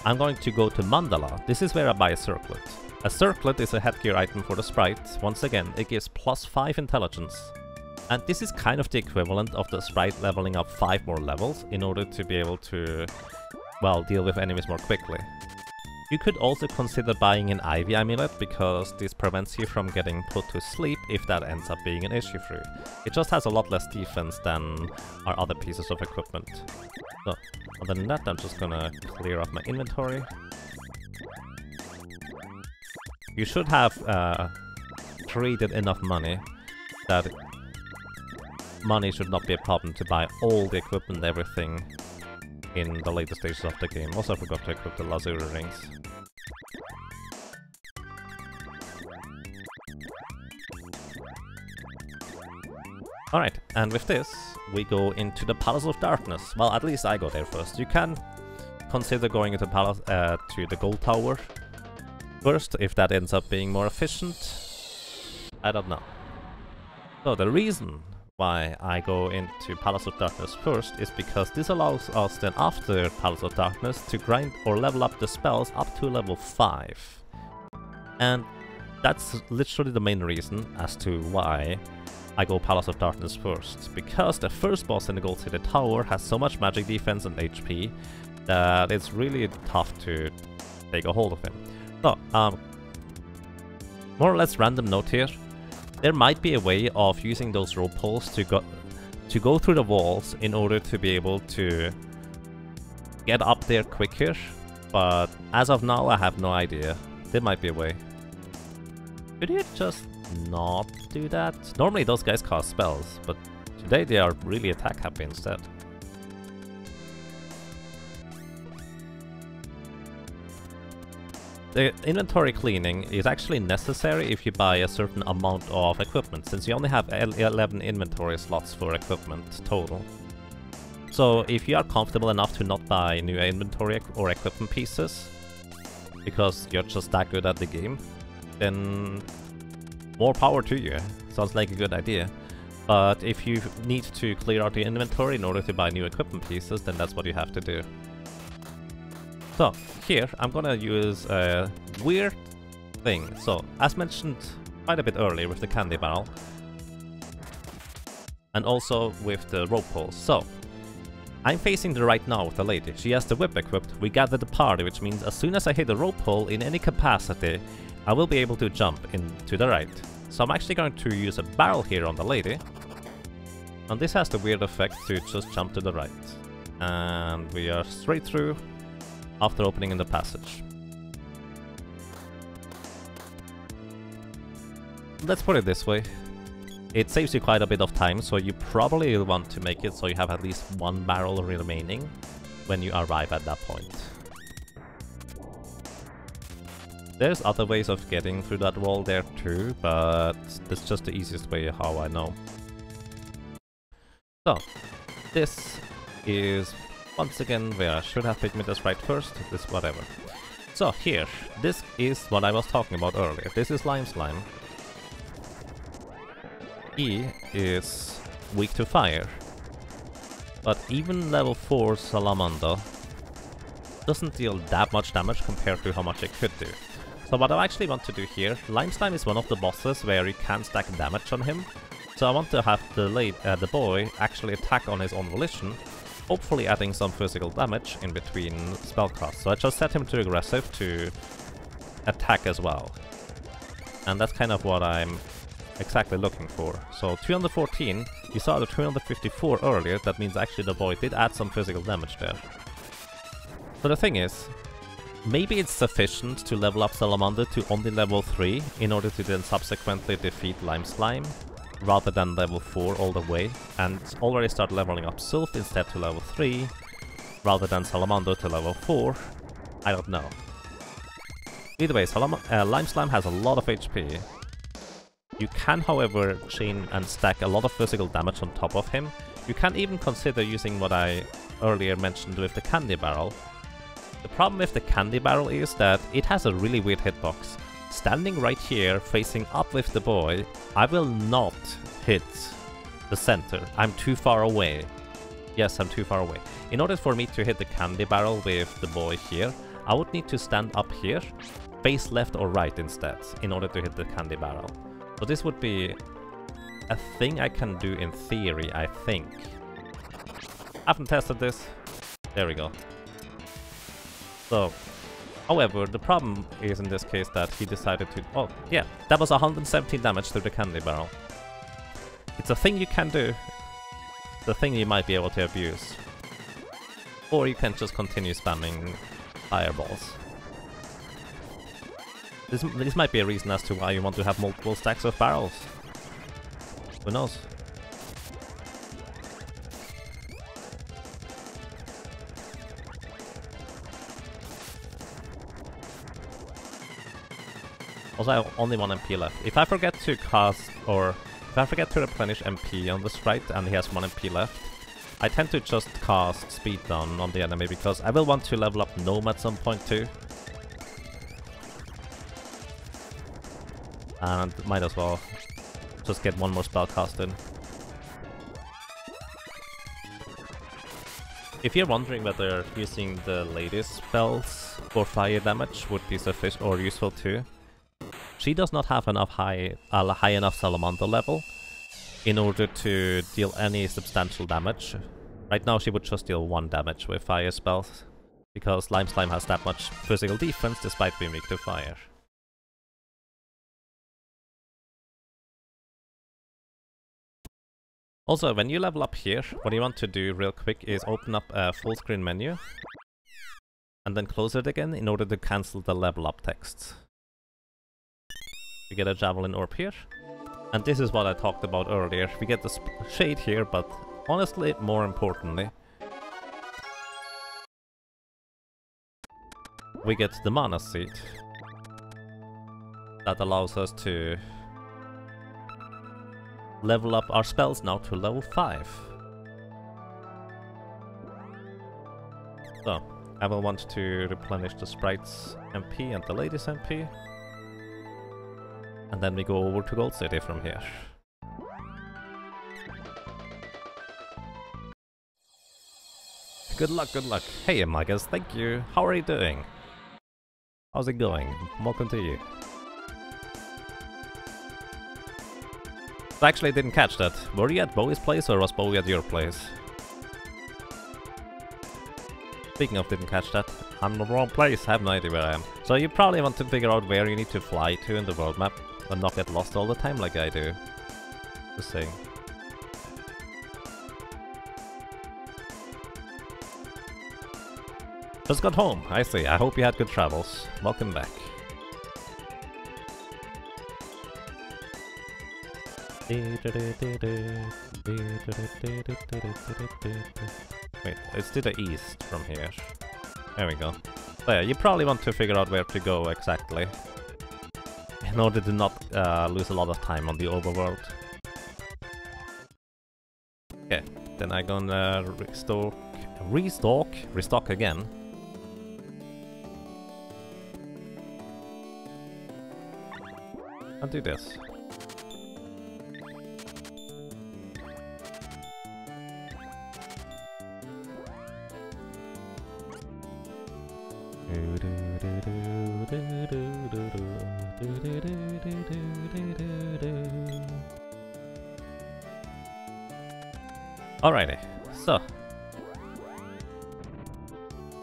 I'm going to go to Mandala. This is where I buy a circlet. A circlet is a headgear item for the sprite. Once again, it gives +5 intelligence. And this is kind of the equivalent of the sprite leveling up 5 more levels in order to be able to, well, deal with enemies more quickly. You could also consider buying an Ivy Amulet, because this prevents you from getting put to sleep if that ends up being an issue for you. It just has a lot less defense than our other pieces of equipment. So, other than that, I'm just gonna clear up my inventory. You should have created enough money that money should not be a problem to buy all the equipment and everything in the later stages of the game. Also, I forgot to equip the Lazuri rings. Alright, and with this, we go into the Palace of Darkness. Well, at least I go there first. You can consider going into Palace, to the Gold Tower first, if that ends up being more efficient. I don't know. So the reason why I go into Palace of Darkness first is because this allows us then after Palace of Darkness to grind or level up the spells up to level 5. And that's literally the main reason as to why I go Palace of Darkness first. Because the first boss in the Gold City Tower has so much magic defense and HP that it's really tough to take a hold of him. So, more or less random note here. There might be a way of using those rope poles to go through the walls in order to be able to get up there quicker, but as of now I have no idea. There might be a way. Could you just not do that? Normally those guys cast spells, but today they are really attack happy instead. the inventory cleaning is actually necessary if you buy a certain amount of equipment, since you only have 11 inventory slots for equipment total. So if you are comfortable enough to not buy new inventory or equipment pieces, because you're just that good at the game, then more power to you. Sounds like a good idea. But if you need to clear out the inventory in order to buy new equipment pieces, then that's what you have to do. So, here, I'm gonna use a weird thing. So, as mentioned quite a bit earlier with the candy barrel, and also with the rope pulls. So, I'm facing the right now with the lady. She has the whip equipped. We gather the party, which means as soon as I hit the rope pull in any capacity, I will be able to jump into the right. So I'm actually going to use a barrel here on the lady. And this has the weird effect to just jump to the right. And we are straight through after opening in the passage. Let's put it this way. It saves you quite a bit of time, so you probably want to make it so you have at least one barrel remaining when you arrive at that point. There's other ways of getting through that wall there too, but that's just the easiest way how I know. So, this is once again where I should have picked this right first, this whatever. So here, this is what I was talking about earlier. This is Lime Slime. He is weak to fire, but even level 4 Salamander doesn't deal that much damage compared to how much it could do. So what I actually want to do here, Lime Slime is one of the bosses where you can stack damage on him, so I want to have the boy actually attack on his own volition, hopefully adding some physical damage in between spellcasts. So I just set him to aggressive to attack as well, and that's kind of what I'm exactly looking for. So 214, you saw the 254 earlier, that means actually the boy did add some physical damage there. So the thing is, maybe it's sufficient to level up Salamander to only level 3 in order to then subsequently defeat Lime Slime, rather than level 4 all the way, and already start leveling up Sylph instead to level 3, rather than Salamander to level 4. I don't know. Either way, Lime Slime has a lot of HP. You can, however, chain and stack a lot of physical damage on top of him. You can even consider using what I earlier mentioned with the candy barrel. The problem with the candy barrel is that it has a really weird hitbox. Standing right here, facing up with the boy, I will not hit the center. I'm too far away. Yes, I'm too far away. In order for me to hit the candy barrel with the boy here, I would need to stand up here, face left or right instead, in order to hit the candy barrel. So this would be a thing I can do in theory, I think. I haven't tested this. There we go. So, however, the problem is in this case that he decided to... Oh, yeah, that was 117 damage to the candy barrel. It's a thing you can do. It's a thing you might be able to abuse. Or you can just continue spamming fireballs. This might be a reason as to why you want to have multiple stacks of barrels. Who knows? Also, I have only 1 MP left. If I forget to cast, or if I forget to replenish MP on the sprite and he has 1 MP left, I tend to just cast speedrun on the enemy because I will want to level up Gnome at some point too. And might as well just get 1 more spell cast in. If you're wondering whether using the latest spells for fire damage would be sufficient or useful too, she does not have enough high enough Salamander level in order to deal any substantial damage. Right now she would just deal 1 damage with fire spells, because Lime Slime has that much physical defense despite being weak to fire. Also, when you level up here, what you want to do real quick is open up a full screen menu and then close it again in order to cancel the level up text. You get a javelin orb here, and this is what I talked about earlier. We get the shade here, but honestly, more importantly, we get the mana seed. That allows us to level up our spells now to level 5. So, I will want to replenish the sprite's MP and the lady's MP. And then we go over to Gold City from here. Good luck, good luck. Hey Magus, thank you. How are you doing? How's it going? Welcome to you. I actually didn't catch that. Were you at Bowie's place or was Bowie at your place? Speaking of didn't catch that, I'm in the wrong place, I have no idea where I am. So you probably want to figure out where you need to fly to in the world map and not get lost all the time like I do. Just saying. Just got home, I see. I hope you had good travels. Welcome back. Wait, it's to the east from here. There we go. So yeah, you probably want to figure out where to go exactly in order to not lose a lot of time on the overworld. Okay, then I'm gonna restock again. I'll do this. Alrighty, so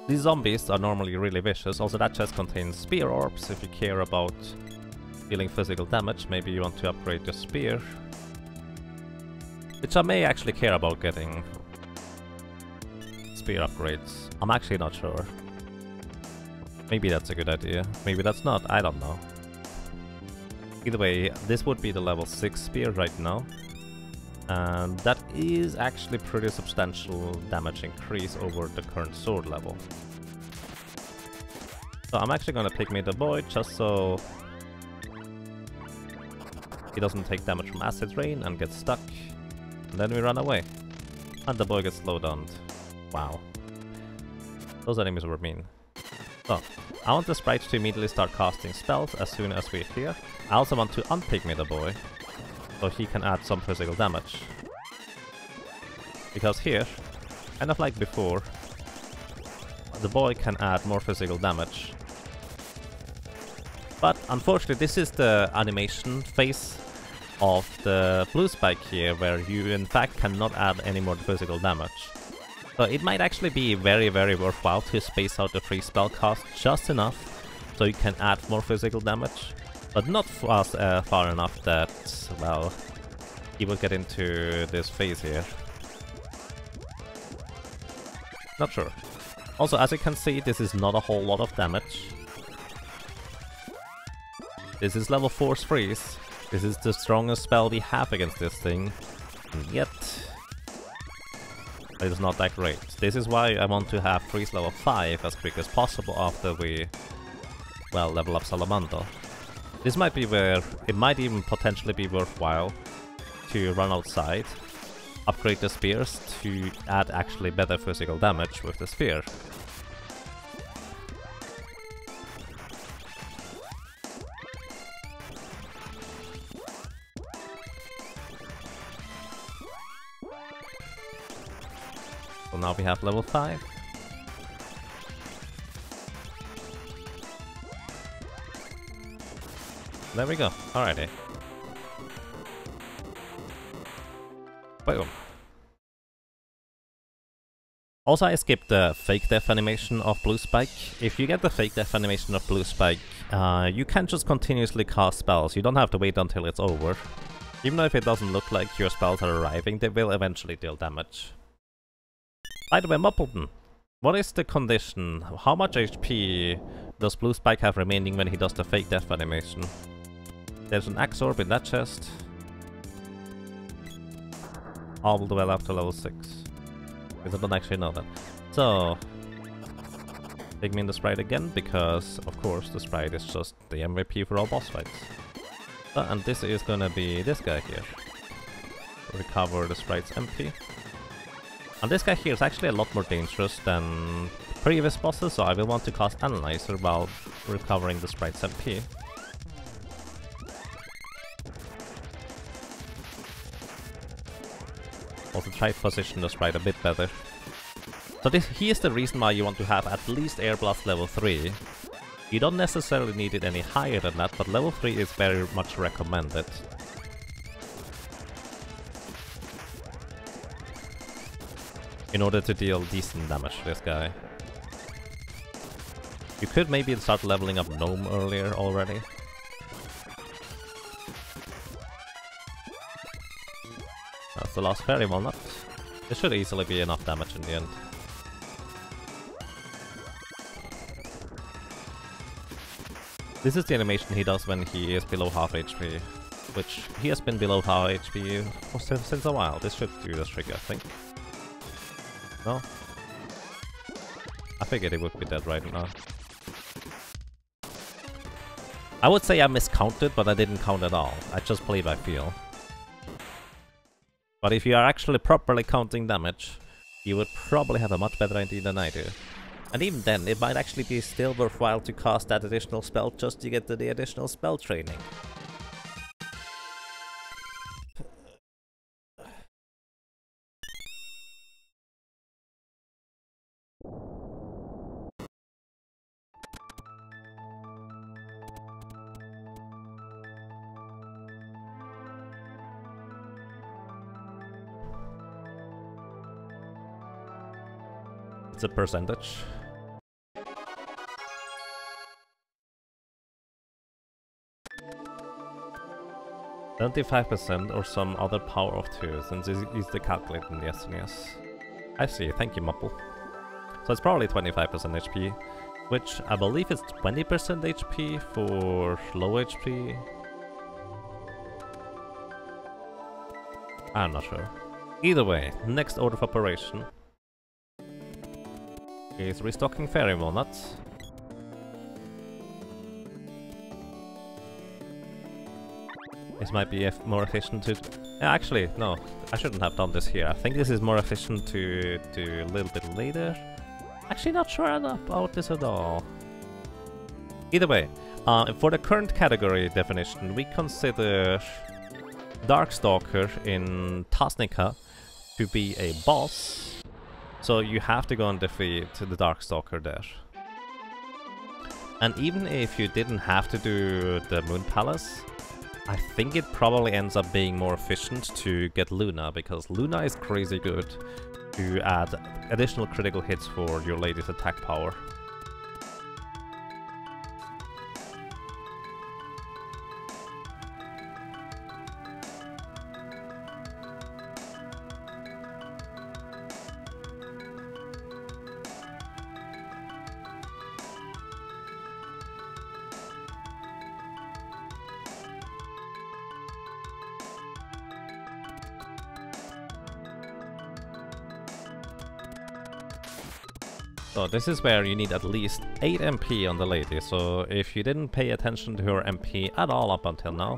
these zombies are normally really vicious. Also, that chest contains spear orbs. If you care about dealing physical damage, maybe you want to upgrade your spear, which I may actually care about getting spear upgrades. I'm actually not sure. Maybe that's a good idea. Maybe that's not. I don't know. Either way, this would be the level 6 spear right now. And that is actually pretty substantial damage increase over the current sword level. So I'm actually gonna pick me the boy just so he doesn't take damage from acid rain and get stuck. And then we run away. And the boy gets slowed down. Wow. Those enemies were mean. So, I want the sprites to immediately start casting spells as soon as we're here. I also want to unpick me the boy, so he can add some physical damage. Because here, kind of like before, the boy can add more physical damage. But unfortunately, this is the animation phase of the blue spike here, where you in fact cannot add any more physical damage. So it might actually be very worthwhile to space out the free spell cast just enough so you can add more physical damage, but not far enough that, well, you will get into this phase here. Not sure. Also, as you can see, this is not a whole lot of damage. This is level 4's freeze. This is the strongest spell we have against this thing, and yet it is not that great. This is why I want to have freeze level 5 as quick as possible after we, well, level up Salamander. This might be where it might even potentially be worthwhile to run outside, upgrade the spears to add actually better physical damage with the spear. So now we have level 5. There we go. Alrighty. Boom. Also, I skipped the fake death animation of Blue Spike. If you get the fake death animation of Blue Spike, you can just continuously cast spells. You don't have to wait until it's over. Even though if it doesn't look like your spells are arriving, they will eventually deal damage. By the way, Muppleton, what is the condition? How much HP does Blue Spike have remaining when he does the fake death animation? There's an axe orb in that chest. All the way up to level 6. Because I don't actually know that. So, Pigmin the sprite again, because of course the sprite is just the MVP for all boss fights. And this is gonna be this guy here. Recover the sprite's MP. And this guy here is actually a lot more dangerous than previous bosses, so I will want to cast Analyzer while recovering the sprite's MP. Also try to position the sprite a bit better. So he is the reason why you want to have at least Air Blast level 3. You don't necessarily need it any higher than that, but level 3 is very much recommended. In order to deal decent damage to this guy. You could maybe start leveling up Gnome earlier already. That's the last fairy walnut. This should easily be enough damage in the end. This is the animation he does when he is below half HP, which he has been below half HP since a while. This should do this trick, I think. No? I figured he would be dead right now. I would say I miscounted, but I didn't count at all. I just play by feel. But if you are actually properly counting damage, you would probably have a much better idea than I do. And even then, it might actually be still worthwhile to cast that additional spell just to get the additional spell training. It's a percentage. $75% or some other power of 2, since it is the calculate in the SNES. I see, thank you, Mupple. So it's probably 25% HP, which I believe is 20% HP for low HP. I'm not sure. Either way, next order of operation is restocking fairy walnuts. This might be more efficient to... actually, no, I shouldn't have done this here. I think this is more efficient to do a little bit later. Actually not sure about this at all. Either way, for the current category definition, we consider Darkstalker in Tasnica to be a boss. So you have to go and defeat the Darkstalker there. And even if you didn't have to do the Moon Palace, I think it probably ends up being more efficient to get Luna, because Luna is crazy good to add additional critical hits for your latest attack power. So this is where you need at least 8 MP on the lady, so if you didn't pay attention to her MP at all up until now,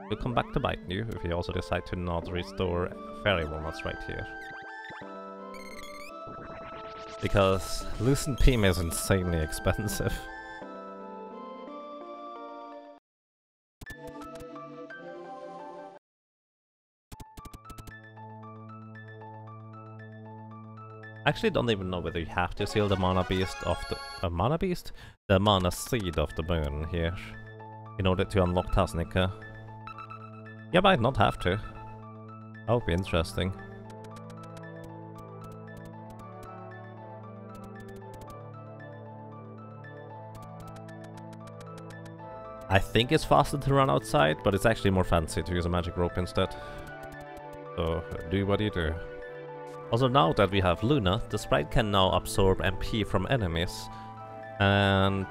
we'll come back to bite you if you also decide to not restore fairy walnuts right here. Because Lucent Beam is insanely expensive. I actually don't even know whether you have to seal the mana beast of the mana beast? The mana seed of the moon here in order to unlock Tasnica. You might not have to. That would be interesting. I think it's faster to run outside, but it's actually more fancy to use a magic rope instead. So do what you do. Also, now that we have Luna, the sprite can now absorb MP from enemies, and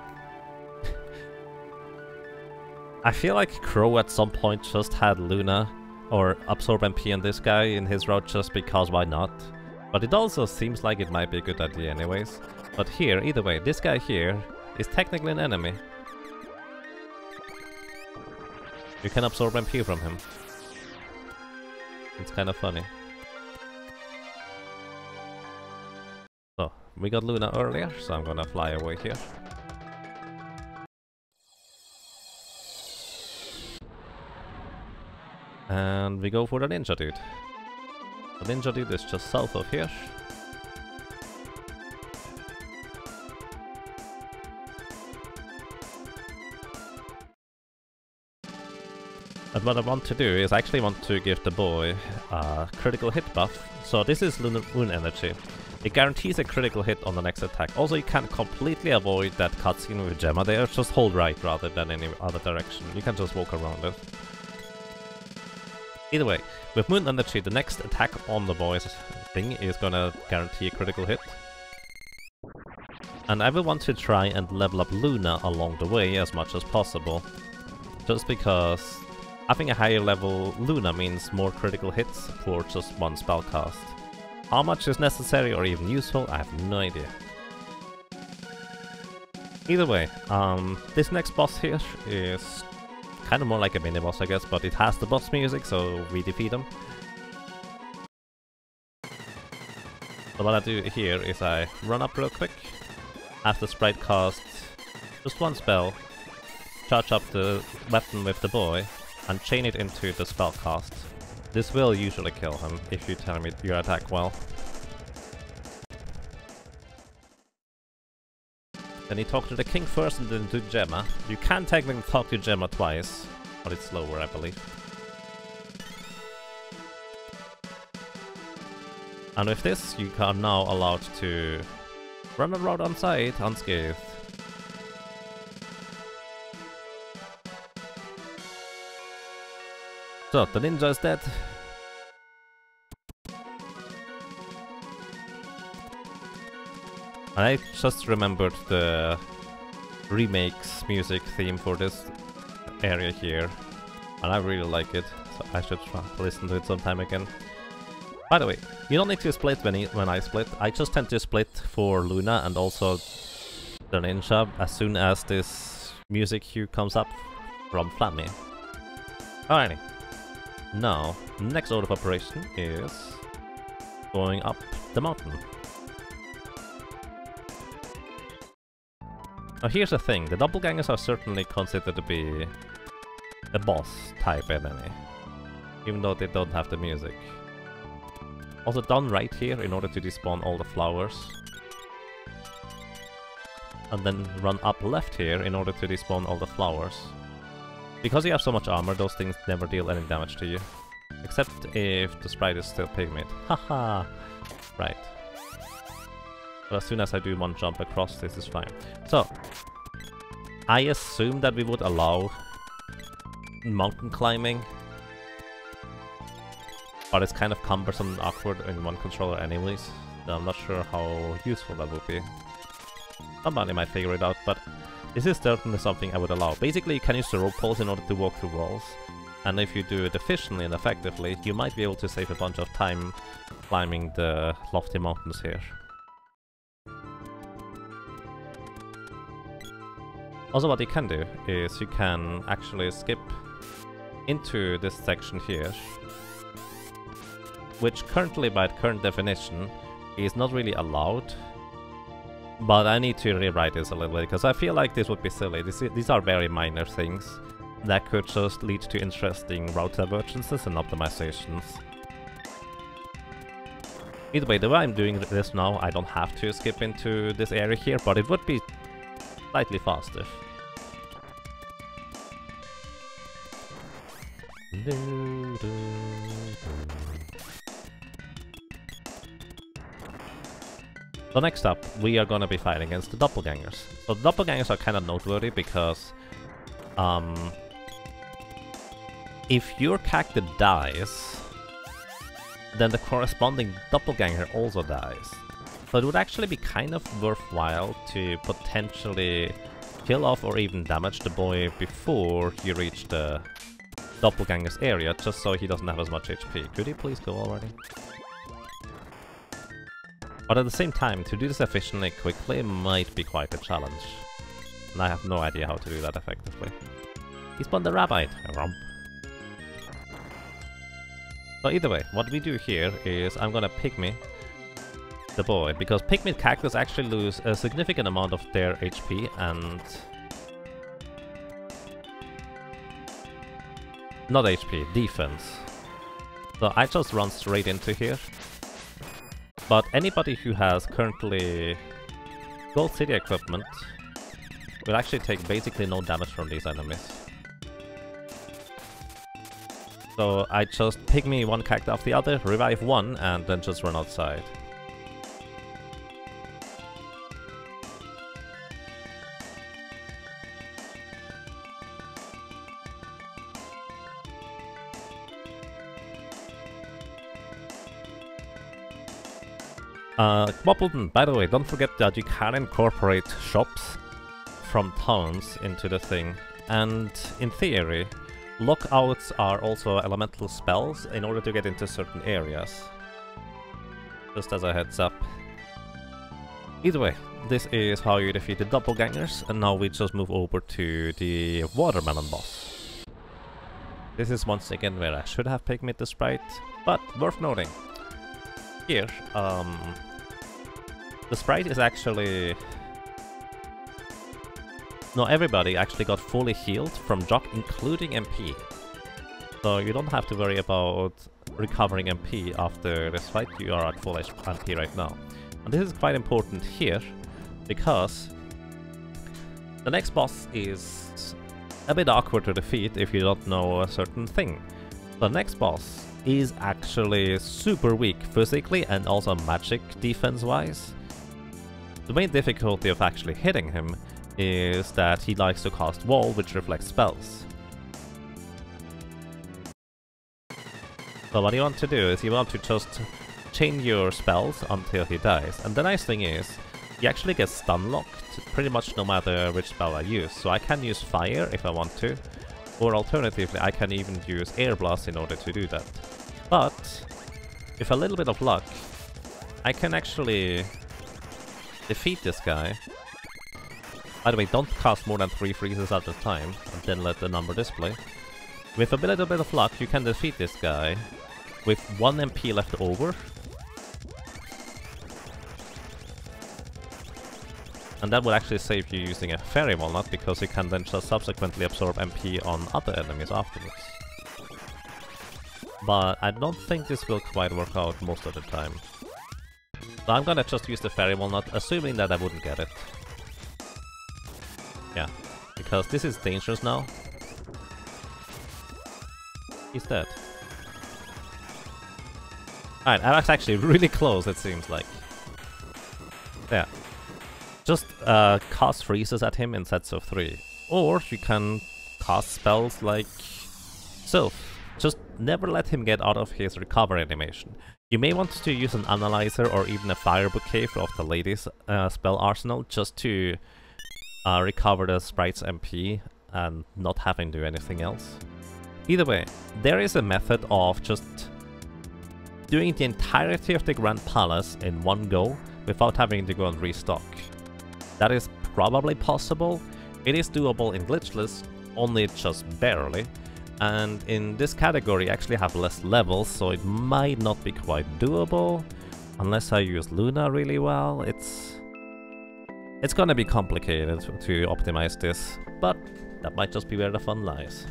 I feel like Crow at some point just had Luna, or absorb MP on this guy in his route just because why not? But it also seems like it might be a good idea anyways. But here, either way, this guy here is technically an enemy. You can absorb MP from him. It's kind of funny. So, we got Luna earlier, so I'm gonna fly away here. And we go for the ninja dude. The ninja dude is just south of here. And what I want to do is I actually want to give the boy a critical hit buff. So this is Moon Energy. It guarantees a critical hit on the next attack. Also, you can completely avoid that cutscene with Gemma there. Just hold right rather than any other direction. You can just walk around it. Either way, with Moon Energy, the next attack on the boy's thing is gonna guarantee a critical hit. And I will want to try and level up Luna along the way as much as possible. Just because having a higher level Luna means more critical hits for just one spell cast. How much is necessary or even useful, I have no idea. Either way, this next boss here is kind of more like a mini-boss, I guess, but it has the boss music, so we defeat him. So what I do here is I run up real quick, have the sprite cast just one spell, charge up the weapon with the boy, and chain it into the spell cast. This will usually kill him if you time it your attack well. Then you talk to the king first and then to Gemma. You can technically talk to Gemma twice, but it's slower, I believe. And with this, you are now allowed to run around on site unscathed. So, the ninja is dead. I just remembered the remakes music theme for this area here, and I really like it, so I should listen to it sometime again. By the way, you don't need to split when I split. I just tend to split for Luna and also the ninja as soon as this music cue comes up from Flammy. Alrighty. Now, next order of operation is going up the mountain. Now here's the thing, the doppelgangers are certainly considered to be a boss type enemy, even though they don't have the music. Also done right here in order to despawn all the flowers. And then run up left here in order to despawn all the flowers. Because you have so much armor, those things never deal any damage to you. Except if the sprite is still pigment. Haha! Right. But as soon as I do one jump across, this is fine. So, I assume that we would allow mountain climbing. But it's kind of cumbersome and awkward in one controller anyways. So I'm not sure how useful that would be. Somebody might figure it out, but this is certainly something I would allow. Basically, you can use the rope poles in order to walk through walls. And if you do it efficiently and effectively, you might be able to save a bunch of time climbing the lofty mountains here. Also, what you can do is you can actually skip into this section here, which currently, by current definition, is not really allowed. But I need to rewrite this a little bit, because I feel like this would be silly. These are very minor things that could just lead to interesting route divergences and optimizations. Either way, the way I'm doing this now, I don't have to skip into this area here, but it would be slightly faster. So next up, we are gonna be fighting against the doppelgangers. So the doppelgangers are kind of noteworthy because if your character dies, then the corresponding doppelganger also dies. So it would actually be kind of worthwhile to potentially kill off or even damage the boy before you reach the doppelganger's area, just so he doesn't have as much HP. Could he please go already? But at the same time, to do this efficiently quickly might be quite a challenge. And I have no idea how to do that effectively. He spawned the rabbit! So either way, what we do here is I'm gonna pygmy the boy, because pygmy cactus actually lose a significant amount of their HP and... not HP, defense. So I just run straight into here. But anybody who has currently Gold City equipment will actually take basically no damage from these enemies. So I just pygmy one cactus after the other, revive one, and then just run outside. Quappleton, by the way, don't forget that you can incorporate shops from towns into the thing. And in theory, lockouts are also elemental spells in order to get into certain areas. Just as a heads up. Either way, this is how you defeat the doppelgangers, and now we just move over to the watermelon boss. This is once again where I should have pygmied the sprite, but worth noting. Here, the sprite is actually... no, everybody actually got fully healed from Jock, including MP. So you don't have to worry about recovering MP after this fight, you are at full MP right now. And this is quite important here, because the next boss is a bit awkward to defeat if you don't know a certain thing. The next boss is actually super weak physically and also magic defense-wise. The main difficulty of actually hitting him is that he likes to cast Wall, which reflects spells. So what you want to do is you want to just chain your spells until he dies. And the nice thing is, he actually gets stun locked pretty much no matter which spell I use. So I can use fire if I want to, or alternatively I can even use air blast in order to do that. But with a little bit of luck, I can actually defeat this guy. By the way, don't cast more than 3 freezes at a time, and then let the number display. With a little bit of luck, you can defeat this guy with 1 MP left over. And that will actually save you using a Fairy Walnut, because you can then just subsequently absorb MP on other enemies afterwards. But I don't think this will quite work out most of the time. So I'm gonna just use the Fairy Walnut, assuming that I wouldn't get it. Yeah, because this is dangerous now. He's dead. Alright, I was actually really close, it seems like. Yeah. Just cast freezes at him in sets of 3. Or you can cast spells like Sylph. Just never let him get out of his recovery animation. You may want to use an analyzer or even a fire bouquet of the lady's spell arsenal just to recover the sprite's MP and not having to do anything else. Either way, there is a method of just doing the entirety of the Grand Palace in one go without having to go and restock. That is probably possible. It is doable in glitchless, only just barely. And in this category I actually have less levels, so it might not be quite doable. Unless I use Luna really well, it's gonna be complicated to optimize this, but that might just be where the fun lies.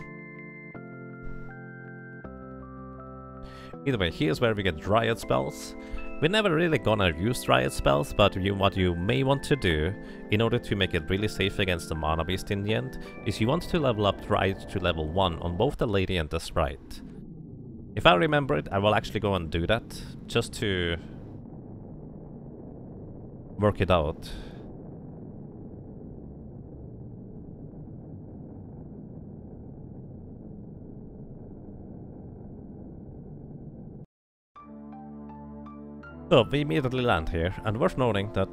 Either way, here's where we get Dryad spells. We're never really gonna use Dryad spells, but what you may want to do, in order to make it really safe against the Mana Beast in the end, is you want to level up Dryad to level 1 on both the Lady and the Sprite. If I remember it, I will actually go and do that, just to work it out. So, we immediately land here, and worth noting that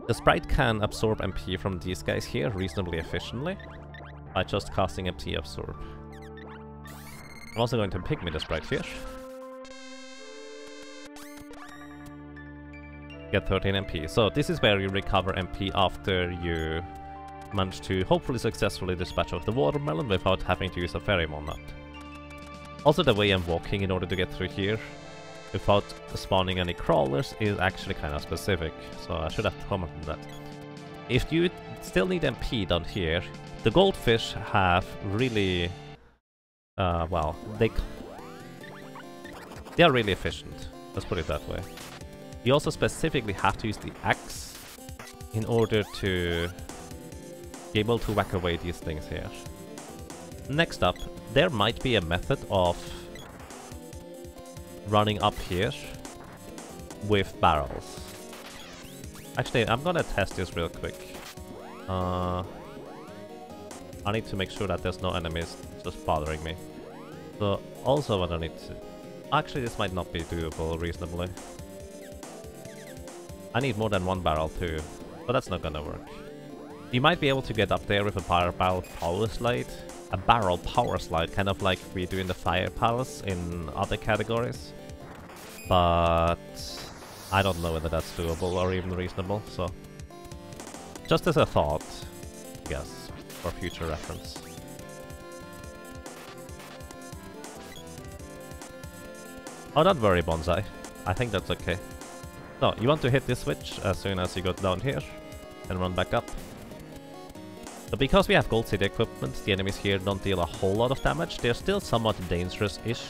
the sprite can absorb MP from these guys here reasonably efficiently by just casting MP absorb. I'm also going to pygmy the sprite here. get 13 MP. So this is where you recover MP after you manage to hopefully successfully dispatch of the watermelon without having to use a pheromone nut. Also, the way I'm walking in order to get through here without spawning any crawlers is actually kind of specific, so I should have commented that. If you still need MP down here, the goldfish have really, well, they are really efficient, let's put it that way. You also specifically have to use the axe in order to be able to whack away these things here. Next up, there might be a method of running up here with barrels. Actually, I'm gonna test this real quick. I need to make sure that there's no enemies just bothering me. So, also what I need to... Actually, this might not be doable reasonably. I need more than one barrel too, but that's not gonna work. You might be able to get up there with a barrel power slide. A barrel power slide, kind of like we do in the Fire Palace in other categories. But I don't know whether that's doable or even reasonable, so... Just as a thought, I guess, for future reference. Oh, don't worry, Bonsai. I think that's okay. So, you want to hit this switch as soon as you go down here, and run back up. So because we have Gold City equipment, the enemies here don't deal a whole lot of damage. They're still somewhat dangerous-ish.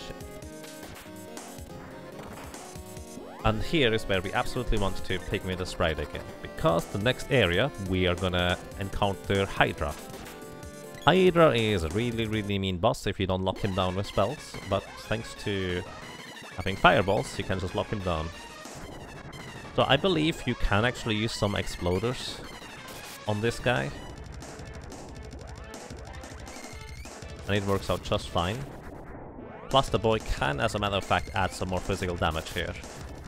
And here is where we absolutely want to pick me the stride again, because the next area we are gonna encounter Hydra. Hydra is a really mean boss if you don't lock him down with spells, but thanks to having fireballs, you can just lock him down. So I believe you can actually use some exploders on this guy. And it works out just fine. Plus the boy can, as a matter of fact, add some more physical damage here.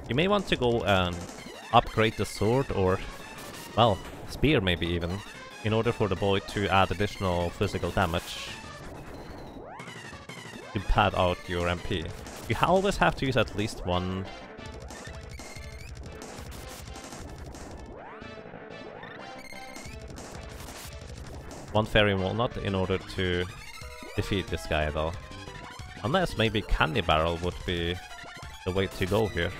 You may want to go and upgrade the sword or, well, spear maybe even, in order for the boy to add additional physical damage to pad out your MP. You always have to use at least one fairy walnut in order to defeat this guy though. Unless maybe Candy Barrel would be the way to go here.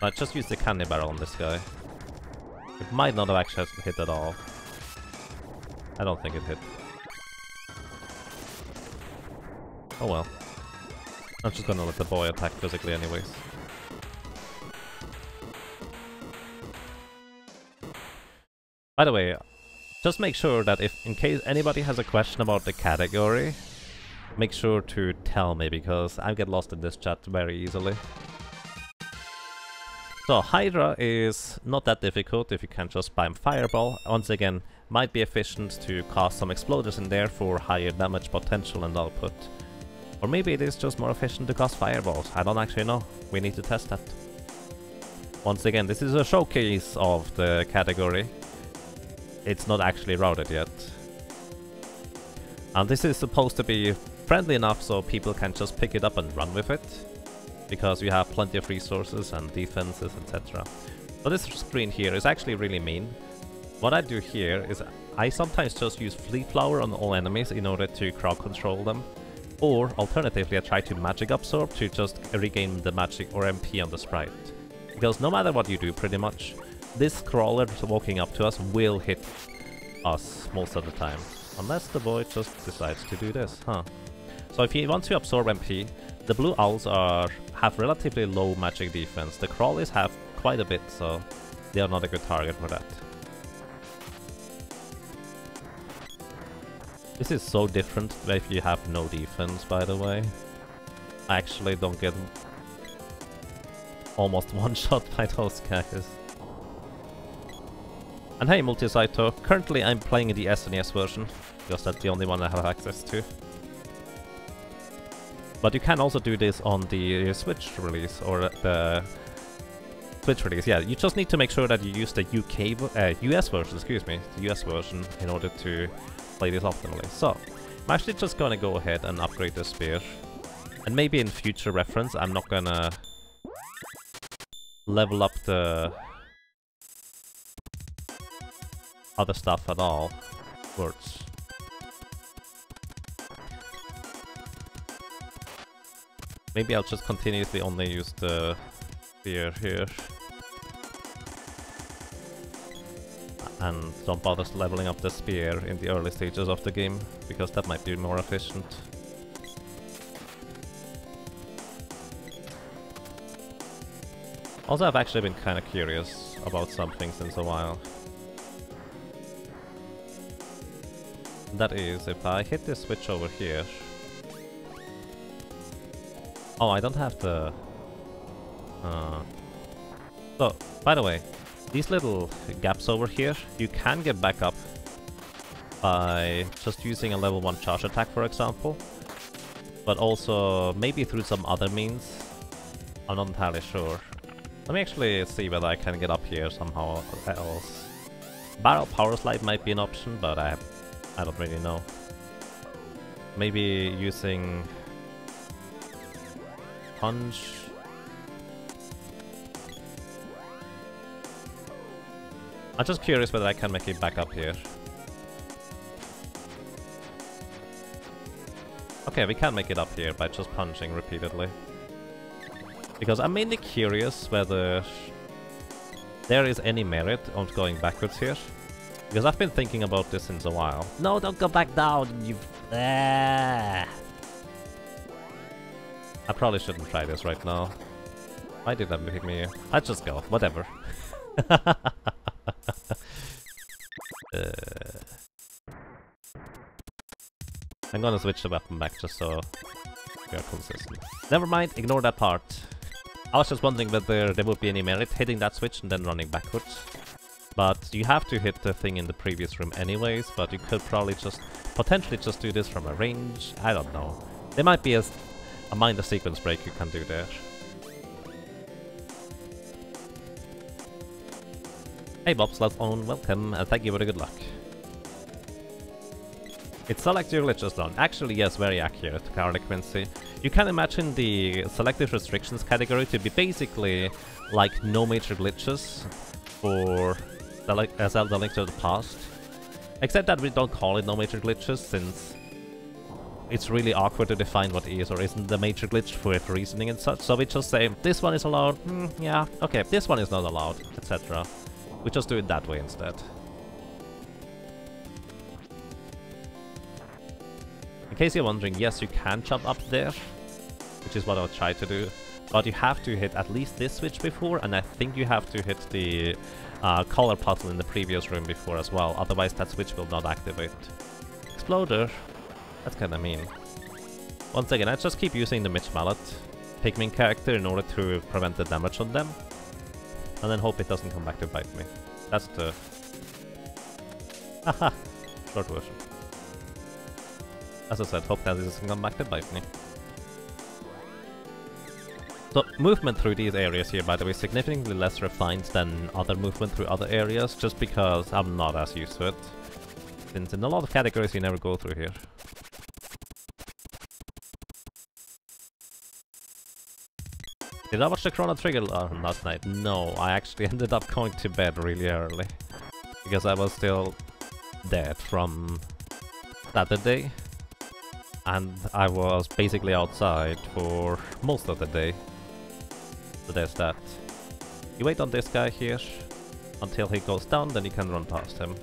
I just used the Candy Barrel on this guy. It might not have actually hit at all. I don't think it hit. Oh well. I'm just gonna let the boy attack physically anyways. By the way, just make sure that if, in case anybody has a question about the category, make sure to tell me, because I get lost in this chat very easily. So, Hydra is not that difficult if you can just spam Fireball. Once again, might be efficient to cast some exploders in there for higher damage potential and output. Or maybe it is just more efficient to cast Fireballs. I don't actually know. We need to test that. Once again, this is a showcase of the category. It's not actually routed yet. And this is supposed to be friendly enough so people can just pick it up and run with it, because you have plenty of resources and defenses, etc. So this screen here is actually really mean. What I do here is I sometimes just use Fleet Flower on all enemies in order to crowd control them. Or alternatively I try to Magic Absorb to just regain the magic or MP on the sprite. Because no matter what you do pretty much, this crawler walking up to us will hit us most of the time. Unless the boy just decides to do this, huh? So if you want to absorb MP, the blue owls have relatively low magic defense. The crawlies have quite a bit, so they are not a good target for that. This is so different if you have no defense, by the way. I actually don't get almost one shot by those guys. And hey, Multisaito, currently I'm playing the SNES version, because that's the only one I have access to. But you can also do this on the Switch release, or the Switch release, yeah. You just need to make sure that you use the US version, excuse me, the US version, in order to play this optimally. So, I'm actually just gonna go ahead and upgrade the spear. And maybe in future reference, I'm not gonna level up the other stuff at all. Words. Maybe I'll just continuously only use the spear here. And don't bother leveling up the spear in the early stages of the game, because that might be more efficient. Also, I've actually been kind of curious about something since a while. That is, if I hit this switch over here... Oh, I don't have the... So, by the way, these little gaps over here, you can get back up by just using a level 1 charge attack, for example. But also, maybe through some other means. I'm not entirely sure. Let me actually see whether I can get up here somehow else. Barrel power slide might be an option, but I don't really know. Maybe using... punch... I'm just curious whether I can make it back up here. Okay, we can make it up here by just punching repeatedly. Because I'm mainly curious whether there is any merit on going backwards here. Because I've been thinking about this since a while. No, don't go back down, you... I probably shouldn't try this right now. Why did that pick me? Let's just go, whatever. I'm gonna switch the weapon back just so we are consistent. Never mind, ignore that part. I was just wondering whether there would be any merit hitting that switch and then running backwards. But you have to hit the thing in the previous room anyways, but you could probably just potentially just do this from a range. I don't know. There might be a minor sequence break you can do there. Hey Bobsled own, welcome, and thank you for the good luck. It's Selective Glitches done. Actually, yes, very accurate, Carly Quincy. You can imagine the Selective Restrictions category to be basically like no major glitches for Zelda Link to the Past. Except that we don't call it no major glitches, since it's really awkward to define what is or isn't the major glitch with reasoning and such. So we just say, this one is allowed, yeah, okay, this one is not allowed, etc. We just do it that way instead. In case you're wondering, yes, you can jump up there, which is what I'll try to do, but you have to hit at least this switch before, and I think you have to hit the color puzzle in the previous room before as well, otherwise that switch will not activate. Exploder? That's kinda mean. Once again, I just keep using the Mitch Mallet Pikmin character in order to prevent the damage on them, and then hope it doesn't come back to bite me. That's the... Haha! Short version. As I said, hope that this doesn't come back to bite me. So, movement through these areas here, by the way, is significantly less refined than other movement through other areas, just because I'm not as used to it. Since in a lot of categories you never go through here. Did I watch the Chrono Trigger last night? No, I actually ended up going to bed really early. Because I was still dead from Saturday. And I was basically outside for most of the day. So there's that. You wait on this guy here until he goes down, then you can run past him.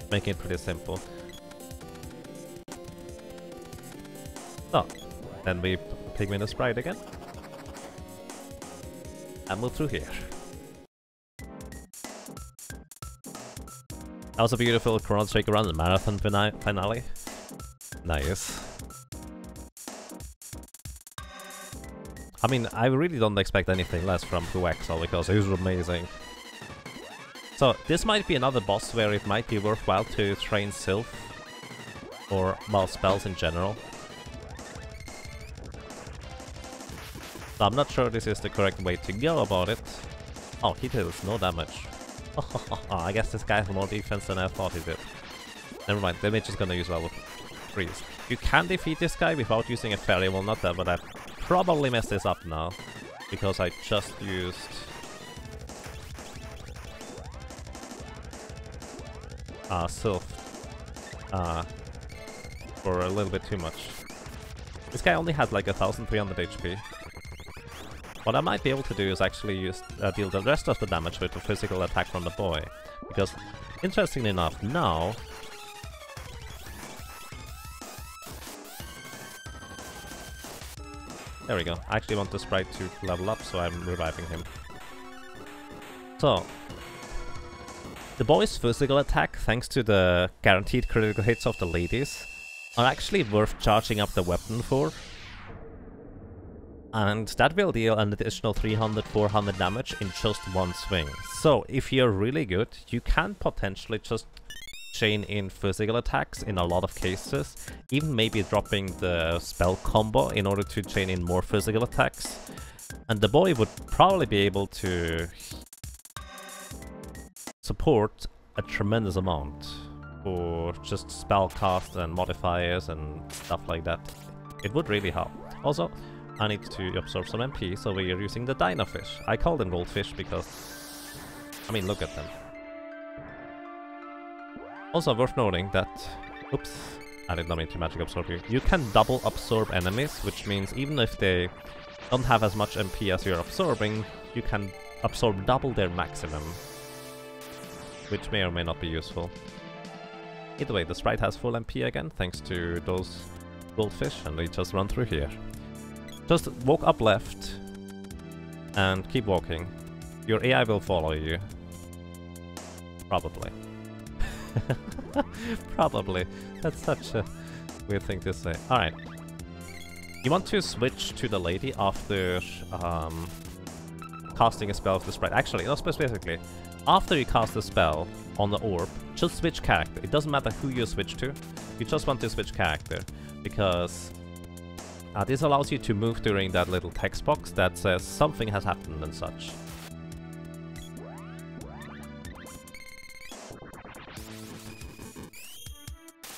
Making it pretty simple. So, then we Pigmin a sprite again. And move through here. That was a beautiful Chrono Trigger run, the marathon finale. Nice. I mean, I really don't expect anything less from Huexel because he's amazing. So, this might be another boss where it might be worthwhile to train Sylph. Or, well, spells in general. So I'm not sure this is the correct way to go about it. Oh, he deals no damage. Oh, I guess this guy has more defense than I thought he did. Never mind, then we're just gonna use level freeze. You can defeat this guy without using a fairy walnut, but I probably messed this up now because I just used Sylph for a little bit too much. This guy only had like 1300 HP. What I might be able to do is actually use deal the rest of the damage with a physical attack from the boy, because interestingly enough, now there we go. I actually want the sprite to level up, so I'm reviving him. So the boy's physical attack, thanks to the guaranteed critical hits of the ladies, are actually worth charging up the weapon for. And that will deal an additional 300-400 damage in just one swing. So if you're really good, you can potentially just chain in physical attacks in a lot of cases, even maybe dropping the spell combo in order to chain in more physical attacks. And the boy would probably be able to support a tremendous amount for just spell cast and modifiers and stuff like that. It would really help. Also, I need to absorb some MP, so we are using the Dino Fish. I call them goldfish because, I mean, look at them. Also worth noting that, oops, I did not mean to magic absorb you. You can double absorb enemies, which means even if they don't have as much MP as you're absorbing, you can absorb double their maximum, which may or may not be useful. Either way, the sprite has full MP again, thanks to those goldfish, and we just run through here. Just walk up left and keep walking. Your AI will follow you. Probably. Probably. That's such a weird thing to say. Alright. You want to switch to the lady after casting a spell of the sprite. Actually, not specifically. After you cast a spell on the orb, just switch character. It doesn't matter who you switch to. You just want to switch character. Because this allows you to move during that little text box that says something has happened and such.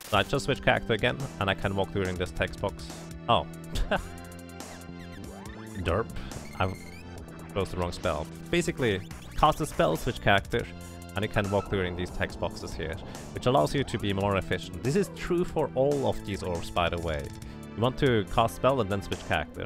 So I just switch character again, and I can walk during this text box. Oh. Derp. I chose the wrong spell. Basically, cast a spell, switch character, and you can walk during these text boxes here, which allows you to be more efficient. This is true for all of these orbs, by the way. You want to cast spell and then switch character.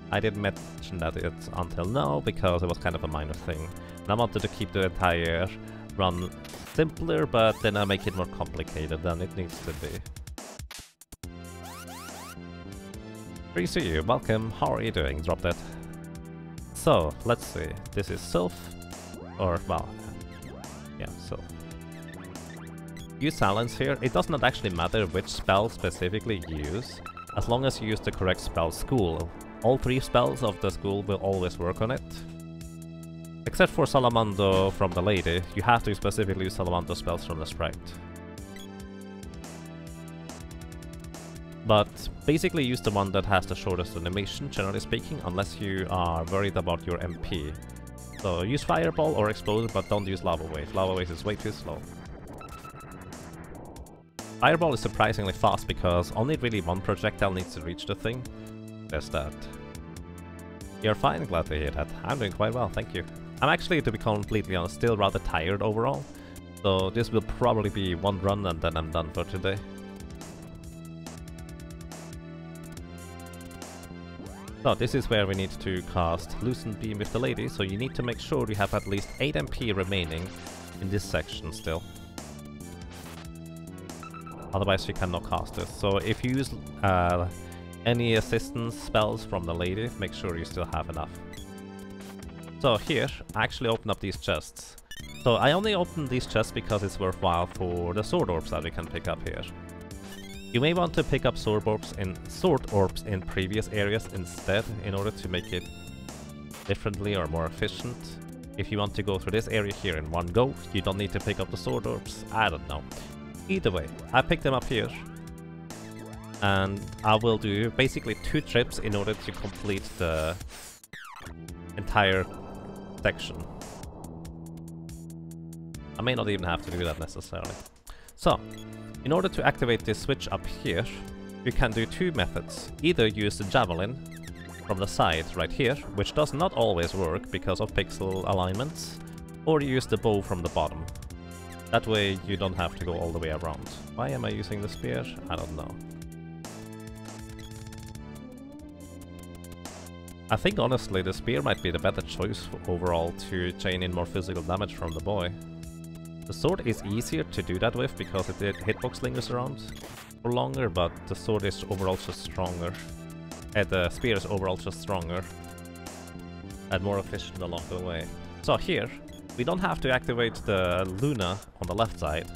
I didn't mention that until now, because it was kind of a minor thing. And I wanted to keep the entire run simpler, but then I make it more complicated than it needs to be. Great to see you, welcome, how are you doing? Drop that. So, let's see, this is Sylph, or, well, yeah, Sylph. Use silence here. It does not actually matter which spell specifically you use, as long as you use the correct spell school. All 3 spells of the school will always work on it. Except for Salamando from the lady, you have to specifically use Salamando spells from the sprite. But basically use the one that has the shortest animation, generally speaking, unless you are worried about your MP. So use Fireball or Explosion, but don't use Lava Wave. Lava Wave is way too slow. Fireball is surprisingly fast because only really one projectile needs to reach the thing. There's that. You're fine, glad to hear that. I'm doing quite well, thank you. I'm actually, to be completely honest, still rather tired overall. So this will probably be one run and then I'm done for today. So this is where we need to cast Loosen Beam with the lady, so you need to make sure you have at least 8 MP remaining in this section still. Otherwise you cannot cast this. So if you use any assistance spells from the lady, make sure you still have enough. So here, I actually open up these chests. So I only open these chests because it's worthwhile for the sword orbs that we can pick up here. You may want to pick up sword orbs in previous areas instead, in order to make it differently or more efficient. If you want to go through this area here in one go, you don't need to pick up the sword orbs. I don't know. Either way, I picked them up here. And I will do basically 2 trips in order to complete the entire section. I may not even have to do that necessarily. So, in order to activate this switch up here, you can do two methods. Either use the javelin from the side right here, which does not always work because of pixel alignments, or use the bow from the bottom. That way you don't have to go all the way around. Why am I using the spear? I don't know. I think honestly the spear might be the better choice overall to chain in more physical damage from the boy. The sword is easier to do that with because the hitbox lingers around for longer, but the sword is overall just stronger. The spear is overall just stronger and more efficient along the way. So here, we don't have to activate the Luna on the left side,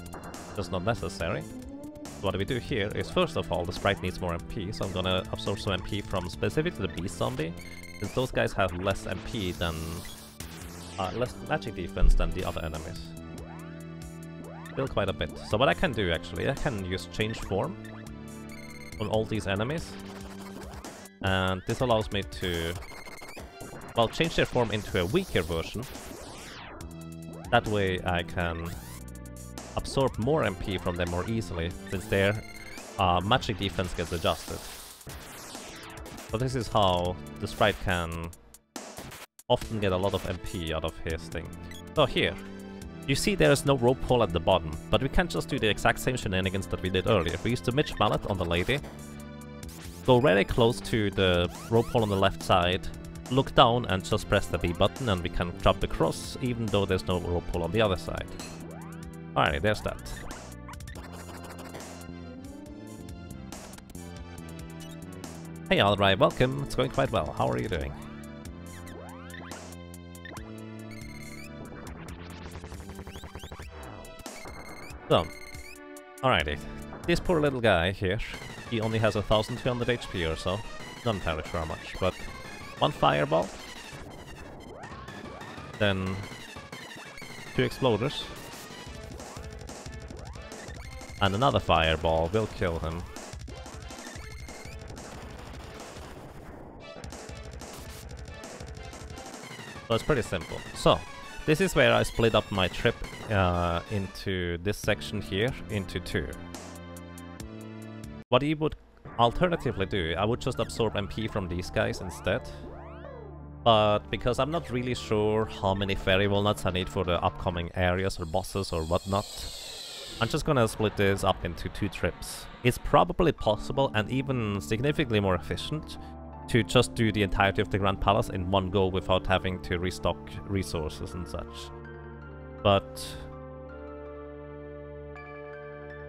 just not necessary. What we do here is, first of all, the sprite needs more MP, so I'm gonna absorb some MP from specifically the beast zombie, since those guys have less MP than... less magic defense than the other enemies. Still quite a bit. So what I can do actually, I can use change form on all these enemies, and this allows me to, well, change their form into a weaker version. That way I can absorb more MP from them more easily, since their magic defense gets adjusted. So this is how the sprite can often get a lot of MP out of his thing. So here, you see there is no rope hole at the bottom, but we can just do the exact same shenanigans that we did earlier. We used the Mitch Mallet on the lady, go very close to the rope hole on the left side, look down and just press the B button and we can jump across even though there's no rope hole on the other side. Alright, there's that. Hey Alright, welcome, it's going quite well. How are you doing? So, alrighty. This poor little guy here, he only has 1200 HP or so. Not entirely sure how much, but one fireball, then two exploders, and another fireball will kill him. So it's pretty simple. So, this is where I split up my trip into this section here into two. What you would alternatively do, I would just absorb MP from these guys instead. But because I'm not really sure how many fairy walnuts I need for the upcoming areas or bosses or whatnot, I'm just gonna split this up into two trips. It's probably possible and even significantly more efficient to just do the entirety of the Grand Palace in one go without having to restock resources and such. But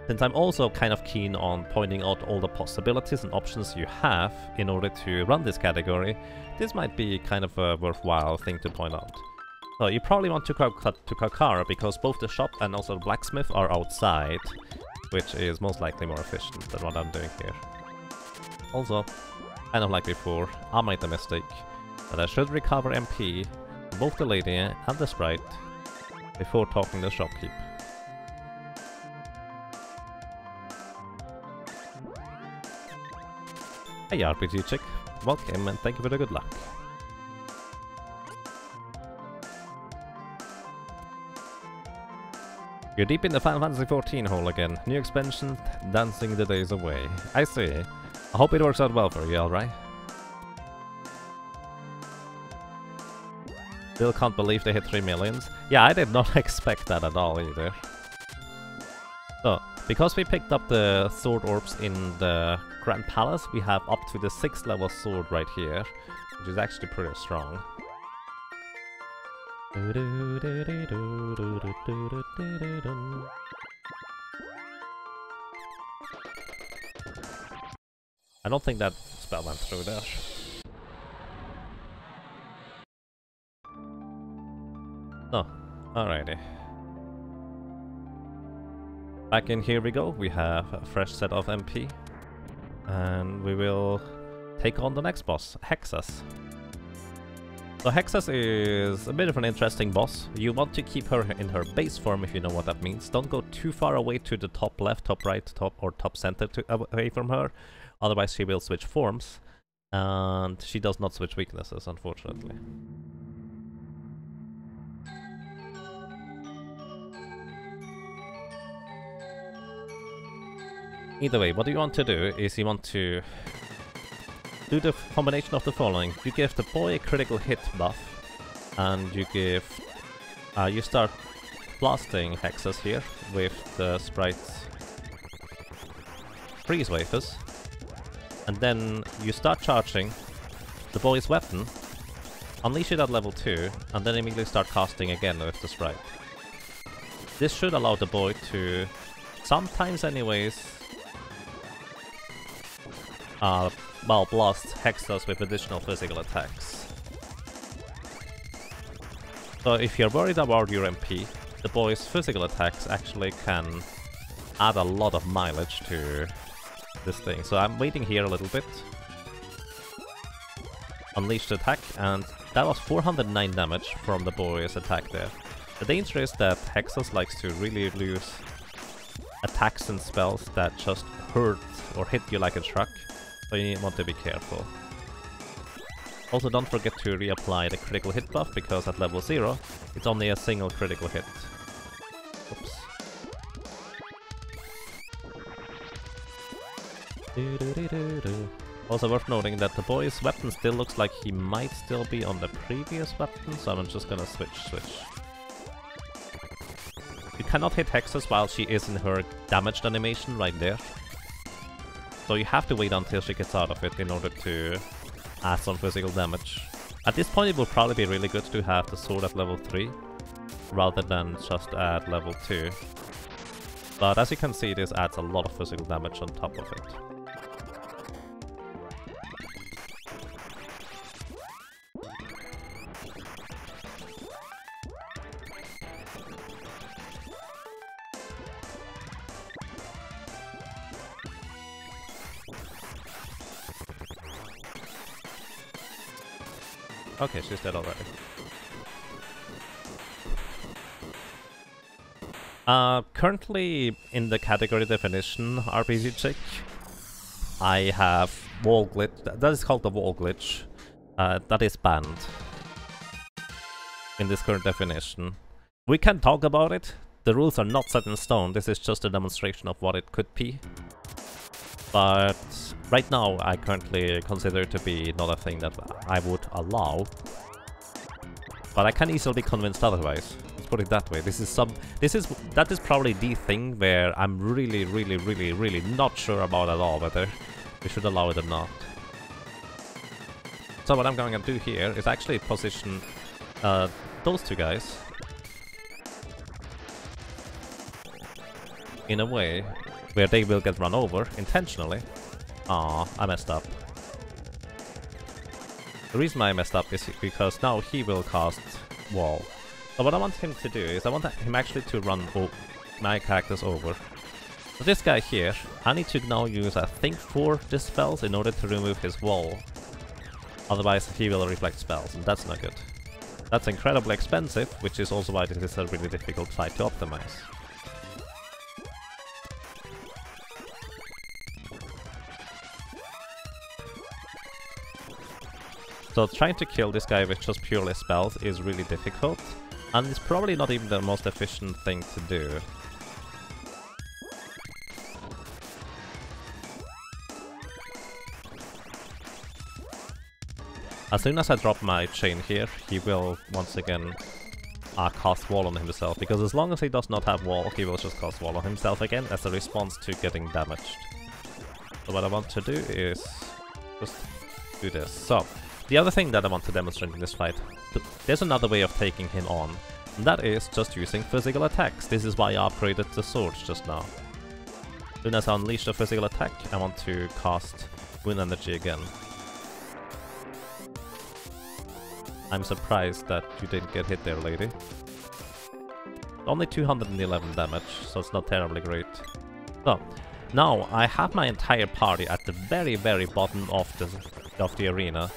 since I'm also kind of keen on pointing out all the possibilities and options you have in order to run this category, this might be kind of a worthwhile thing to point out. So you probably want to cut to Kakara because both the shop and also the blacksmith are outside, which is most likely more efficient than what I'm doing here. Also, kind of like before, I made the mistake that I should recover MP from both the lady and the sprite before talking to the shopkeep. Hey RPG chick, welcome and thank you for the good luck. You're deep in the Final Fantasy XIV hole again. New expansion, dancing the days away. I see. I hope it works out well for you, alright? Still can't believe they hit 3 millions. Yeah, I did not expect that at all either. So, because we picked up the sword orbs in the Grand Palace, we have up to the 6th level sword right here, which is actually pretty strong. I don't think that spell went through there. Oh, alrighty. Back in here we go, we have a fresh set of MP. And we will take on the next boss, Hexas. So Hexas is a bit of an interesting boss. You want to keep her in her base form if you know what that means. Don't go too far away to the top left, top right, top or top center away from her. Otherwise she will switch forms. And she does not switch weaknesses, unfortunately. Either way, what you want to do is you want to do the combination of the following. You give the boy a critical hit buff, and you give... you start blasting hexes here with the sprite's freeze wafers, and then you start charging the boy's weapon, unleash it at level 2, and then immediately start casting again with the sprite. This should allow the boy to, sometimes anyways, well, blast hexes with additional physical attacks. So if you're worried about your MP, the boy's physical attacks actually can add a lot of mileage to this thing. So I'm waiting here a little bit. Unleash the attack, and that was 409 damage from the boy's attack there. The danger is that Hexus likes to really lose attacks and spells that just hurt or hit you like a truck, so you want to be careful. Also, don't forget to reapply the critical hit buff, because at level 0, it's only a single critical hit. Oops. Also worth noting that the boy's weapon still looks like he might still be on the previous weapon, so I'm just gonna switch. You cannot hit Hexus while she is in her damaged animation right there. So you have to wait until she gets out of it in order to add some physical damage. At this point it would probably be really good to have the sword at level 3, rather than just at level 2. But as you can see, this adds a lot of physical damage on top of it. Okay, she's dead already. Currently in the category definition RPG check, I have wall glitch. That is called the wall glitch. That is banned in this current definition. We can talk about it. The rules are not set in stone. This is just a demonstration of what it could be. But right now, I currently consider it to be not a thing that I would allow. But I can easily be convinced otherwise. Let's put it that way. That is probably the thing where I'm really not sure about at all whether we should allow it or not. So what I'm going to do here is actually position those two guys in a way where they will get run over intentionally. Aw, I messed up. The reason I messed up is because now he will cast wall. So what I want him to do is I want him actually to run my characters over. So this guy here, I need to now use I think 4 dispels in order to remove his wall. Otherwise he will reflect spells, and that's not good. That's incredibly expensive, which is also why this is a really difficult fight to optimize. So trying to kill this guy with just purely spells is really difficult, and it's probably not even the most efficient thing to do. As soon as I drop my chain here, he will once again cast wall on himself, because as long as he does not have wall, he will just cast wall on himself again as a response to getting damaged. So what I want to do is just do this. So the other thing that I want to demonstrate in this fight, there's another way of taking him on, and that is just using physical attacks. This is why I upgraded the swords just now. As soon as I unleash the physical attack, I want to cast Wind Energy again. I'm surprised that you didn't get hit there, lady. Only 211 damage, so it's not terribly great. So, now I have my entire party at the very bottom of the arena.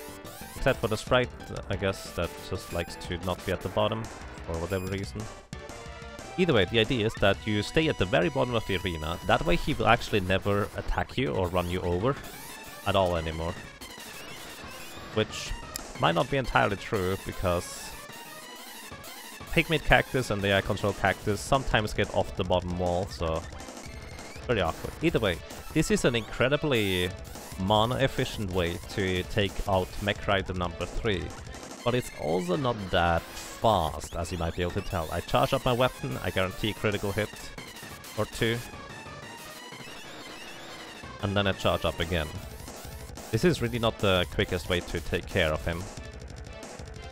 Except for the sprite, I guess, that just likes to not be at the bottom, for whatever reason. Either way, the idea is that you stay at the very bottom of the arena, that way he will actually never attack you or run you over at all anymore. Which might not be entirely true, because Pygmid Cactus and the AI Control Cactus sometimes get off the bottom wall, so very awkward. Either way, this is an incredibly mana-efficient way to take out Mech Rider number 3, but it's also not that fast, as you might be able to tell. I charge up my weapon, I guarantee a critical hit or 2, and then I charge up again. This is really not the quickest way to take care of him.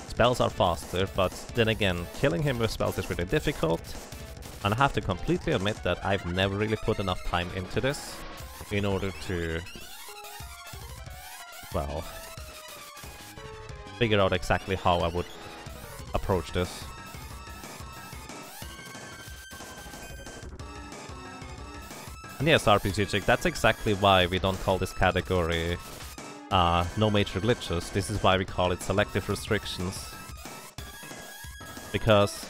Spells are faster, but then again, killing him with spells is really difficult, and I have to completely admit that I've never really put enough time into this in order to, well, figure out exactly how I would approach this. And yes, RPG Chick, that's exactly why we don't call this category no major glitches. This is why we call it Selective Restrictions. Because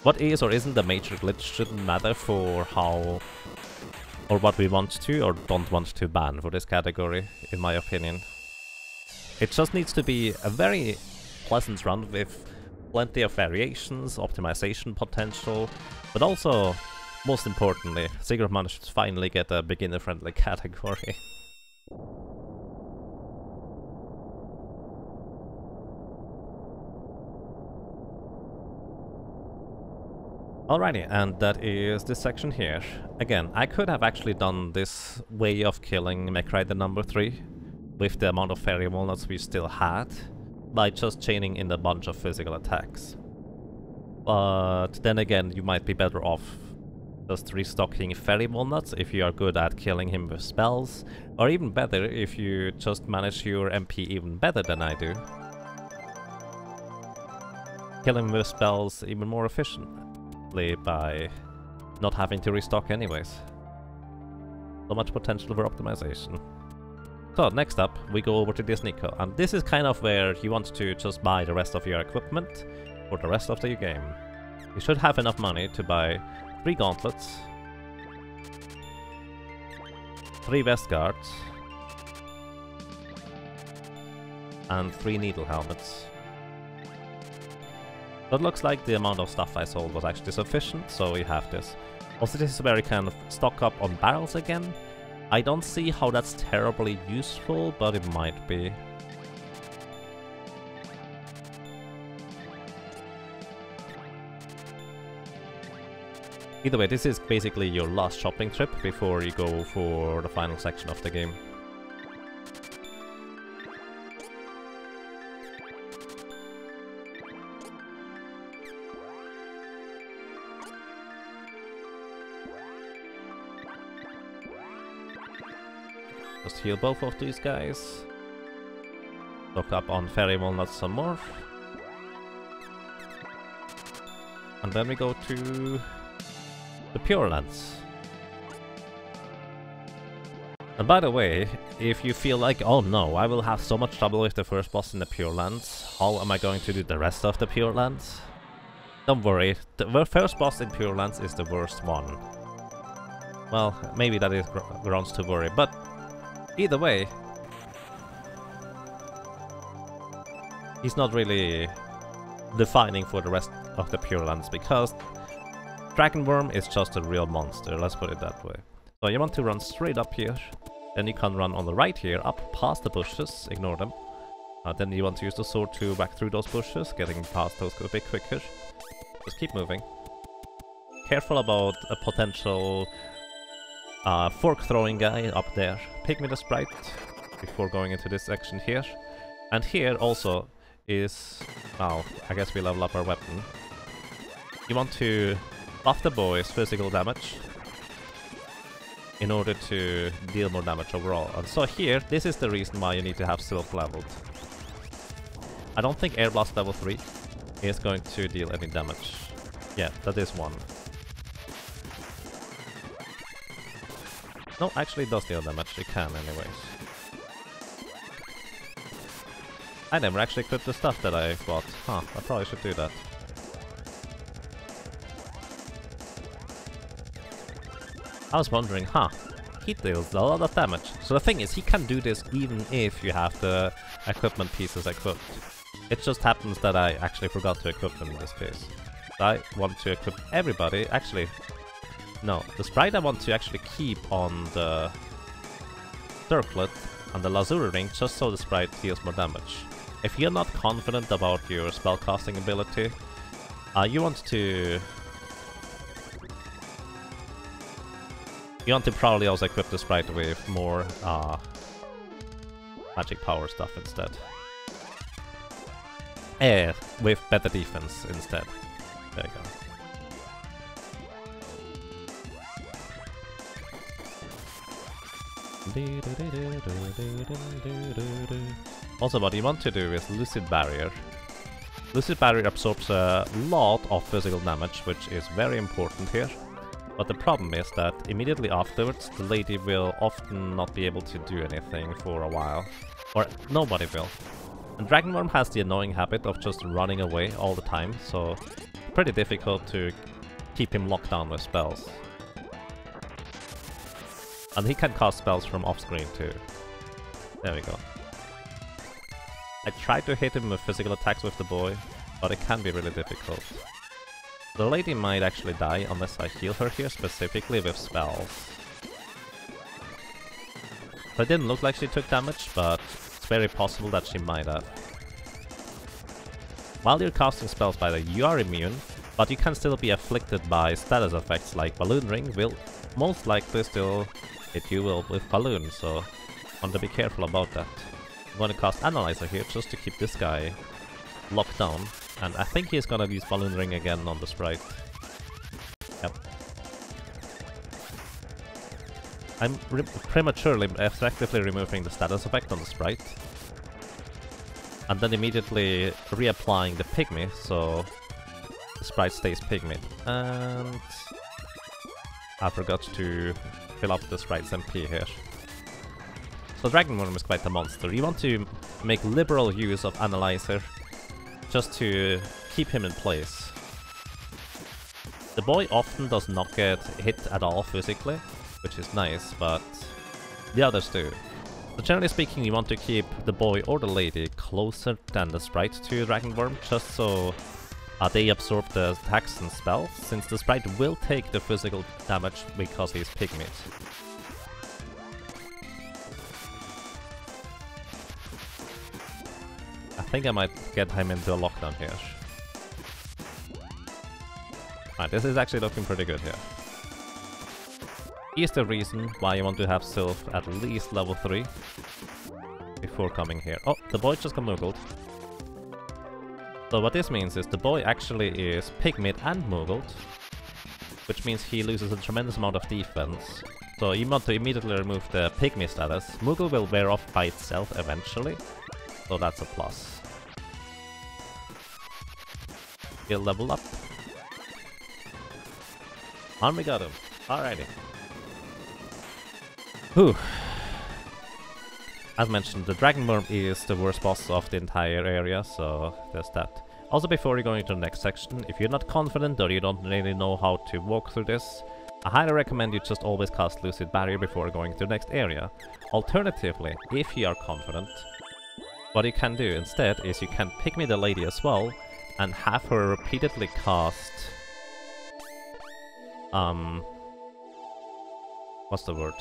what is or isn't a major glitch shouldn't matter for how or what we want to or don't want to ban for this category, in my opinion. It just needs to be a very pleasant run with plenty of variations, optimization potential, but also, most importantly, Secret of Mana should finally get a beginner-friendly category. Alrighty, and that is this section here. Again, I could have actually done this way of killing Mech Rider number 3 with the amount of fairy walnuts we still had by just chaining in a bunch of physical attacks. But then again, you might be better off just restocking fairy walnuts if you are good at killing him with spells, or even better if you just manage your MP even better than I do. Kill him with spells even more efficiently by not having to restock anyways. So much potential for optimization. So next up we go over to this Nico, and this is kind of where you want to just buy the rest of your equipment for the rest of the game. You should have enough money to buy 3 gauntlets, 3 vest guards, and 3 needle helmets. But looks like the amount of stuff I sold was actually sufficient, so we have this. Also, this is where we can stock up on barrels again. I don't see how that's terribly useful, but it might be. Either way, this is basically your last shopping trip before you go for the final section of the game. Just heal both of these guys. Stock up on fairy walnuts some more. And then we go to the Pure Lands. And by the way, if you feel like, oh no, I will have so much trouble with the first boss in the Pure Lands, how am I going to do the rest of the Pure Lands? Don't worry, the first boss in Pure Lands is the worst one. Well, maybe that is grounds to worry, but either way, he's not really defining for the rest of the Pure Lands, because Dragon Worm is just a real monster, let's put it that way. So you want to run straight up here, then you can run on the right here, up past the bushes, ignore them. Then you want to use the sword to whack through those bushes, getting past those a bit quicker. Just keep moving. Careful about a potential fork throwing guy up there. Pick me the sprite before going into this section here. And here also is, well, I guess we level up our weapon. You want to buff the boy's physical damage in order to deal more damage overall. And so here, this is the reason why you need to have Sylph leveled. I don't think Air Blast level 3 is going to deal any damage. Yeah, that is 1. No, actually it does deal damage, it can anyways. I never actually equipped the stuff that I bought. Huh, I probably should do that. I was wondering, he deals a lot of damage. So the thing is, he can do this even if you have the equipment pieces equipped. It just happens that I actually forgot to equip them in this case. So I want to equip everybody. Actually, no, the sprite I want to actually keep on the circlet and the lazuli ring just so the sprite deals more damage. If you're not confident about your spellcasting ability, you want to probably also equip the sprite with more magic power stuff instead. With better defense instead. There you go. Also, what you want to do is Lucid Barrier. Lucid Barrier absorbs a lot of physical damage, which is very important here. But the problem is that immediately afterwards, the lady will often not be able to do anything for a while. Or nobody will. And Dragonworm has the annoying habit of just running away all the time, so it's pretty difficult to keep him locked down with spells. And he can cast spells from off-screen too. There we go. I tried to hit him with physical attacks with the boy, but it can be really difficult. The lady might actually die unless I heal her here, specifically with spells. So it didn't look like she took damage, but it's very possible that she might have. While you're casting spells, by the way, you are immune, but you can still be afflicted by status effects like Balloon Ring will most likely still hit you with Balloon, so want to be careful about that. I'm going to cast Analyzer here just to keep this guy locked down, and I think he's going to use Balloon Ring again on the sprite. Yep. I'm prematurely, effectively removing the status effect on the sprite, and then immediately reapplying the pygmy, so the sprite stays pygmy. And I forgot to fill up the sprite's MP here. So Dragonworm is quite a monster. You want to make liberal use of Analyzer just to keep him in place. The boy often does not get hit at all physically, which is nice, but the others do. So generally speaking, you want to keep the boy or the lady closer than the sprite to Dragonworm, just so they absorb the attacks and spells, since the sprite will take the physical damage because he's pygmy. I think I might get him into a lockdown here. Alright, this is actually looking pretty good here. Here's the reason why you want to have Sylph at least level 3 before coming here. Oh, the boy just got moogled. So what this means is the boy actually is pygmy and moogled, which means he loses a tremendous amount of defense. So you want to immediately remove the pygmy status. Moogle will wear off by itself eventually, so that's a plus. He'll level up. And we got him. Alrighty. Whew. As mentioned, the Dragonworm is the worst boss of the entire area, so there's that. Also, before you go into the next section, if you're not confident or you don't really know how to walk through this, I highly recommend you just always cast Lucid Barrier before going to the next area. Alternatively, if you are confident, what you can do instead is you can pygmy the lady as well and have her repeatedly cast what's the word?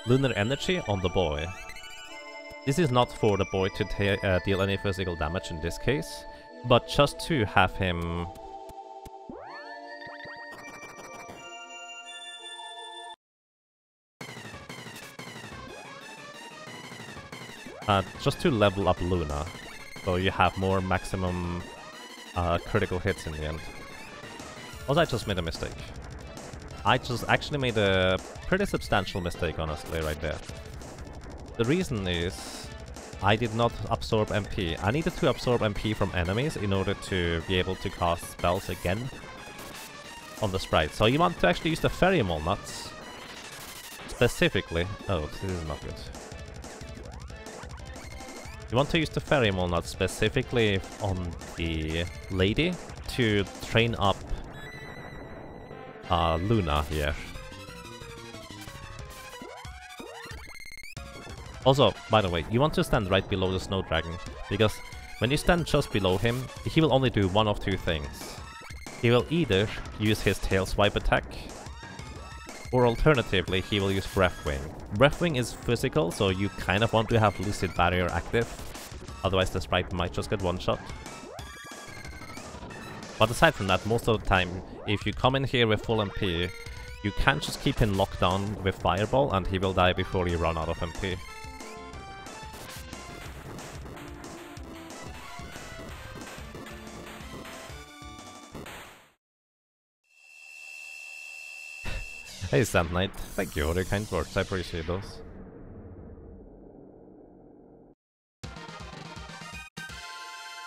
Lunar Energy on the boy. This is not for the boy to deal any physical damage in this case, but just to have him just to level up Luna, so you have more maximum critical hits in the end. Also, I just made a mistake. I just actually made a pretty substantial mistake, honestly, right there. The reason is I did not absorb MP. I needed to absorb MP from enemies in order to be able to cast spells again on the sprite. So you want to actually use the Fairy Walnuts specifically. Oh, this is not good. You want to use the Fairy Walnuts specifically on the lady to train up Luna here. Also, by the way, you want to stand right below the Snow Dragon, because when you stand just below him, he will only do one of two things. He will either use his tail swipe attack, Or alternatively, he will use Breath Wing. Breath Wing is physical, so you kind of want to have Lucid Barrier active. Otherwise the sprite might just get one-shot. But aside from that, most of the time, if you come in here with full MP, you can just keep him locked down with Fireball and he will die before you run out of MP. Hey Sand Knight, thank you for your kind words, I appreciate those.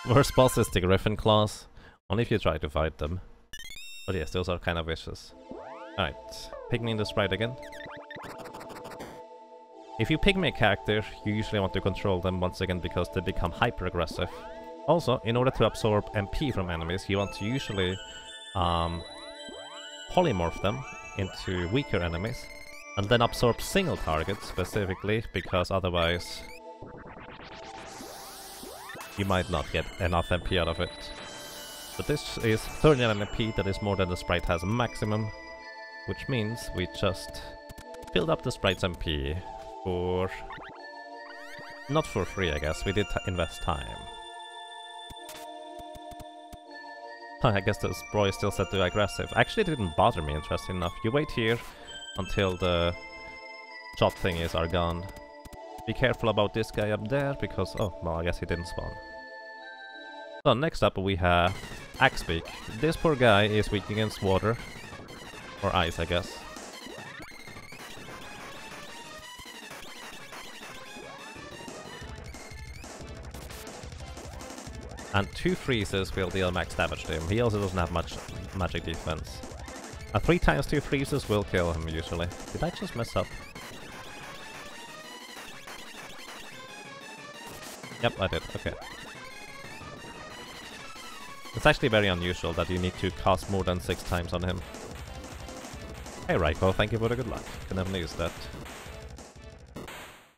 Worst boss is the Griffin Claws, only if you try to fight them. But yes, those are kind of vicious. Alright, pygmy the sprite again. If you pygmy a character, you usually want to control them once again because they become hyper-aggressive. Also, in order to absorb MP from enemies, you want to usually polymorph them into weaker enemies, and then absorb single targets specifically, because otherwise you might not get enough MP out of it. But this is 39 MP, that is more than the sprite has maximum, which means we just filled up the sprite's MP for... not for free, I guess, we did invest time. I guess this bro is still set to aggressive. Actually, it didn't bother me, interesting enough. You wait here until the shot thingies are gone. Be careful about this guy up there, because... oh, well, I guess he didn't spawn. So, next up we have Axebeak. This poor guy is weak against water. Or ice, I guess. And 2 freezes will deal max damage to him. He also doesn't have much magic defense. 3 times 2 freezes will kill him usually. Did I just mess up? Yep, I did. Okay. It's actually very unusual that you need to cast more than 6 times on him. Hey Raiko, thank you for the good luck. Can never use that.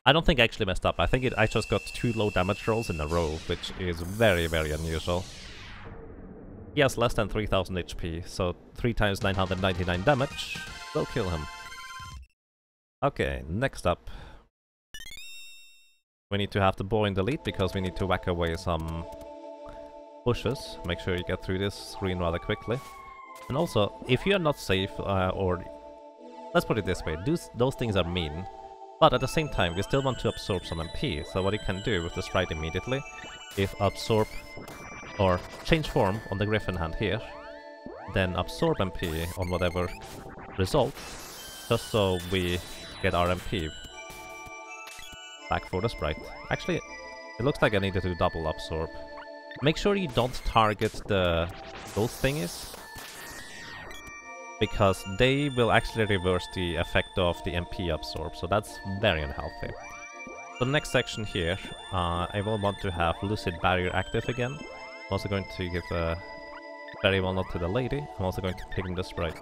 I don't think I actually messed up. I think I just got 2 low damage rolls in a row, which is very, very unusual. He has less than 3000 HP, so 3 times 999 damage will kill him. Okay, next up. We need to have the bow in the lead because we need to whack away some bushes. Make sure you get through this screen rather quickly. And also, if you're not safe, or... let's put it this way, those things are mean. But at the same time, we still want to absorb some MP, so what you can do with the sprite immediately is absorb or change form on the Griffin hand here, then absorb MP on whatever results, just so we get our MP back for the sprite. Actually, it looks like I needed to double absorb. Make sure you don't target those thingies, because they will actually reverse the effect of the MP absorb, so that's very unhealthy. So the next section here, I will want to have Lucid Barrier active again. I'm also going to give a Berry Walnut to the lady. I'm also going to pick the sprite.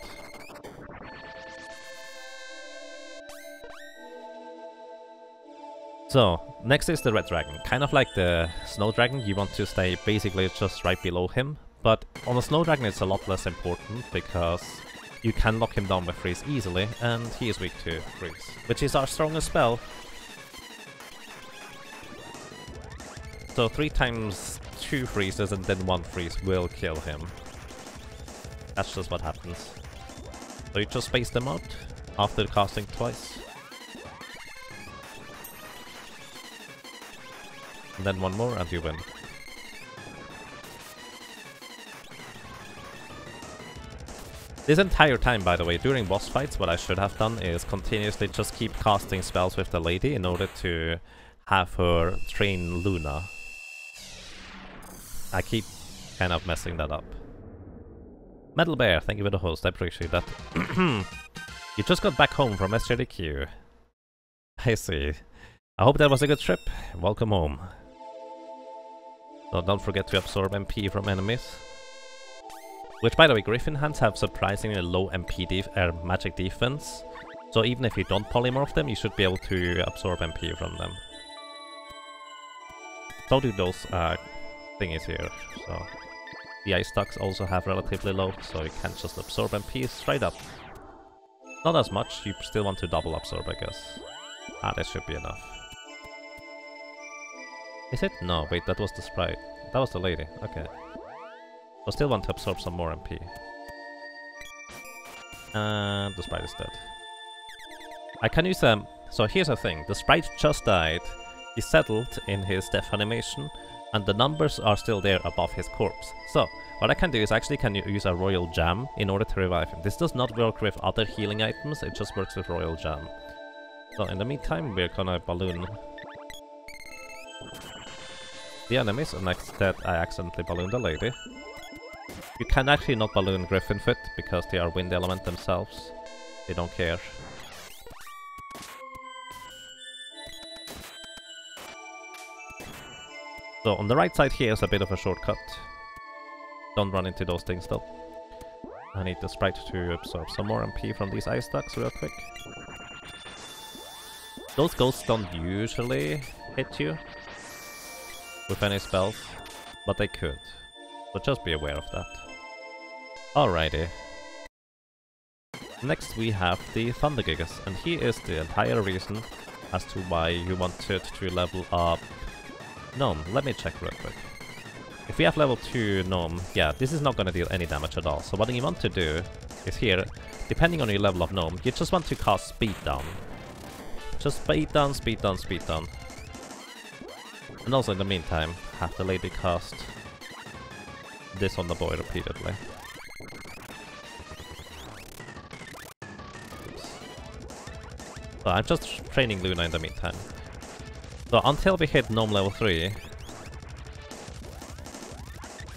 So, next is the Red Dragon. Kind of like the Snow Dragon, you want to stay basically just right below him. But on the Snow Dragon it's a lot less important, because you can lock him down with freeze easily, and he is weak to freeze, which is our strongest spell. So 3 times 2 freezes and then 1 freeze will kill him. That's just what happens. So you just space them out after casting twice. And then 1 more and you win. This entire time, by the way, during boss fights, what I should have done is continuously just keep casting spells with the lady in order to have her train Luna. I keep kind of messing that up. Metal Bear, thank you for the host, I appreciate that. You just got back home from SJDQ. I see. I hope that was a good trip. Welcome home. So don't forget to absorb MP from enemies. Which, by the way, Griffin hands have surprisingly low MP magic defense. So even if you don't polymorph them, you should be able to absorb MP from them. So do those thingies here. So the ice ducks also have relatively low, so you can't just absorb MP straight up. Not as much, you still want to double absorb, I guess. Ah, that should be enough. Is it? No, wait, that was the sprite. That was the lady, okay. So still want to absorb some more MP. And the sprite is dead. I can use them. So here's the thing, the sprite just died, he settled in his death animation, and the numbers are still there above his corpse. So, what I can do is actually can use a Royal Jam in order to revive him. This does not work with other healing items, it just works with Royal Jam. So in the meantime, we're gonna balloon the enemies, and instead I accidentally ballooned the lady. You can actually not balloon Griffinfoot, because they are wind element themselves. They don't care. So on the right side here is a bit of a shortcut. Don't run into those things though. I need the sprite to absorb some more MP from these ice ducks real quick. Those ghosts don't usually hit you with any spells, but they could. So just be aware of that. Alrighty. Next we have the Thundergigas, and he is the entire reason as to why you wanted to level up Gnome. Let me check real quick. If we have level 2 Gnome, yeah, this is not gonna deal any damage at all. So what you want to do is here, depending on your level of Gnome, you just want to cast Speed Down. Just speed down, speed down, speed down. And also in the meantime, have the lady cast this on the boy repeatedly. Oops. So I'm just training Luna in the meantime. So until we hit Gnome level 3,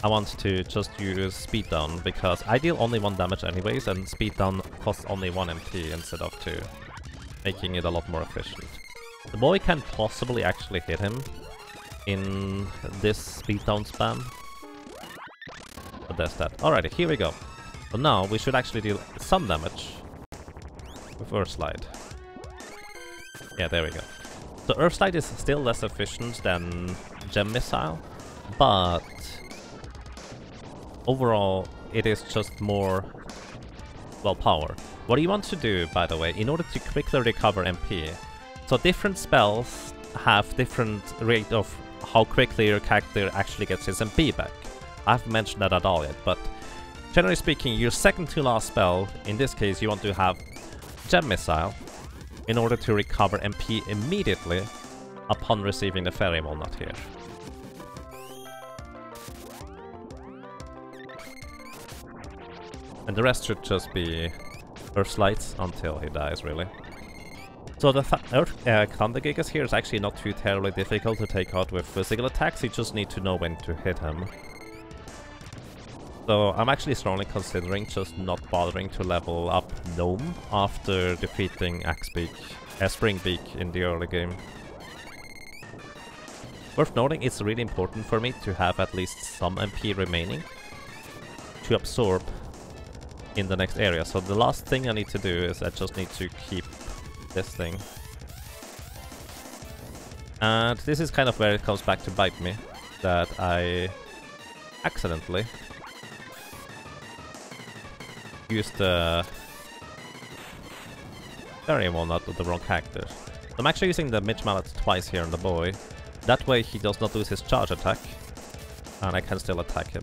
I want to just use Speed Down, because I deal only 1 damage anyways, and Speed Down costs only 1 MP instead of 2, making it a lot more efficient. The boy can possibly actually hit him in this Speed Down spam, but there's that. Alrighty, here we go. So now we should actually deal some damage with Earth Slide. Yeah, there we go. So Earth Slide is still less efficient than Gem Missile, but overall it is just more, well, power. What you want to do, by the way, in order to quickly recover MP, so different spells have different rate of how quickly your character actually gets his MP back. I haven't mentioned that at all yet, but generally speaking, your second to last spell, in this case you want to have Gem Missile, in order to recover MP immediately upon receiving the Fairy Walnut here. And the rest should just be Earth Slides until he dies, really. So the Thundergigas here is actually not too terribly difficult to take out with physical attacks, you just need to know when to hit him. So I'm actually strongly considering just not bothering to level up Gnome after defeating Springbeak in the early game. Worth noting, it's really important for me to have at least some MP remaining to absorb in the next area. So the last thing I need to do is I just need to keep this thing. And this is kind of where it comes back to bite me, that I accidentally used the Fairy Walnut with the wrong character. So I'm actually using the Midge Mallet twice here on the boy. That way he does not lose his charge attack, and I can still attack him.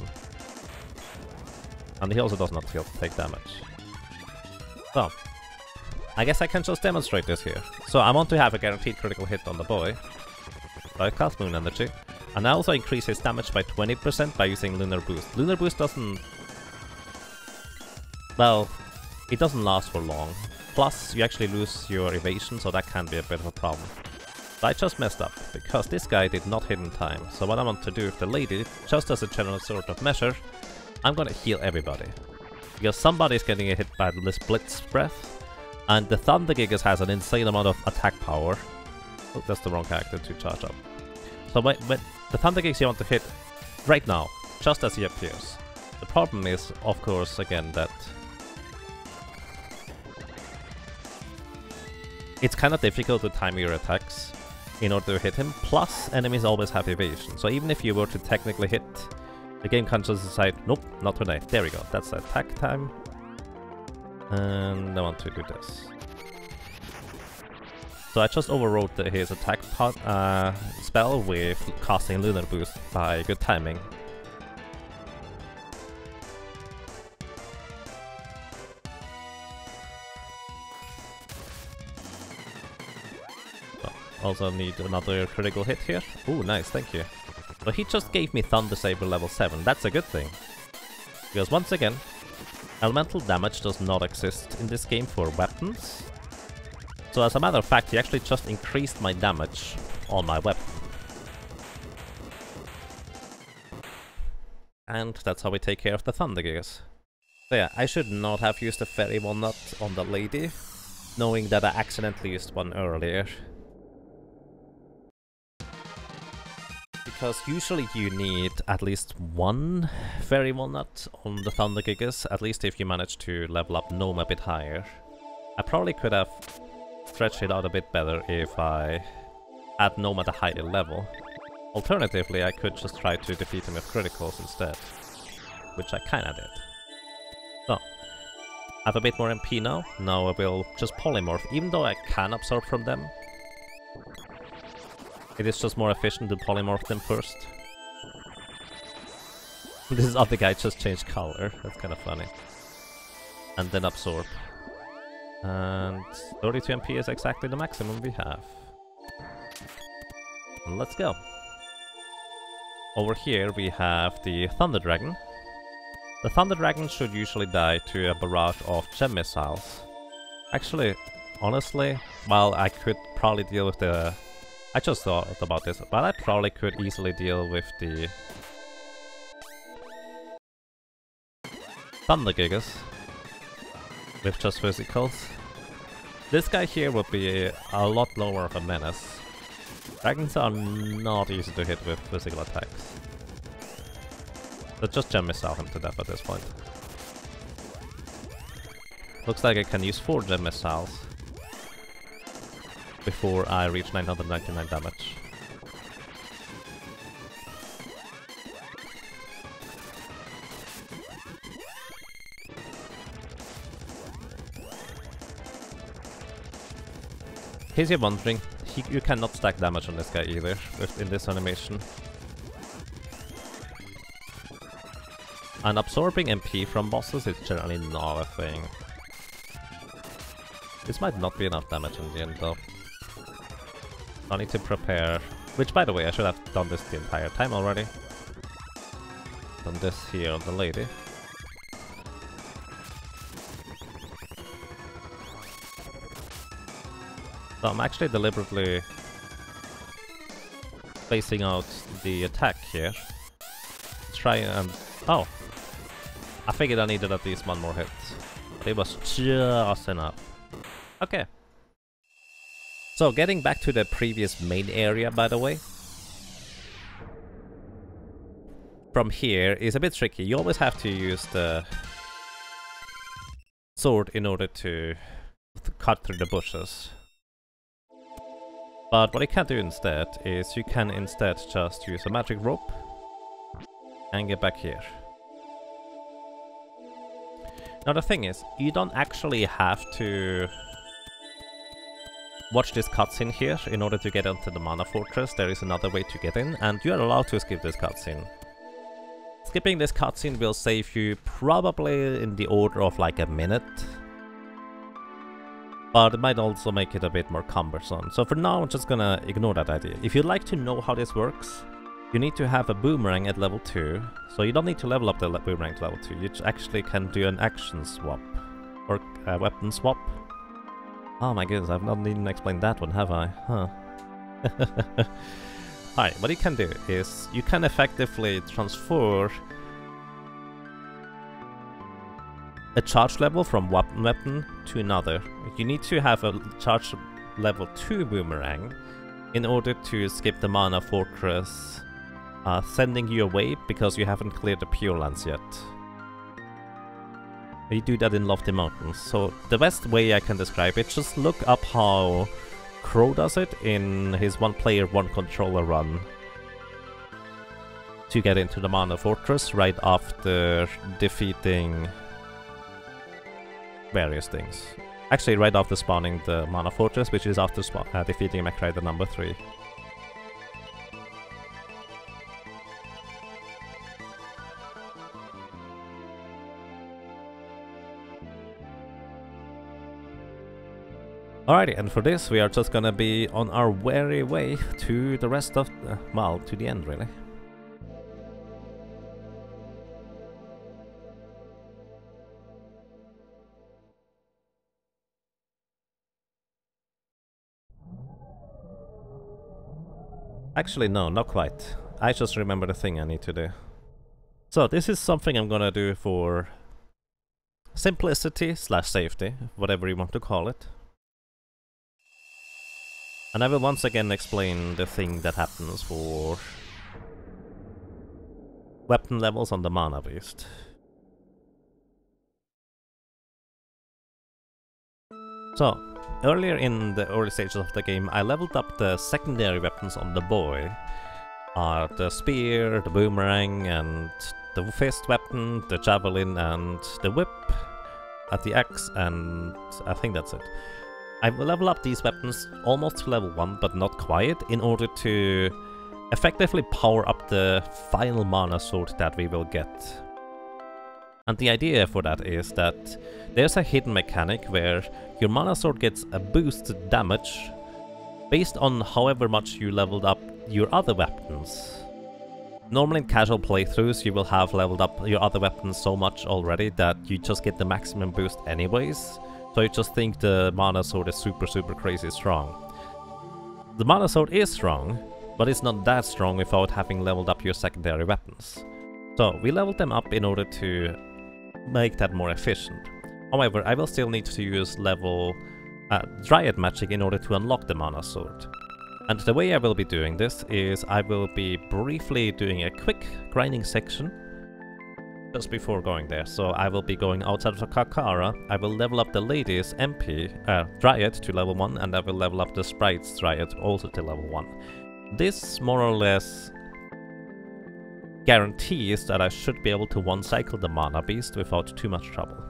And he also does not take damage. So, I guess I can just demonstrate this here. So I want to have a guaranteed critical hit on the boy. So I cast Moon Energy, and I also increase his damage by 20% by using Lunar Boost. Lunar Boost doesn't... well, it doesn't last for long. Plus, you actually lose your evasion, so that can be a bit of a problem. But I just messed up, because this guy did not hit in time. So what I want to do with the lady, just as a general sort of measure, I'm gonna heal everybody. Because somebody's getting a hit by the Blitz Breath, and the Thundergigas has an insane amount of attack power. Oh, that's the wrong character to charge up. So when the Thundergigas you want to hit right now, just as he appears. The problem is, of course, again, that it's kind of difficult to time your attacks in order to hit him, plus enemies always have evasion. So even if you were to technically hit, the game can just decide, nope, not today. There we go, that's attack time. And I want to do this. So I just overrode his attack spell with casting Lunar Boost by good timing. So, also need another critical hit here. Ooh, nice, thank you. So he just gave me Thunder Saber level 7, that's a good thing. Because once again, elemental damage does not exist in this game for weapons. So as a matter of fact, he actually just increased my damage on my weapon. And that's how we take care of the Thunder Gigas. So yeah, I should not have used the Fairy Walnut on the lady, knowing that I accidentally used one earlier. Because usually you need at least one Fairy Walnut on the Thunder Gigas, at least if you manage to level up Gnome a bit higher. I probably could have stretched it out a bit better if I had Gnome at a higher level. Alternatively, I could just try to defeat him with criticals instead, which I kinda did. So, I have a bit more MP now. Now I will just polymorph, even though I can absorb from them. It is just more efficient to polymorph them first. This other guy just changed color, that's kinda funny. And then absorb. And 32 MP is exactly the maximum we have. And let's go. Over here we have the Thunder Dragon. The Thunder Dragon should usually die to a barrage of gem missiles. Actually, honestly, while I could probably deal with the... I just thought about this, but I probably could easily deal with the Thunder Gigas with just physicals. This guy here would be a lot lower of a menace. Dragons are not easy to hit with physical attacks. So just gem missile him to death at this point. Looks like I can use 4 gem missiles before I reach 999 damage. In case you're wondering, you cannot stack damage on this guy either in this animation. And absorbing MP from bosses is generally not a thing. This might not be enough damage in the end though. I need to prepare, which by the way I should have done this the entire time already. Done this here on the lady. So I'm actually deliberately spacing out the attack here. Try and... oh! I figured I needed at least one more hit. But it was just enough. Okay. So getting back to the previous main area, by the way. From here is a bit tricky. You always have to use the sword in order to cut through the bushes. But what you can do instead is you can instead just use a magic rope and get back here. Now the thing is, you don't actually have to watch this cutscene here in order to get into the Mana Fortress. There is another way to get in, and you are allowed to skip this cutscene. Skipping this cutscene will save you probably in the order of like a minute. But it might also make it a bit more cumbersome. So for now, I'm just gonna ignore that idea. If you'd like to know how this works, you need to have a boomerang at level 2. So you don't need to level up the boomerang to level 2. You actually can do an action swap. Or a weapon swap. Oh my goodness, I've not even explained that one, have I? Huh. Alright, what you can do is you can effectively transfer a charge level from one weapon to another. You need to have a charge level 2 boomerang in order to skip the Mana Fortress, sending you away because you haven't cleared the Pure Lands yet. You do that in Lofty Mountains. So the best way I can describe it, just look up how Crow does it in his one player, one controller run to get into the Mana Fortress right after defeating various things. Actually, right after spawning the Mana Fortress, which is after defeating Mech Rider number 3. Alrighty, and for this we are just gonna be on our very way to the rest of well, to the end really. Actually no, not quite. I just remember the thing I need to do. So this is something I'm gonna do for simplicity slash safety, whatever you want to call it. And I will once again explain the thing that happens for weapon levels on the Mana Beast. So, earlier in the early stages of the game, I leveled up the secondary weapons on the boy. The spear, the boomerang, and the fist weapon, the javelin, and the whip, at the axe, and I think that's it. I will level up these weapons almost to level 1, but not quite, in order to effectively power up the final Mana Sword that we will get. And the idea for that is that there's a hidden mechanic where your Mana Sword gets a boosted damage based on however much you leveled up your other weapons. Normally in casual playthroughs you will have leveled up your other weapons so much already that you just get the maximum boost anyways. So you just think the Mana Sword is super crazy strong. The Mana Sword is strong, but it's not that strong without having leveled up your secondary weapons. So we leveled them up in order to make that more efficient. However, I will still need to use level Dryad magic in order to unlock the Mana Sword. And the way I will be doing this is I will be briefly doing a quick grinding section just before going there. So I will be going outside of Kakara, I will level up the lady's MP Dryad to level 1, and I will level up the sprite's Dryad also to level 1. This more or less guarantees that I should be able to one-cycle the Mana Beast without too much trouble.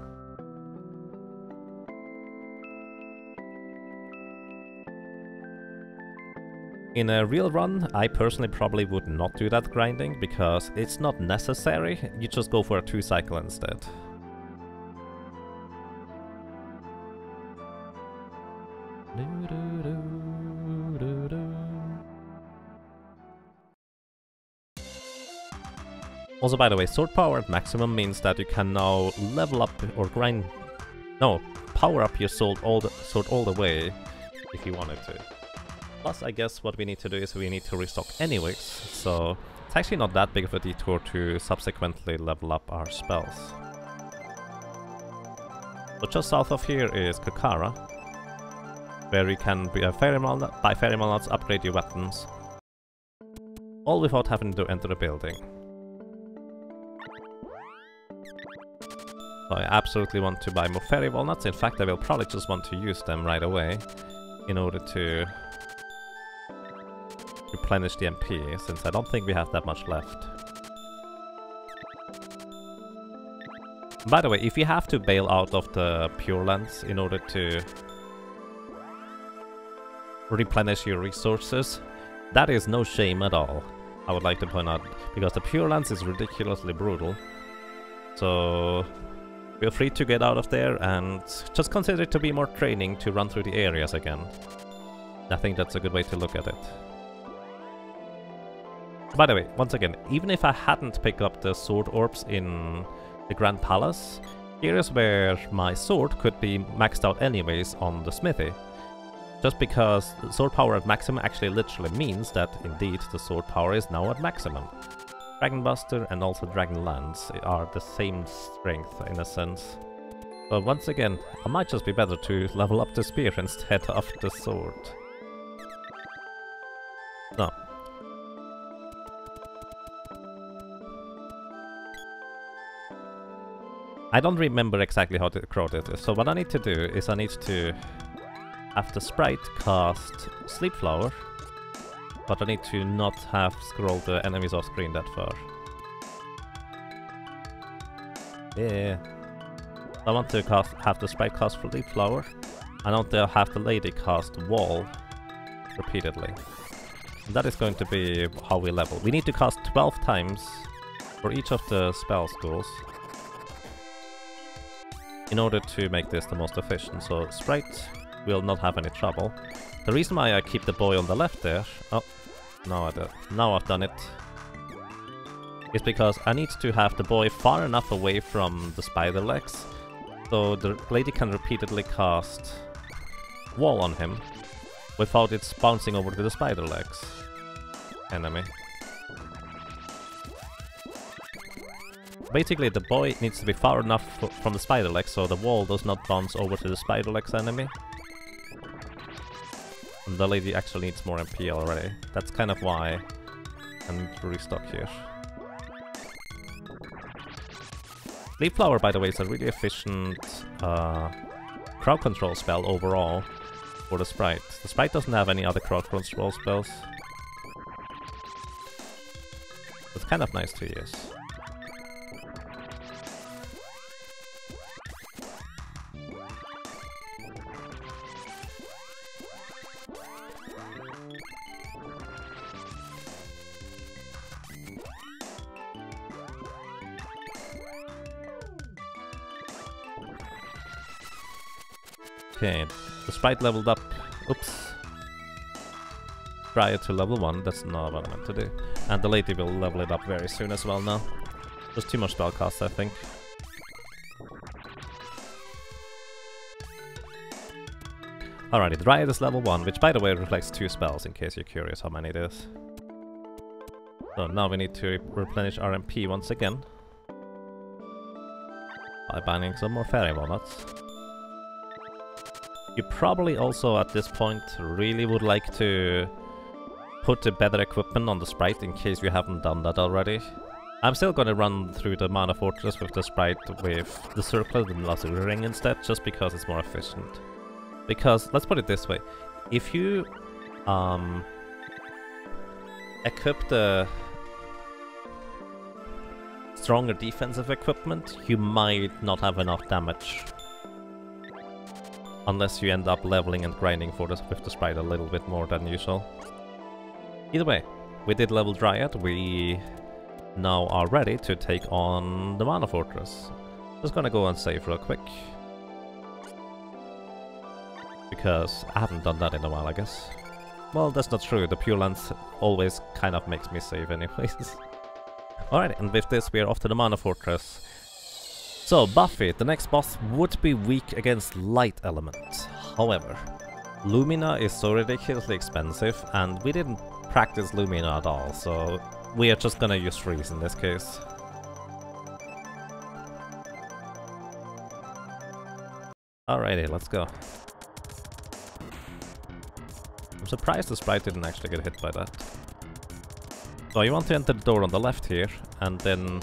In a real run, I personally probably would not do that grinding, because it's not necessary, you just go for a 2-cycle instead. Also, by the way, sword power at maximum means that you can now level up or power up your sword all the way if you wanted to. Plus, I guess what we need to do is we need to restock anyways, so it's actually not that big of a detour to subsequently level up our spells. So just south of here is Kakara, where you can buy fairy malnuts, upgrade your weapons, all without having to enter the building. So I absolutely want to buy more fairy walnuts. In fact, I will probably just want to use them right away in order to replenish the MP, since I don't think we have that much left. By the way, if you have to bail out of the Pure Lands in order to replenish your resources, that is no shame at all, I would like to point out, because the Pure Lands is ridiculously brutal. So feel free to get out of there and just consider it to be more training to run through the areas again. I think that's a good way to look at it. By the way, once again, even if I hadn't picked up the sword orbs in the Grand Palace, here is where my sword could be maxed out anyways on the smithy. Just because sword power at maximum actually literally means that indeed the sword power is now at maximum. Dragon Buster and also Dragon Lance are the same strength in a sense. But once again, I might just be better to level up the spear instead of the sword. No. I don't remember exactly how to crowd it, so what I need to do is I need to have the sprite cast Sleep Flower, but I need to not have scrolled the enemies off screen that far. Yeah. I want to have the sprite cast for Leaf Flower. I want to have the lady cast Wall repeatedly. And that is going to be how we level. We need to cast 12 times for each of the spell schools in order to make this the most efficient. So Sprite will not have any trouble. The reason why I keep the boy on the left there... Oh, now I've done it. Is because I need to have the boy far enough away from the spider legs so the lady can repeatedly cast Wall on him without it bouncing over to the spider legs enemy. Basically, the boy needs to be far enough from the spider legs so the wall does not bounce over to the spider legs enemy. And the lady actually needs more MP already. That's kind of why I need to restock here. Leaf Flower, by the way, is a really efficient crowd control spell overall for the sprite. The sprite doesn't have any other crowd control spells. It's kind of nice to use. Okay, the sprite leveled up. Oops. Prior to level 1, that's not what I meant to do. And the lady will level it up very soon as well now. Just too much spell cast, I think. Alrighty, the Dryad is level 1, which by the way reflects 2 spells, in case you're curious how many it is. So now we need to replenish our MP once again. By banning some more fairy walnuts. You probably also at this point really would like to put a better equipment on the sprite in case you haven't done that already. I'm still gonna run through the Mana Fortress with the sprite with the circlet and Lazuli Ring instead, just because it's more efficient. Because, let's put it this way, if you equip the stronger defensive equipment, you might not have enough damage. Unless you end up leveling and grinding for this with the sprite a little bit more than usual. Either way, we did level Dryad, we now are ready to take on the Mana Fortress. Just gonna go and save real quick. Because I haven't done that in a while, I guess. Well, that's not true, the Pure Lands always kind of makes me save anyways. Alright, and with this we are off to the Mana Fortress. So, Buffy, the next boss, would be weak against light element. However, Lumina is so ridiculously expensive, and we didn't practice Lumina at all, so we are just gonna use Freeze in this case. Alrighty, let's go. I'm surprised the sprite didn't actually get hit by that. So you want to enter the door on the left here, and then...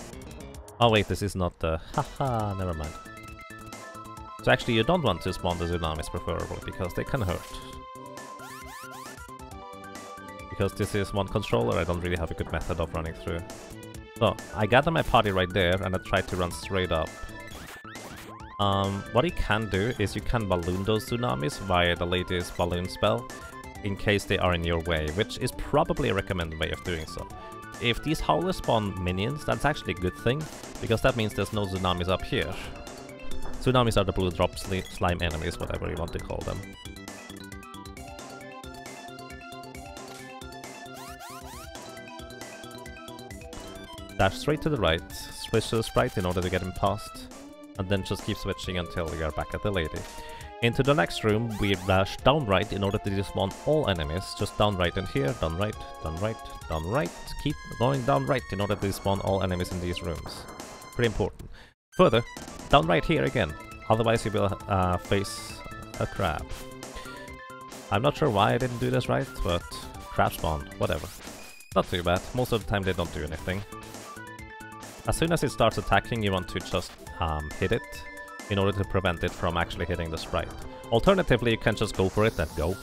Oh wait, this is not the... Haha, never mind. So actually you don't want to spawn the Tsunamis preferably, because they can hurt. Because this is one controller, I don't really have a good method of running through. So, I gather my party right there, and I try to run straight up. What you can do is you can balloon those Tsunamis via the latest balloon spell, in case they are in your way, which is probably a recommended way of doing so. If these howlers spawn minions, that's actually a good thing, because that means there's no Tsunamis up here. Tsunamis are the blue drop slime enemies, whatever you want to call them. Dash straight to the right, switch to the sprite in order to get him past, and then just keep switching until we are back at the lady. Into the next room, we dash down right in order to despawn all enemies. Just down right and here, down right, down right, down right. Keep going down right in order to despawn all enemies in these rooms. Pretty important. Further, down right here again. Otherwise you will face a crab. I'm not sure why I didn't do this right, but crab spawn, whatever. Not too bad. Most of the time they don't do anything. As soon as it starts attacking, you want to just hit it in order to prevent it from actually hitting the sprite. Alternatively, you can just go for it and go.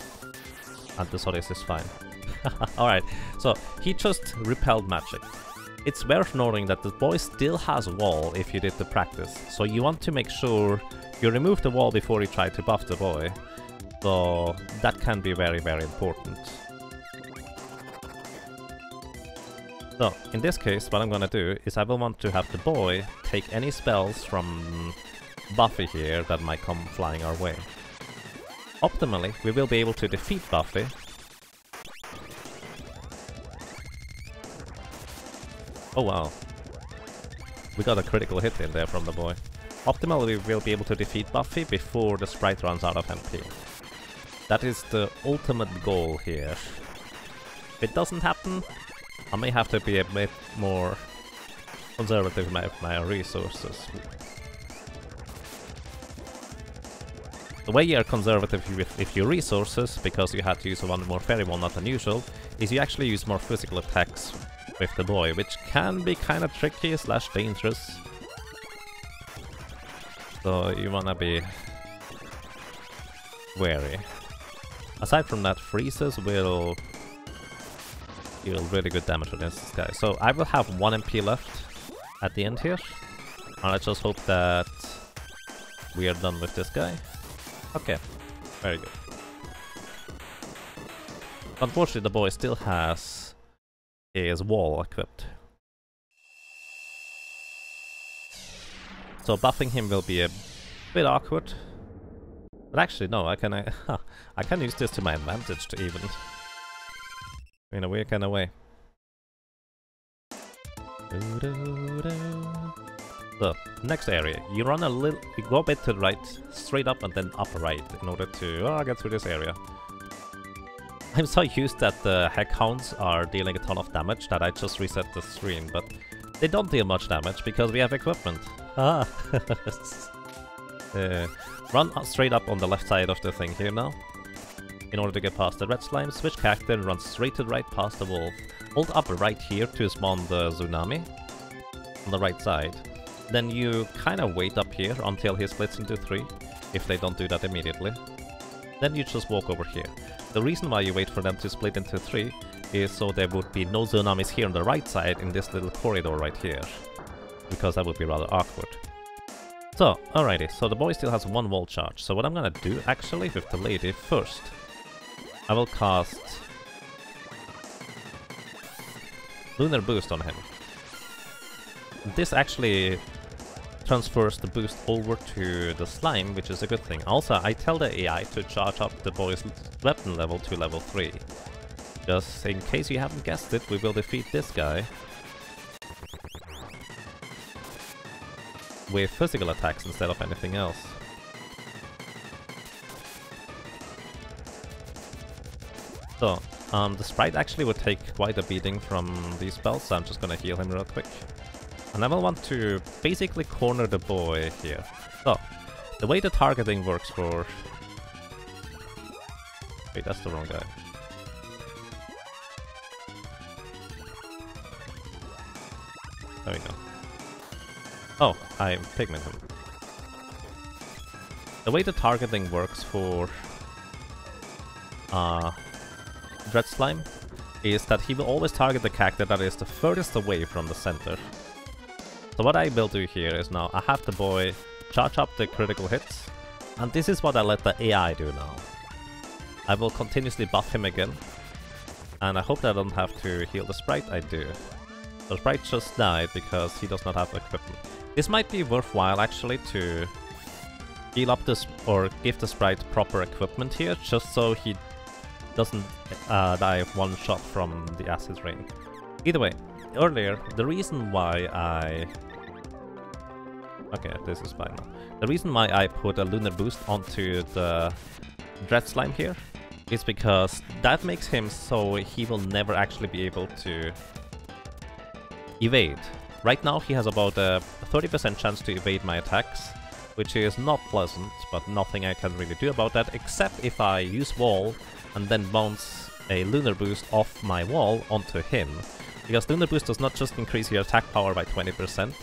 And the Sodis is fine. Alright, so he just repelled magic. it's worth noting that the boy still has wall if you did the practice, so you want to make sure you remove the wall before you try to buff the boy. So that can be very, very important. So, in this case, what I'm gonna do is I will want to have the boy take any spells from Buffy here that might come flying our way. Optimally, we will be able to defeat Buffy. Oh wow. We got a critical hit in there from the boy. Optimally, we will be able to defeat Buffy before the sprite runs out of MP. That is the ultimate goal here. If it doesn't happen, I may have to be a bit more conservative with my resources. The way you are conservative with your resources, because you had to use one more fairy one not than usual, is you actually use more physical attacks with the boy, which can be kind of tricky / dangerous. So you wanna be wary. Aside from that, freezes will deal really good damage against this guy. So I will have 1 MP left at the end here. And I just hope that we are done with this guy. Okay, very good. Unfortunately, the boy still has his wall equipped. So buffing him will be a bit awkward. But actually, no, I can use this to my advantage to even, in a weird kind of way. So, next area. You run you go a bit to the right, straight up and then up right in order to get through this area. I'm so used that the heck hounds are dealing a ton of damage that I just reset the screen, but they don't deal much damage because we have equipment. Run straight up on the left side of the thing here now. In order to get past the red slime, switch character and run straight to the right past the wolf. Hold up right here to spawn the tsunami on the right side. Then you kind of wait up here until he splits into 3, if they don't do that immediately. Then you just walk over here. The reason why you wait for them to split into 3 is so there would be no tsunamis here on the right side in this little corridor right here. Because that would be rather awkward. So, alrighty, so the boy still has 1 wall charge. So what I'm gonna do actually with the lady first, I will cast Lunar Boost on him. This actually transfers the boost over to the slime, which is a good thing. Also, I tell the AI to charge up the boy's weapon level to level 3. Just in case you haven't guessed it, we will defeat this guy with physical attacks instead of anything else. So, the sprite actually would take quite a beating from these spells, so I'm just gonna heal him real quick. And I will want to basically corner the boy here. So, the way the targeting works for... Wait, that's the wrong guy. There we go. Oh, I pigment him. The way the targeting works for Dread Slime is that he will always target the character that is the furthest away from the center. So what I will do here is now I have the boy charge up the critical hits, and this is what I let the AI do now. I will continuously buff him again, and I hope that I don't have to heal the sprite. I do. The sprite just died because he does not have equipment. This might be worthwhile actually to heal up this or give the sprite proper equipment here, just so he doesn't die of 1 shot from the acid rain. Either way, earlier, the reason why I... Okay, this is fine now. The reason why I put a Lunar Boost onto the Dread Slime here is because that makes him so he will never actually be able to evade. Right now he has about a 30% chance to evade my attacks, which is not pleasant, but nothing I can really do about that, except if I use wall and then bounce a Lunar Boost off my wall onto him. Because Lunar Boost does not just increase your attack power by 20%,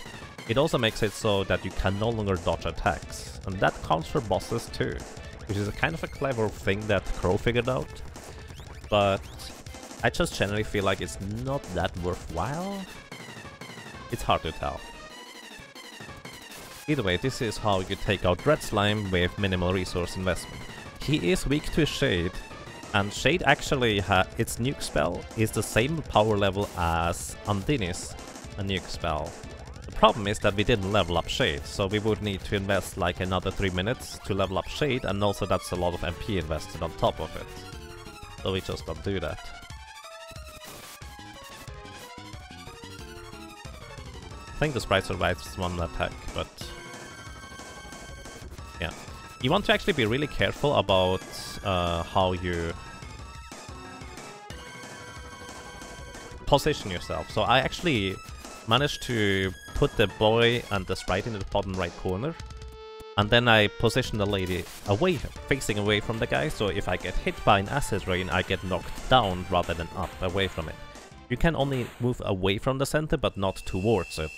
it also makes it so that you can no longer dodge attacks. And that counts for bosses too, which is a kind of a clever thing that Crow figured out. But I just generally feel like it's not that worthwhile. It's hard to tell. Either way, this is how you take out Red Slime with minimal resource investment. He is weak to Shade, and Shade actually, its nuke spell is the same power level as Undini's nuke spell. The problem is that we didn't level up Shade, so we would need to invest like another 3 minutes to level up Shade, and also that's a lot of MP invested on top of it. So we just don't do that. I think the sprite survives one attack, but yeah. You want to actually be really careful about how you position yourself. So I actually managed to put the boy and the sprite in the bottom right corner, and then I position the lady away, facing away from the guy, so if I get hit by an acid rain, I get knocked down rather than up, away from it. You can only move away from the center, but not towards it.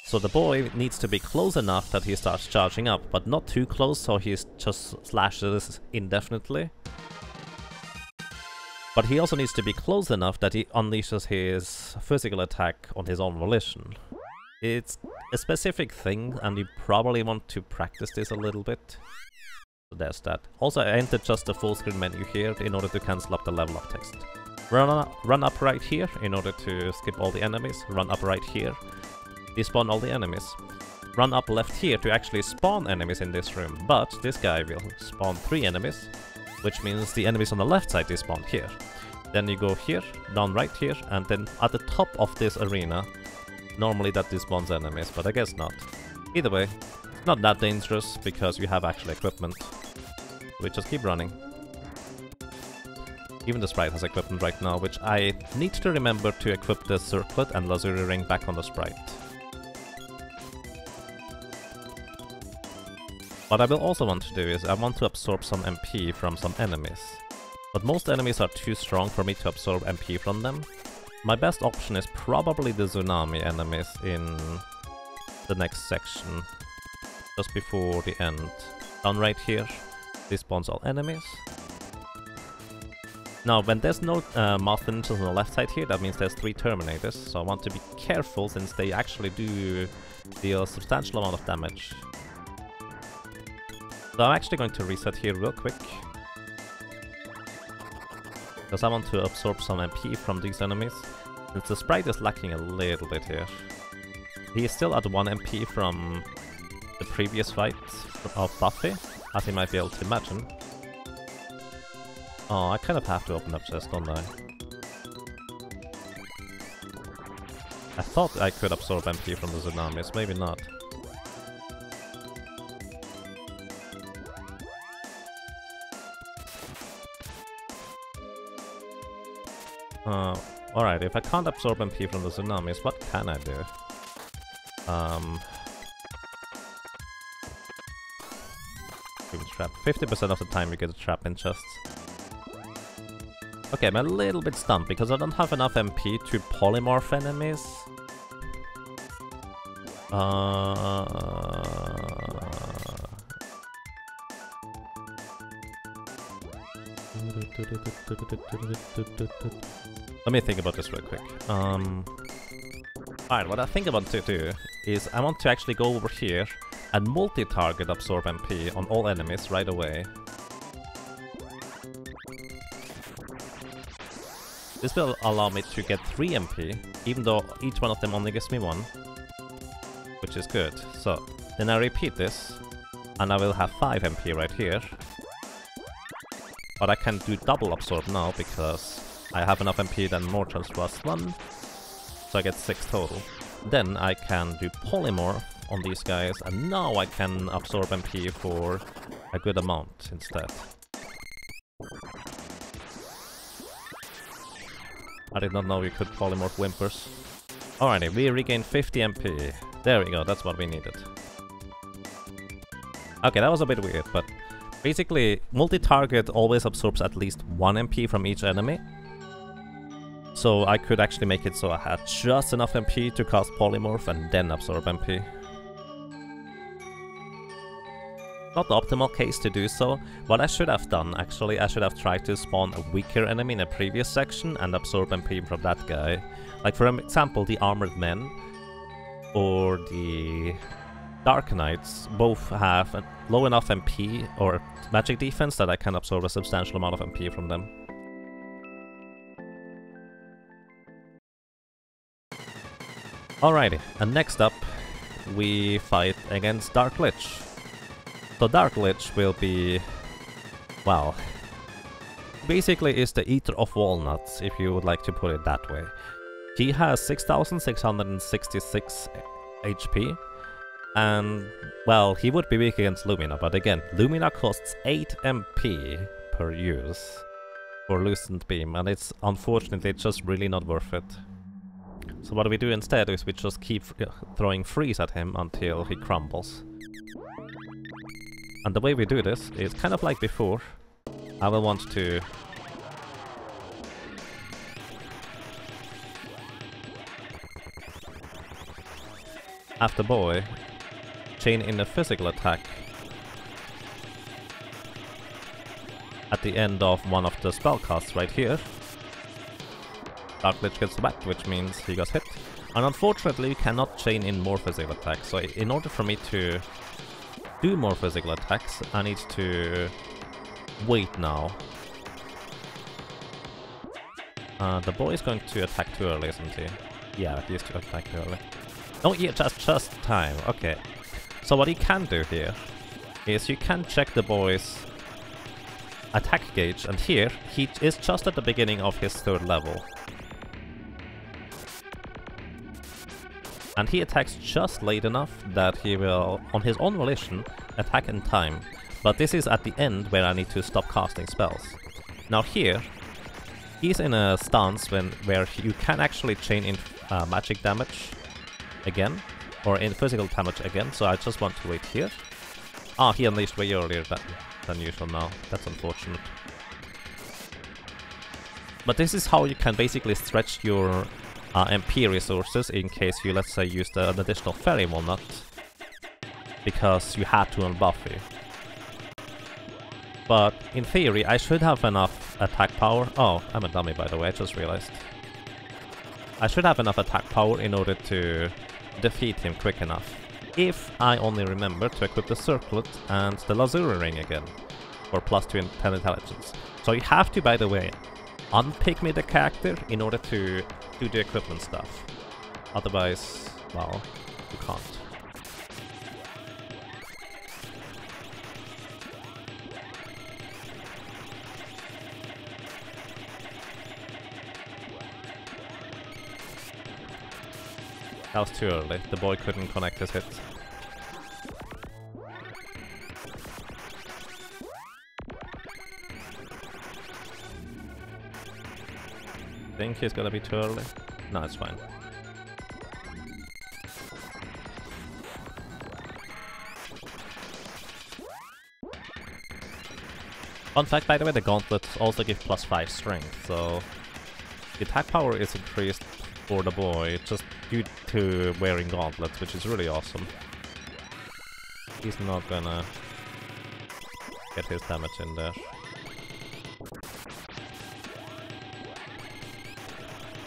So the boy needs to be close enough that he starts charging up, but not too close so he just slashes indefinitely. But he also needs to be close enough that he unleashes his physical attack on his own volition. It's a specific thing, and you probably want to practice this a little bit. So there's that. Also, I entered just the full screen menu here in order to cancel up the level up text. Run up right here in order to skip all the enemies. Run up right here. Despawn all the enemies. Run up left here to actually spawn enemies in this room, but this guy will spawn 3 enemies, which means the enemies on the left side despawn here. Then you go here, down right here, and then at the top of this arena, normally that despawns enemies, but I guess not. Either way, it's not that dangerous because you have actual equipment. We just keep running. Even the sprite has equipment right now, which I need to remember to equip the circlet and lazuli ring back on the sprite. What I will also want to do is I want to absorb some MP from some enemies. But most enemies are too strong for me to absorb MP from them. My best option is probably the tsunami enemies in the next section, just before the end. Down right here, this spawns all enemies. Now, when there's no moth ninjas on the left side here, that means there's 3 terminators, so I want to be careful since they actually do deal a substantial amount of damage. So I'm actually going to reset here real quick, because I want to absorb some MP from these enemies, since the sprite is lacking a little bit here. He is still at 1 MP from the previous fight of Buffy, as you might be able to imagine. Oh, I kind of have to open up chest, don't I? I thought I could absorb MP from the tsunamis, maybe not. Alright, if I can't absorb MP from the tsunamis, what can I do? Give a trap. 50% of the time you get a trap in chests. Okay, I'm a little bit stumped because I don't have enough MP to polymorph enemies. Let me think about this real quick. Alright, what I think I want to do is I want to actually go over here and multi-target absorb MP on all enemies right away. This will allow me to get 3 MP, even though each one of them only gives me 1. Which is good. So, then I repeat this, and I will have 5 MP right here. But I can do double absorb now, because I have enough MP than Mortals plus 1, so I get 6 total. Then I can do polymorph on these guys, and now I can absorb MP for a good amount instead. I did not know you could polymorph Whimpers. Alrighty, we regained 50 MP. There we go, that's what we needed. Okay, that was a bit weird, but basically, multi-target always absorbs at least 1 MP from each enemy. So I could actually make it so I had just enough MP to cast polymorph and then absorb MP. Not the optimal case to do so. What I should have done, actually, I should have tried to spawn a weaker enemy in a previous section and absorb MP from that guy. Like for example, the armored men. or the Dark Knights both have a low enough MP or magic defense that I can absorb a substantial amount of MP from them. Alrighty, and next up we fight against Dark Lich. So Dark Lich will be, well, basically is the Eater of Walnuts, if you would like to put it that way. He has 6,666 HP, and, well, he would be weak against Lumina, but again, Lumina costs 8 MP per use for Lucent Beam, and it's unfortunately just really not worth it. So what we do instead is we just keep throwing freeze at him until he crumbles. And the way we do this is kind of like before. I will want to have the boy chain in a physical attack at the end of one of the spellcasts right here. Dark Lich gets whacked, which means he gets hit. And unfortunately you cannot chain in more physical attacks, so in order for me to do more physical attacks, I need to wait now. The boy is going to attack too early, isn't he? Yeah, he is to attack too early. Oh yeah, just time, okay. So what you can do here is you can check the boy's attack gauge, and here he is just at the beginning of his 3rd level. And he attacks just late enough that he will, on his own volition, attack in time. But this is at the end where I need to stop casting spells. Now here, he's in a stance where you can actually chain in magic damage again, or in physical damage again, so I just want to wait here. Ah, he unleashed way earlier than usual now. That's unfortunate. But this is how you can basically stretch your MP resources in case you, let's say, used an additional Fairy Walnut because you had to on Buffy. But in theory, I should have enough attack power. Oh, I'm a dummy, by the way, I just realized. I should have enough attack power in order to defeat him quick enough. If I only remember to equip the Circlet and the Lazuri Ring again, for +2 in 10 intelligence. So you have to, by the way, unpick me the character in order to do the equipment stuff. Otherwise, well, you can't. That was too early. The boy couldn't connect his hits. Think he's gonna be too early? No, it's fine. Fun fact, by the way, the gauntlets also give +5 strength, so the attack power is increased for the boy just due to wearing gauntlets, which is really awesome. He's not gonna get his damage in there.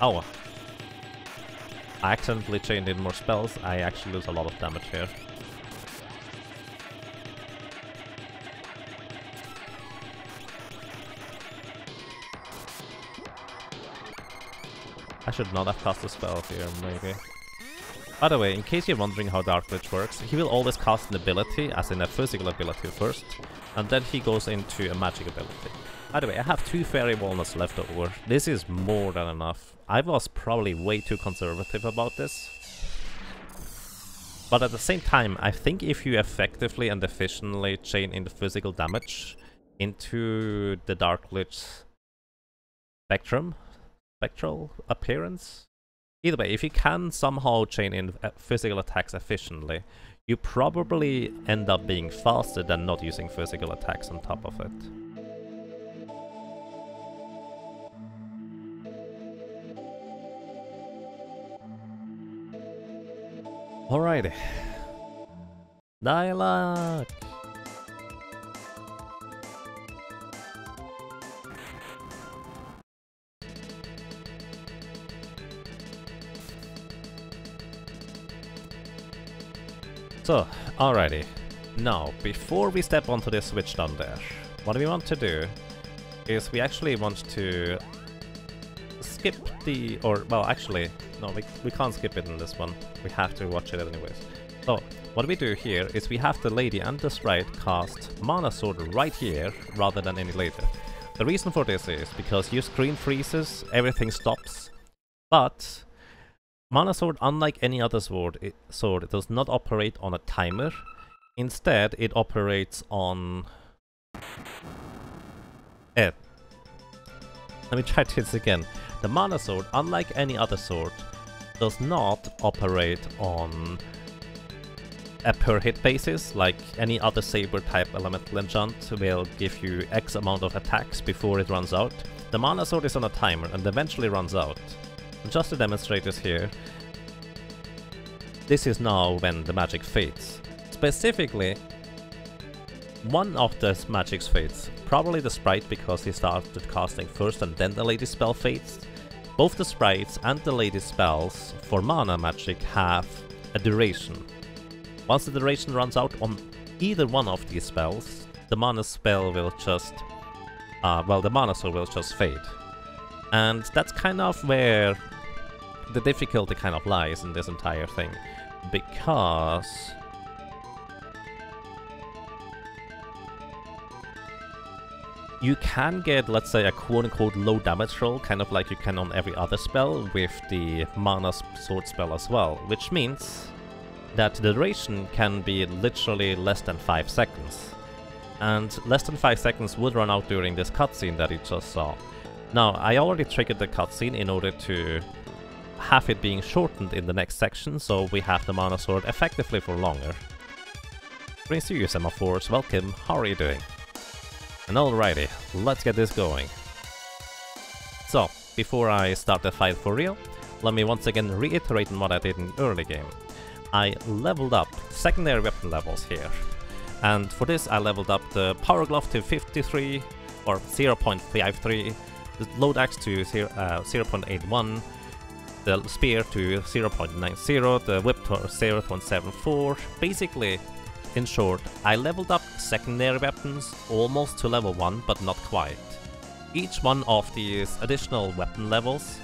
Oh, I accidentally chained in more spells. I actually lose a lot of damage here. I should not have cast a spell here, maybe. By the way, in case you're wondering how Dark Lich works, he will always cast an ability, as in a physical ability first, and then he goes into a magic ability. By the way, I have 2 Fairy Walnuts left over. This is more than enough. I was probably way too conservative about this. But at the same time, I think if you effectively and efficiently chain in the physical damage into the Dark Lich's spectral appearance. Either way, if you can somehow chain in physical attacks efficiently, you probably end up being faster than not using physical attacks on top of it. Alrighty. Dialogue! So, alrighty. Now, before we step onto this switch down there, what we want to do is we actually want to skip the... well, actually, no, we can't skip it in this one. We have to watch it anyways. So, what we do here is we have the lady and the sprite cast Mana Sword right here, rather than any later. The reason for this is because your screen freezes, everything stops, but Mana Sword, unlike any other sword, it does not operate on a timer. Instead, it operates on... Let me try this again. The Mana Sword, unlike any other sword, does not operate on a per hit basis, like any other saber type elemental enchant will give you X amount of attacks before it runs out. The Mana Sword is on a timer and eventually runs out. Just to demonstrate this here, this is now when the magic fades. Specifically, one of the magics fades, probably the sprite because he started casting first and then the lady spell fades. Both the sprites and the lady spells for mana magic have a duration. Once the duration runs out on either one of these spells, the mana spell will just... the mana sword will just fade. And that's kind of where the difficulty kind of lies in this entire thing. Because... you can get, let's say, a quote-unquote low damage roll, kind of like you can on every other spell, with the mana sword spell as well, which means that the duration can be literally less than 5 seconds. And less than 5 seconds would run out during this cutscene that you just saw. Now, I already triggered the cutscene in order to have it being shortened in the next section, so we have the mana sword effectively for longer. Greetings to you, Semaphores, welcome, how are you doing? And alrighty, let's get this going. So, before I start the fight for real, let me once again reiterate on what I did in the early game. I leveled up secondary weapon levels here. And for this I leveled up the Power Glove to 53 or 0.53, the Load Axe to 0.81, the Spear to 0.90, the Whip to 0.74. Basically, in short, I leveled up secondary weapons almost to level 1, but not quite. Each one of these additional weapon levels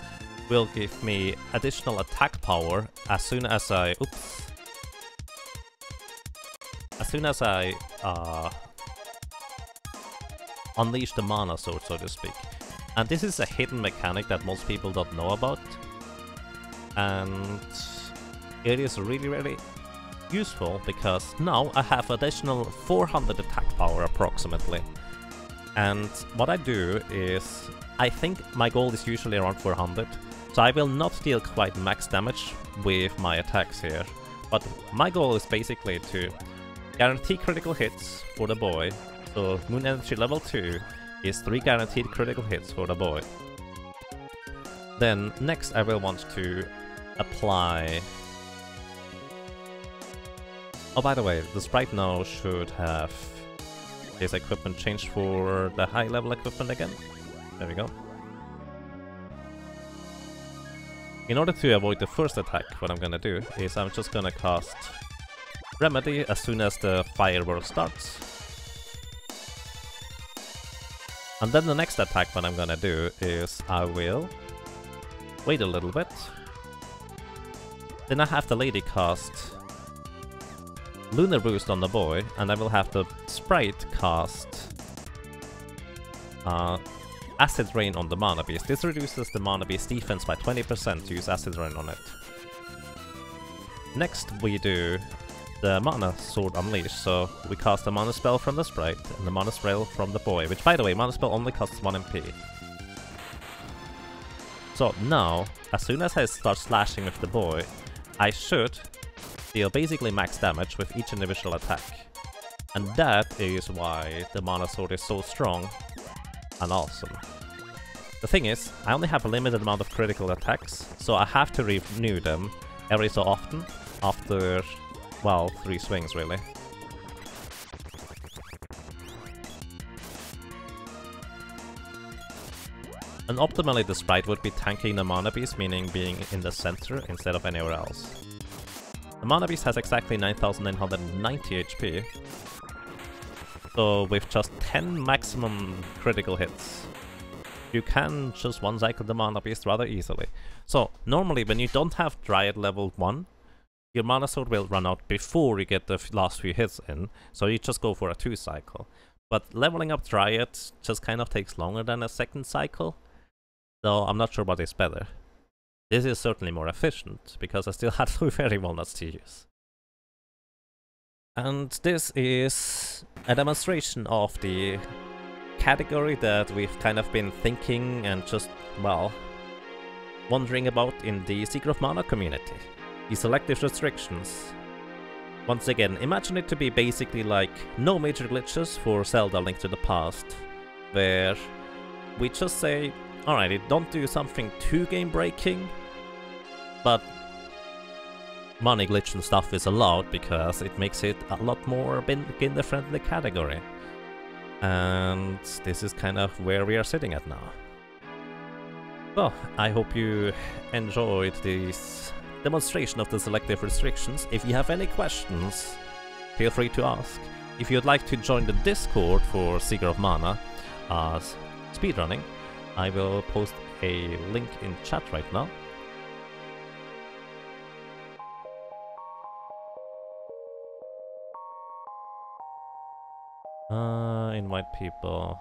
will give me additional attack power as soon as I... oops. As soon as I unleash the mana sword, so to speak. And this is a hidden mechanic that most people don't know about. And it is really, really useful because now I have additional 400 attack power approximately. And what I do is, I think my goal is usually around 400, so I will not deal quite max damage with my attacks here. But my goal is basically to guarantee critical hits for the boy, so Moon Energy level 2 is 3 guaranteed critical hits for the boy. Then next I will want to apply... oh, by the way, the sprite now should have his equipment changed for the high level equipment again. There we go. In order to avoid the first attack, what I'm gonna do is I'm just gonna cast Remedy as soon as the firework starts. And then the next attack what I'm gonna do is I will wait a little bit. Then I have the lady cast Lunar Boost on the boy, and I will have the sprite cast Acid Rain on the Mana Beast. This reduces the Mana Beast defense by 20% to use Acid Rain on it. Next we do the Mana Sword Unleash, so we cast a Mana Spell from the sprite and the Mana Spell from the boy, which by the way, Mana Spell only costs 1 MP. So now, as soon as I start slashing with the boy, I should deal basically max damage with each individual attack. And that is why the Mana Sword is so strong and awesome. The thing is, I only have a limited amount of critical attacks, so I have to renew them every so often, after, well, 3 swings really. And optimally the sprite would be tanking the Mana Beast, meaning being in the center instead of anywhere else. The Mana Beast has exactly 9990 HP. So with just 10 maximum critical hits, you can just one-cycle the Mana Beast rather easily. So normally when you don't have Dryad level 1, your Mana Sword will run out before you get the last few hits in, so you just go for a 2-cycle. But leveling up Dryad just kind of takes longer than a second cycle, so I'm not sure what is better. This is certainly more efficient, because I still had 2 Fairy Walnuts to use. And this is a demonstration of the category that we've kind of been thinking and just, well, wondering about in the Seeker of Mana community. The Selective Restrictions. Once again, imagine it to be basically like no major glitches for Zelda Link to the Past, where we just say, alright, don't do something too game-breaking, but money glitch and stuff is allowed because it makes it a lot more beginner-friendly category. And this is kind of where we are sitting at now. So, I hope you enjoyed this demonstration of the Selective Restrictions. If you have any questions, feel free to ask. If you'd like to join the Discord for Seeker of Mana as speedrunning, I will post a link in chat right now. Invite people.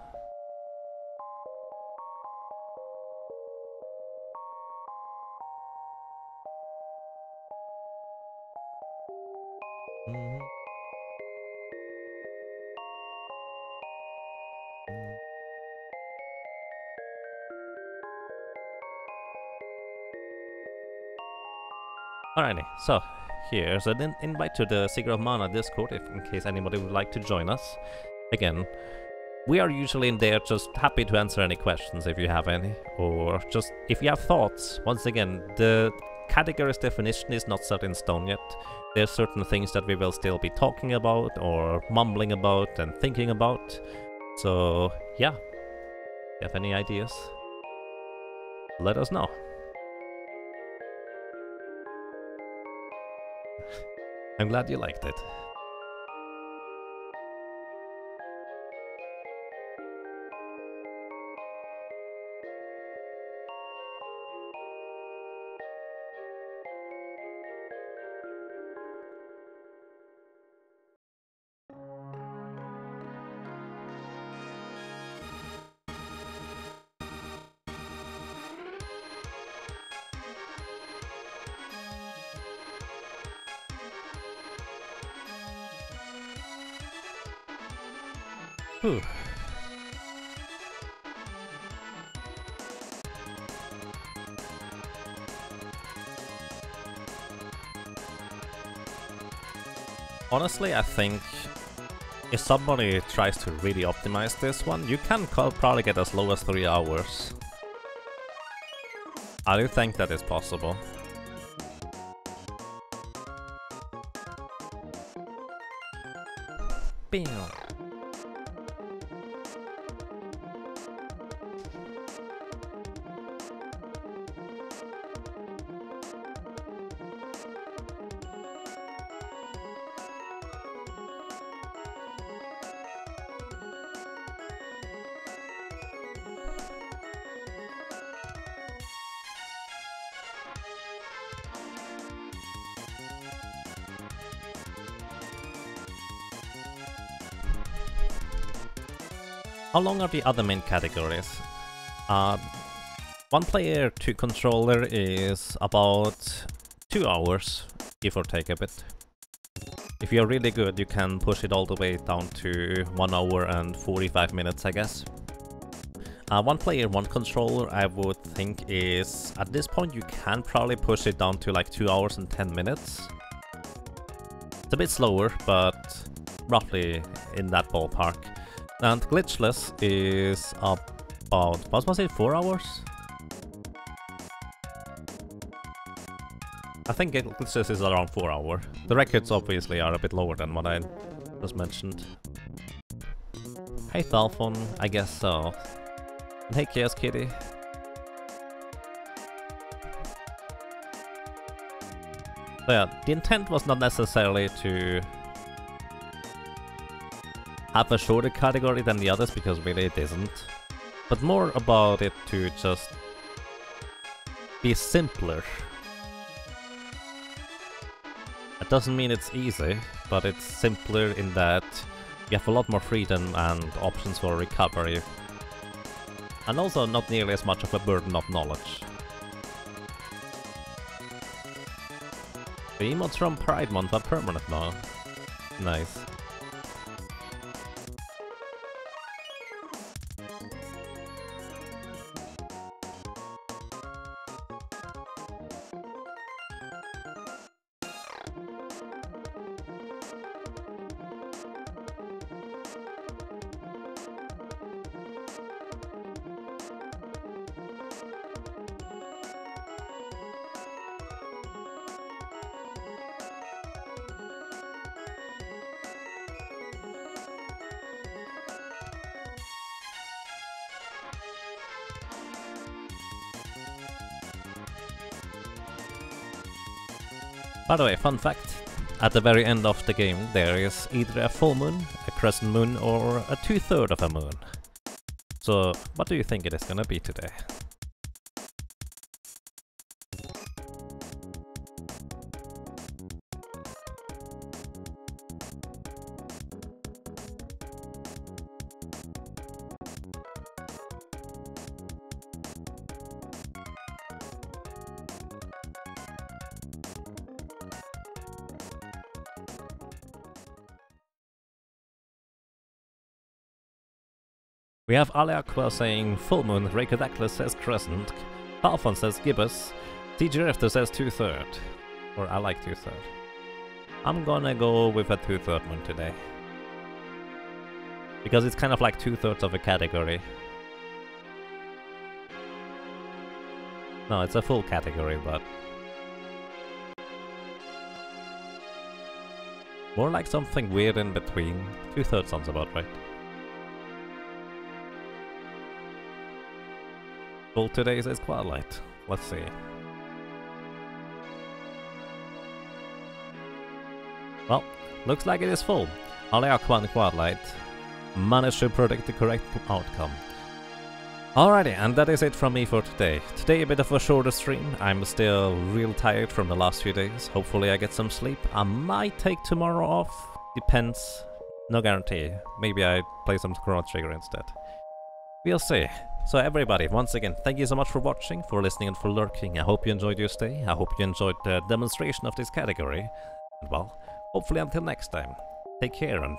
Alrighty, so here's an invite to the Seeker of Mana Discord in case anybody would like to join us. Again, we are usually in there just happy to answer any questions if you have any, or just if you have thoughts. Once again, the category's definition is not set in stone yet. There's certain things that we will still be talking about or mumbling about and thinking about. So yeah, if you have any ideas, let us know. I'm glad you liked it. Whew. Honestly, I think if somebody tries to really optimize this one, you can probably get as low as 3 hours. I do think that is possible. Bam. How long are the other main categories? 1 player, 2 controller is about 2 hours, give or take a bit. If you're really good, you can push it all the way down to 1 hour and 45 minutes, I guess. 1 player, 1 controller, I would think is, at this point you can probably push it down to like 2 hours and 10 minutes. It's a bit slower, but roughly in that ballpark. And glitchless is about, what was it, 4 hours? I think glitchless is around 4 hours. The records obviously are a bit lower than what I just mentioned. Hey Thalphon, I guess so. And hey Chaos Kitty. So yeah, the intent was not necessarily to have a shorter category than the others, because really it isn't, but more about it to just be simpler. It doesn't mean it's easy, but it's simpler in that you have a lot more freedom and options for recovery, and also not nearly as much of a burden of knowledge. The emotes from Pride Month are permanent now. Nice. By the way, fun fact, at the very end of the game there is either a full moon, a crescent moon, or a 2/3 of a moon. So, what do you think it is gonna be today? We have Aliaqua saying full moon, Reykjavik says crescent, Alphon says gibbous, TGRFter says 2/3. Or I like 2/3. I'm gonna go with a 2/3 moon today. Because it's kind of like 2/3 of a category. No, it's a full category, but more like something weird in between. 2/3 sounds about right. Full today says Quadlight. Let's see. Well, looks like it is full. Aliaqua and Quadlight managed to predict the correct outcome. Alrighty, and that is it from me for today. Today a bit of a shorter stream. I'm still real tired from the last few days. Hopefully I get some sleep. I might take tomorrow off. Depends. No guarantee. Maybe I play some Chrono Trigger instead. We'll see. So everybody, once again, thank you so much for watching, for listening and for lurking. I hope you enjoyed your stay. I hope you enjoyed the demonstration of this category. And well, hopefully until next time, take care and